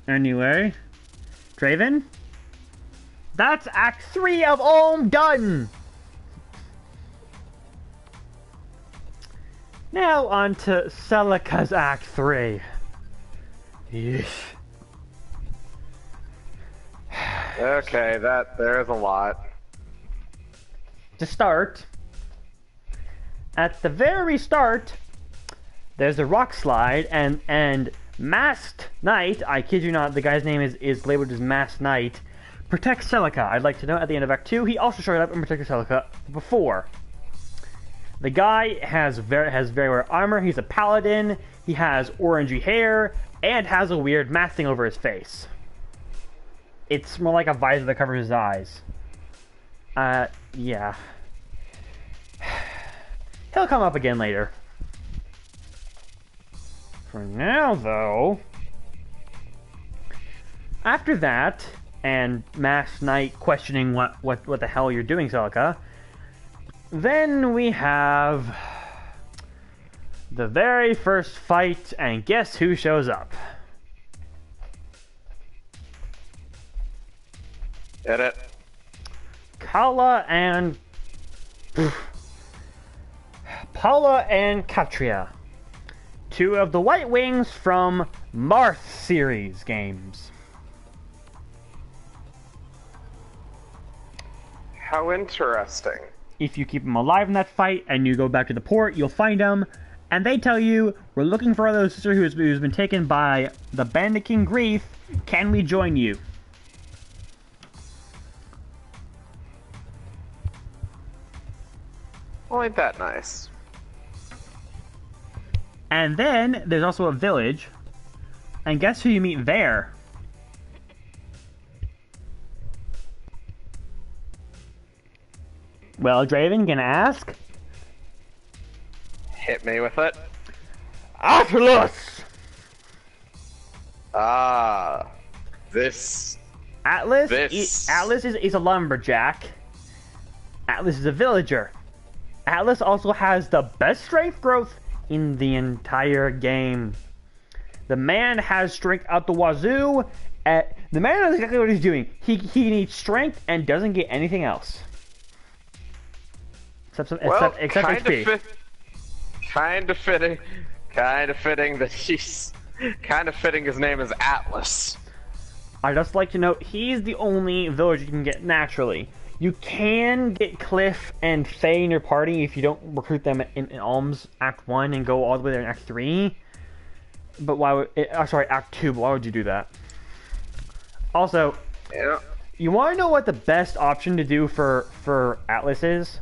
Anyway, Draven, that's Act 3 of Olm done! Now on to Celica's Act 3. Yeesh. Okay, there's a lot. To start, at the very start, there's a rock slide, and Masked Knight, I kid you not, the guy's name is labeled as Masked Knight, protects Celica. I'd like to know at the end of Act 2, he also showed up and protected Celica before. The guy has very rare armor. He's a paladin. He has orangey hair and has a weird mask thing over his face. It's more like a visor that covers his eyes. Yeah. He'll come up again later. For now, though, after that, and Mass Knight questioning what the hell you're doing, Celica, then we have the very first fight, and guess who shows up? Hit it. Paula and Katria, two of the White Wings from Marth series games. How interesting. If you keep them alive in that fight and you go back to the port, you'll find them, and they tell you, we're looking for our sister who's been taken by the Bandit King Grief. Can we join you? Well, ain't that nice? And then there's also a village, and guess who you meet there? Well, Draven, gonna ask? Hit me with it. Atlas! This. Atlas is a lumberjack. Atlas is a villager. Atlas also has the best strength growth in the entire game. The man has strength out the wazoo. The man knows exactly what he's doing. He needs strength and doesn't get anything else. Except HP. Kind of fitting that he's kind of fitting his name is Atlas. I'd just like to note, he's the only villager you can get naturally. You can get Cliff and Faye in your party if you don't recruit them in Alms Act 1 and go all the way there in Act 3. But why would... Act 2, but why would you do that? Also, yeah. You want to know what the best option to do for Atlas is?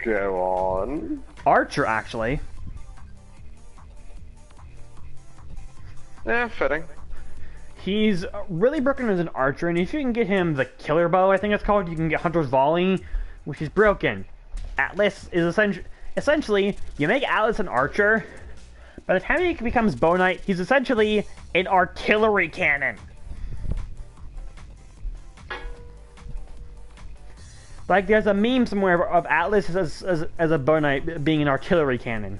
Go on. Archer, actually. Yeah, fitting. He's really broken as an archer, and if you can get him the killer bow, I think it's called, you can get Hunter's Volley, which is broken. Atlas is essentially, you make Atlas an archer, by the time he becomes Bow Knight, he's essentially an artillery cannon. Like, there's a meme somewhere of Atlas as a Bow Knight being an artillery cannon.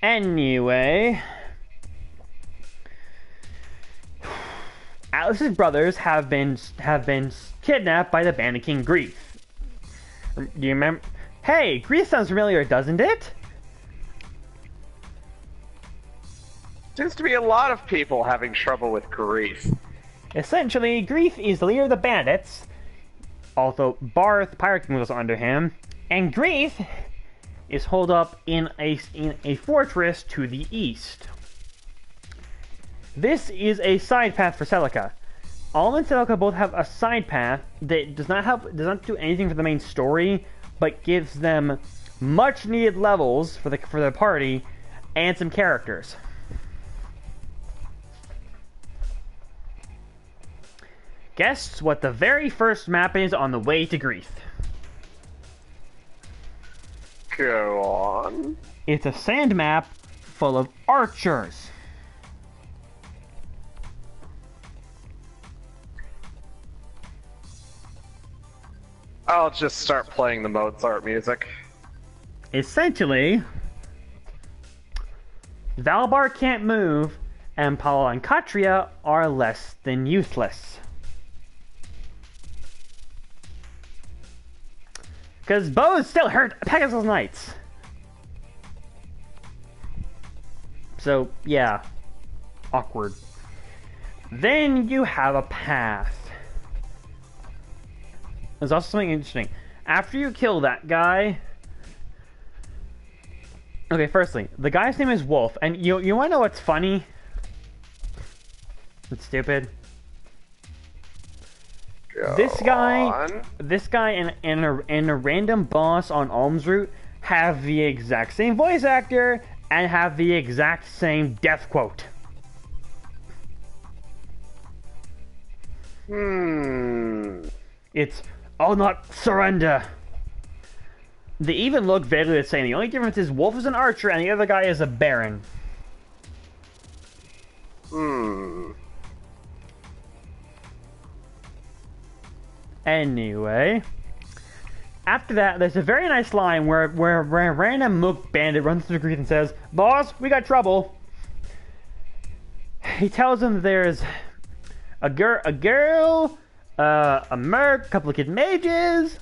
Anyway, Atlas's brothers have been kidnapped by the Bandit King Grief. Do you remember? Hey, Grief sounds familiar, doesn't it? Seems to be a lot of people having trouble with Grief. Essentially, Grief is the leader of the bandits. Although Barth, the Pirate King, was also under him, and Grief is holed up in a fortress to the east. This is a side path for Celica. Alm and Celica both have a side path that does not do anything for the main story, but gives them much needed levels for their party and some characters. Guess what the very first map is on the way to Grief? Go on. It's a sand map full of archers. I'll just start playing the Mozart music. Essentially, Valbar can't move, and Paula and Katria are less than useless. Because bows still hurt Pegasus Knights. So, yeah. Awkward. Then you have a path. There's also something interesting. After you kill that guy... Okay, firstly, the guy's name is Wolf, and you want to know what's funny? It's stupid. This guy, on. and a random boss on Alm's Route have the exact same voice actor and have the exact same death quote. It's, "I'll not surrender." They even look vaguely the same. The only difference is Wolf is an archer and the other guy is a baron. Anyway, after that, there's a very nice line where a random Mook bandit runs through Greece and says, "Boss, we got trouble." He tells him there's a girl, a merc, a couple of kid mages,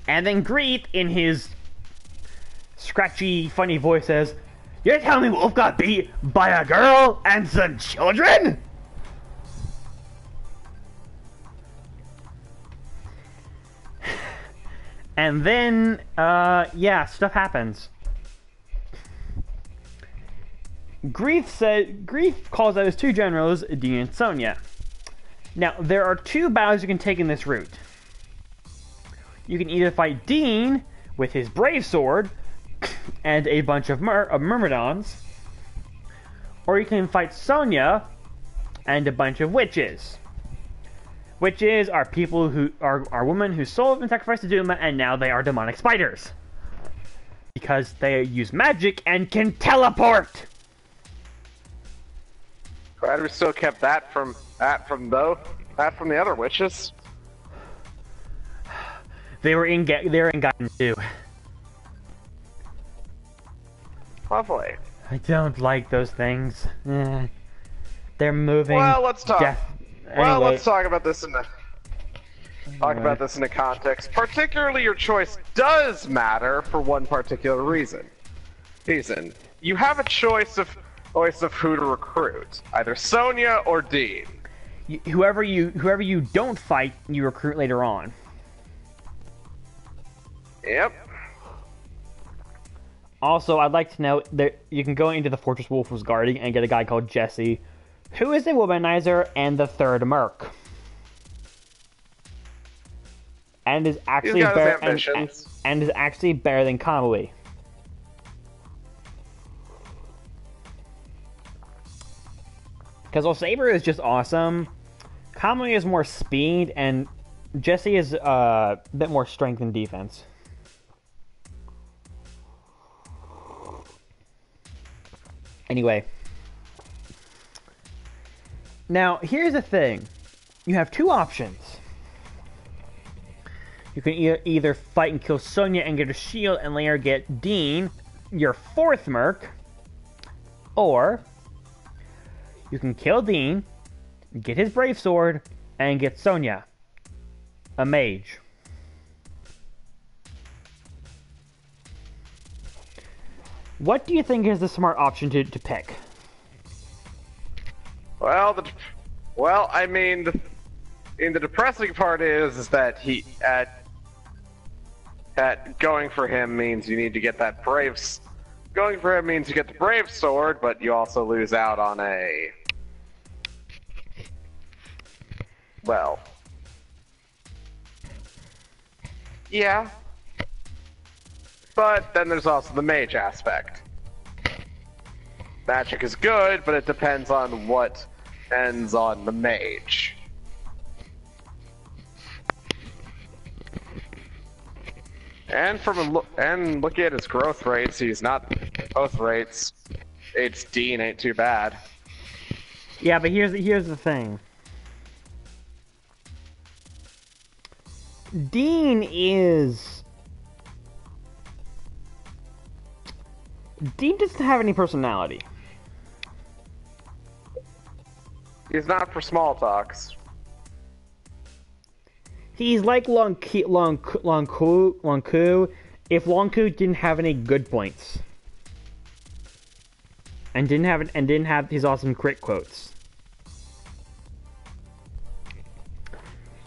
and then Greeth, in his scratchy, funny voice, says, "You're telling me Wolf got beat by a girl and some children?" And then, yeah, stuff happens. Greeth calls out his two generals, Dean and Sonya. Now, there are two battles you can take in this route. You can either fight Dean with his brave sword and a bunch of myrmidons, or you can fight Sonya and a bunch of witches. Witches are people who are women whose souls have been sacrificed to Duma, and now they are demonic spiders. Because they use magic and can teleport! Glad we still kept that from the other witches. They're in Gaiden too. Lovely. I don't like those things. They're moving. Well, let's talk. Anyway. Let's talk about this in a context. Particularly, your choice does matter for one particular reason. You have a choice of who to recruit, either Sonya or Dean. Whoever you don't fight, you recruit later on. Yep. Also, I'd like to know that you can go into the fortress Wolf was guarding and get a guy called Jesse, who is a womanizer and the third merc, and is actually better and is actually better than Kamui. Because while Saber is just awesome, Kamui is more speed, and Jesse is a bit more strength and defense. Anyway. Now, here's the thing. You have two options. You can either fight and kill Sonya and get a shield and later get Dean, your fourth merc, or you can kill Dean, get his brave sword, and get Sonya, a mage. What do you think is the smart option to pick? Well, I mean, the depressing part is that going for him means you need to get that brave. Going for him means you get the brave sword, but you also lose out on a. Well. Yeah. But then there's also the mage aspect. Magic is good, but it depends on what ends on the mage. And looking at his growth rates, he's not both rates. It's Dean ain't too bad. Yeah, but here's the thing. Dean doesn't have any personality. He's not for small talks. He's like Longku if Longku didn't have any good points. And didn't have his awesome crit quotes.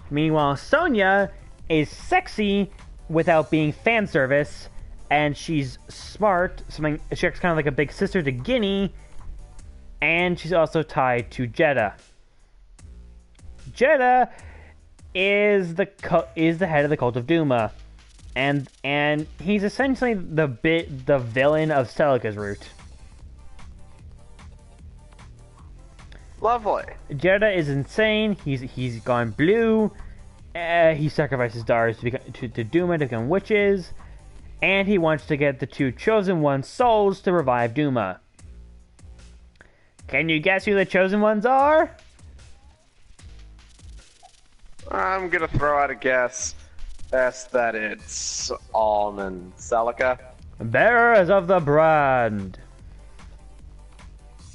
Meanwhile, Sonya is sexy without being fan service, and she's smart. She acts kind of like a big sister to Guinea, and she's also tied to Jeddah. Jeddah is the head of the cult of Duma, and he's essentially the villain of Celica's route. Lovely. Jeddah is insane. He's gone blue. He sacrifices daughters to Duma to become witches, and he wants to get the two chosen ones' souls to revive Duma. Can you guess who the chosen ones are? I'm gonna throw out a guess. Guess that it's Alm and Celica. Bearers of the brand.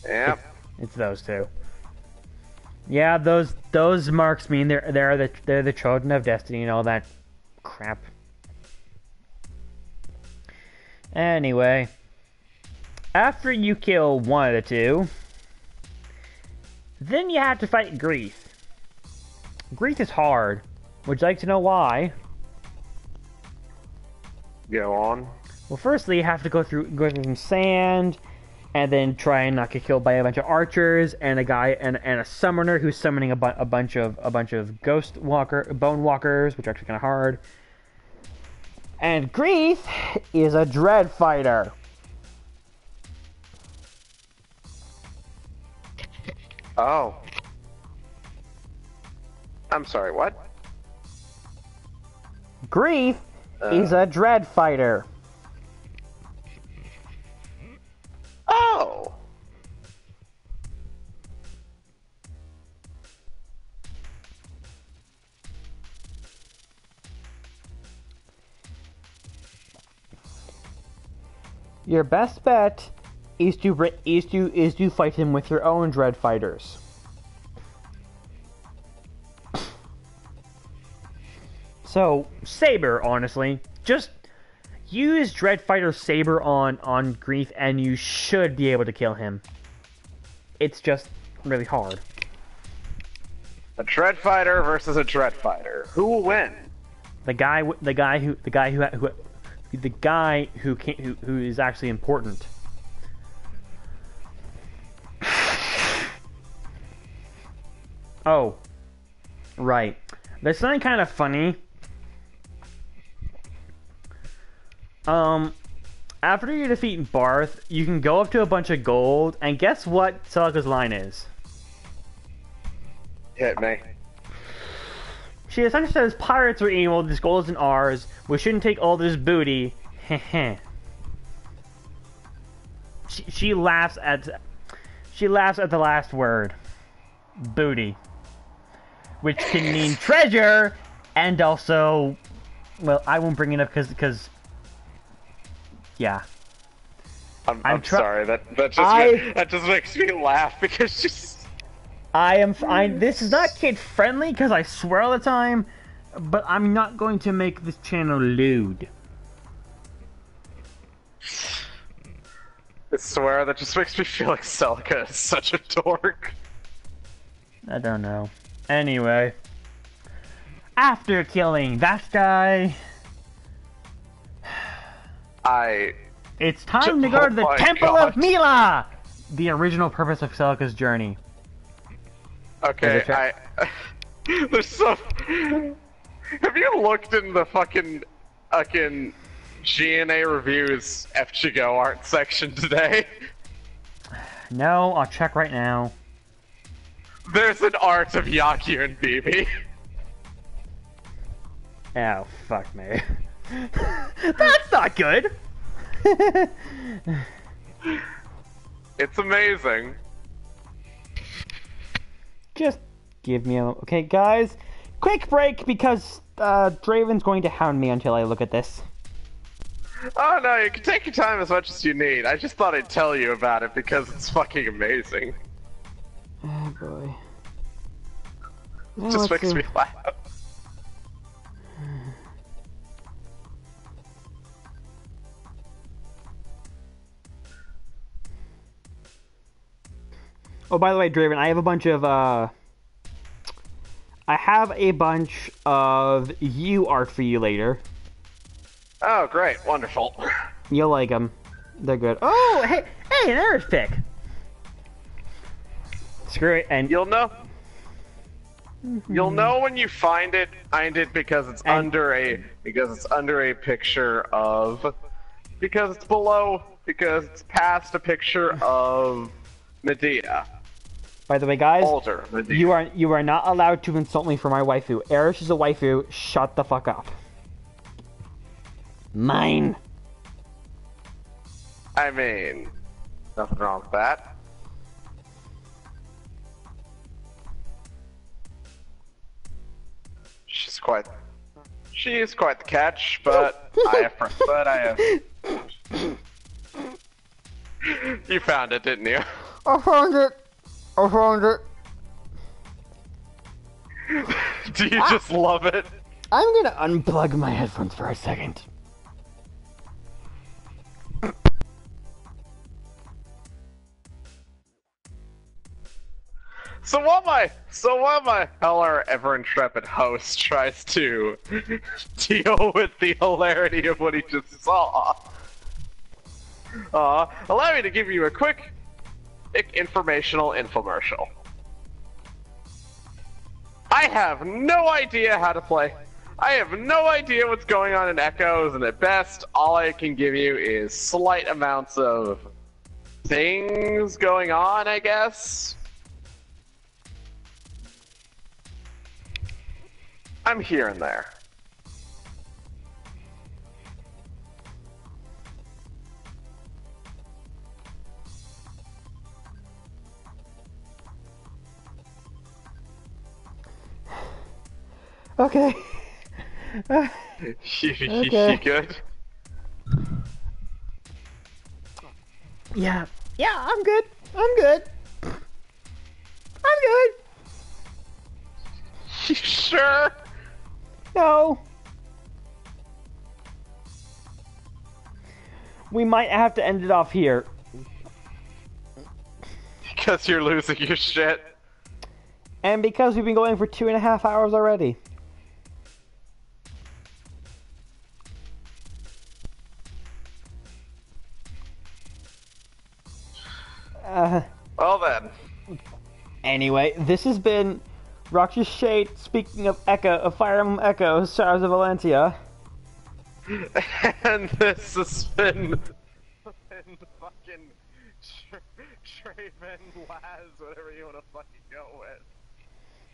Yep. It's those two. Yeah, those marks mean they're the children of destiny and all that crap. Anyway, after you kill one of the two, then you have to fight Grief. Grief is hard. Would you like to know why? Go on. Well, firstly, you have to go through some sand, and then try and not get killed by a bunch of archers and a guy and a summoner who's summoning a bunch of bone walkers, which are actually kind of hard. And Grief is a dread fighter. Oh. I'm sorry, what? Grief is a dread fighter. Oh! Your best bet is to fight him with your own dread fighters. So, Saber, honestly, just use Dread Fighter Saber on Grief and you should be able to kill him. It's just really hard. A Dread Fighter versus a Dread Fighter. Who will win? The guy who is actually important. Oh, right. There's something kind of funny. After you defeat Barth, you can go up to a bunch of gold, and guess what Celica's line is? Hit me. She essentially says, pirates are evil, this gold isn't ours, we shouldn't take all this booty. Heh. She laughs at the last word. Booty. Which can mean treasure, and also, well, I won't bring it up because yeah. I'm sorry. That just makes me laugh because she's. This is not kid friendly because I swear all the time, but I'm not going to make this channel lewd. I swear that just makes me feel like Celica is such a dork. I don't know. Anyway, after killing that guy, it's time to go to the Temple of Mila! The original purpose of Celica's journey. Okay, there's some... Have you looked in the fucking GNA Reviews FGO art section today? No, I'll check right now. There's an art of Yaku and Bibi. Oh, fuck me. That's not good! It's amazing. Just give me a... Okay, guys, quick break because Draven's going to hound me until I look at this. Oh no, you can take your time as much as you need. I just thought I'd tell you about it because it's fucking amazing. Oh boy. It just makes me laugh. Oh, by the way, Draven, I have a bunch of you art for you later. Oh, great. Wonderful. You'll like them. They're good. Oh, hey, an Earth pick. Screw it, and... You'll know. You'll know when you find it because it's under a picture of because it's past a picture of Medea. By the way, guys, Older Medea. you are not allowed to insult me for my waifu. Erish is a waifu. Shut the fuck up. Mine. I mean, nothing wrong with that. She is quite the catch, but I have. You found it, didn't you? I found it. Do you just love it? I'm gonna unplug my headphones for a second. So while my ever intrepid host tries to deal with the hilarity of what he just saw, allow me to give you a quick informational infomercial. I have no idea how to play. I have no idea what's going on in Echoes, and at best, all I can give you is slight amounts of things going on, I guess. I'm here and there. Okay. You good? Yeah, I'm good. You sure? No. We might have to end it off here. Because you're losing your shit. And because we've been going for 2.5 hours already. Well then. Anyway, this has been Roxas Shade, speaking of Fire Emblem Echoes, Shadows of Valentia. And this has been fucking Draven, Laz, whatever you want to fucking go with.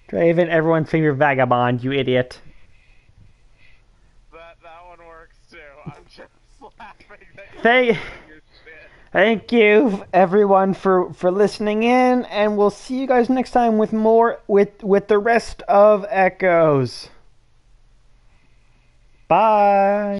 Draven, everyone's favorite vagabond, you idiot. That one works too. I'm just laughing that you're Thank you, everyone, for listening in, and we'll see you guys next time with more with the rest of Echoes. Bye.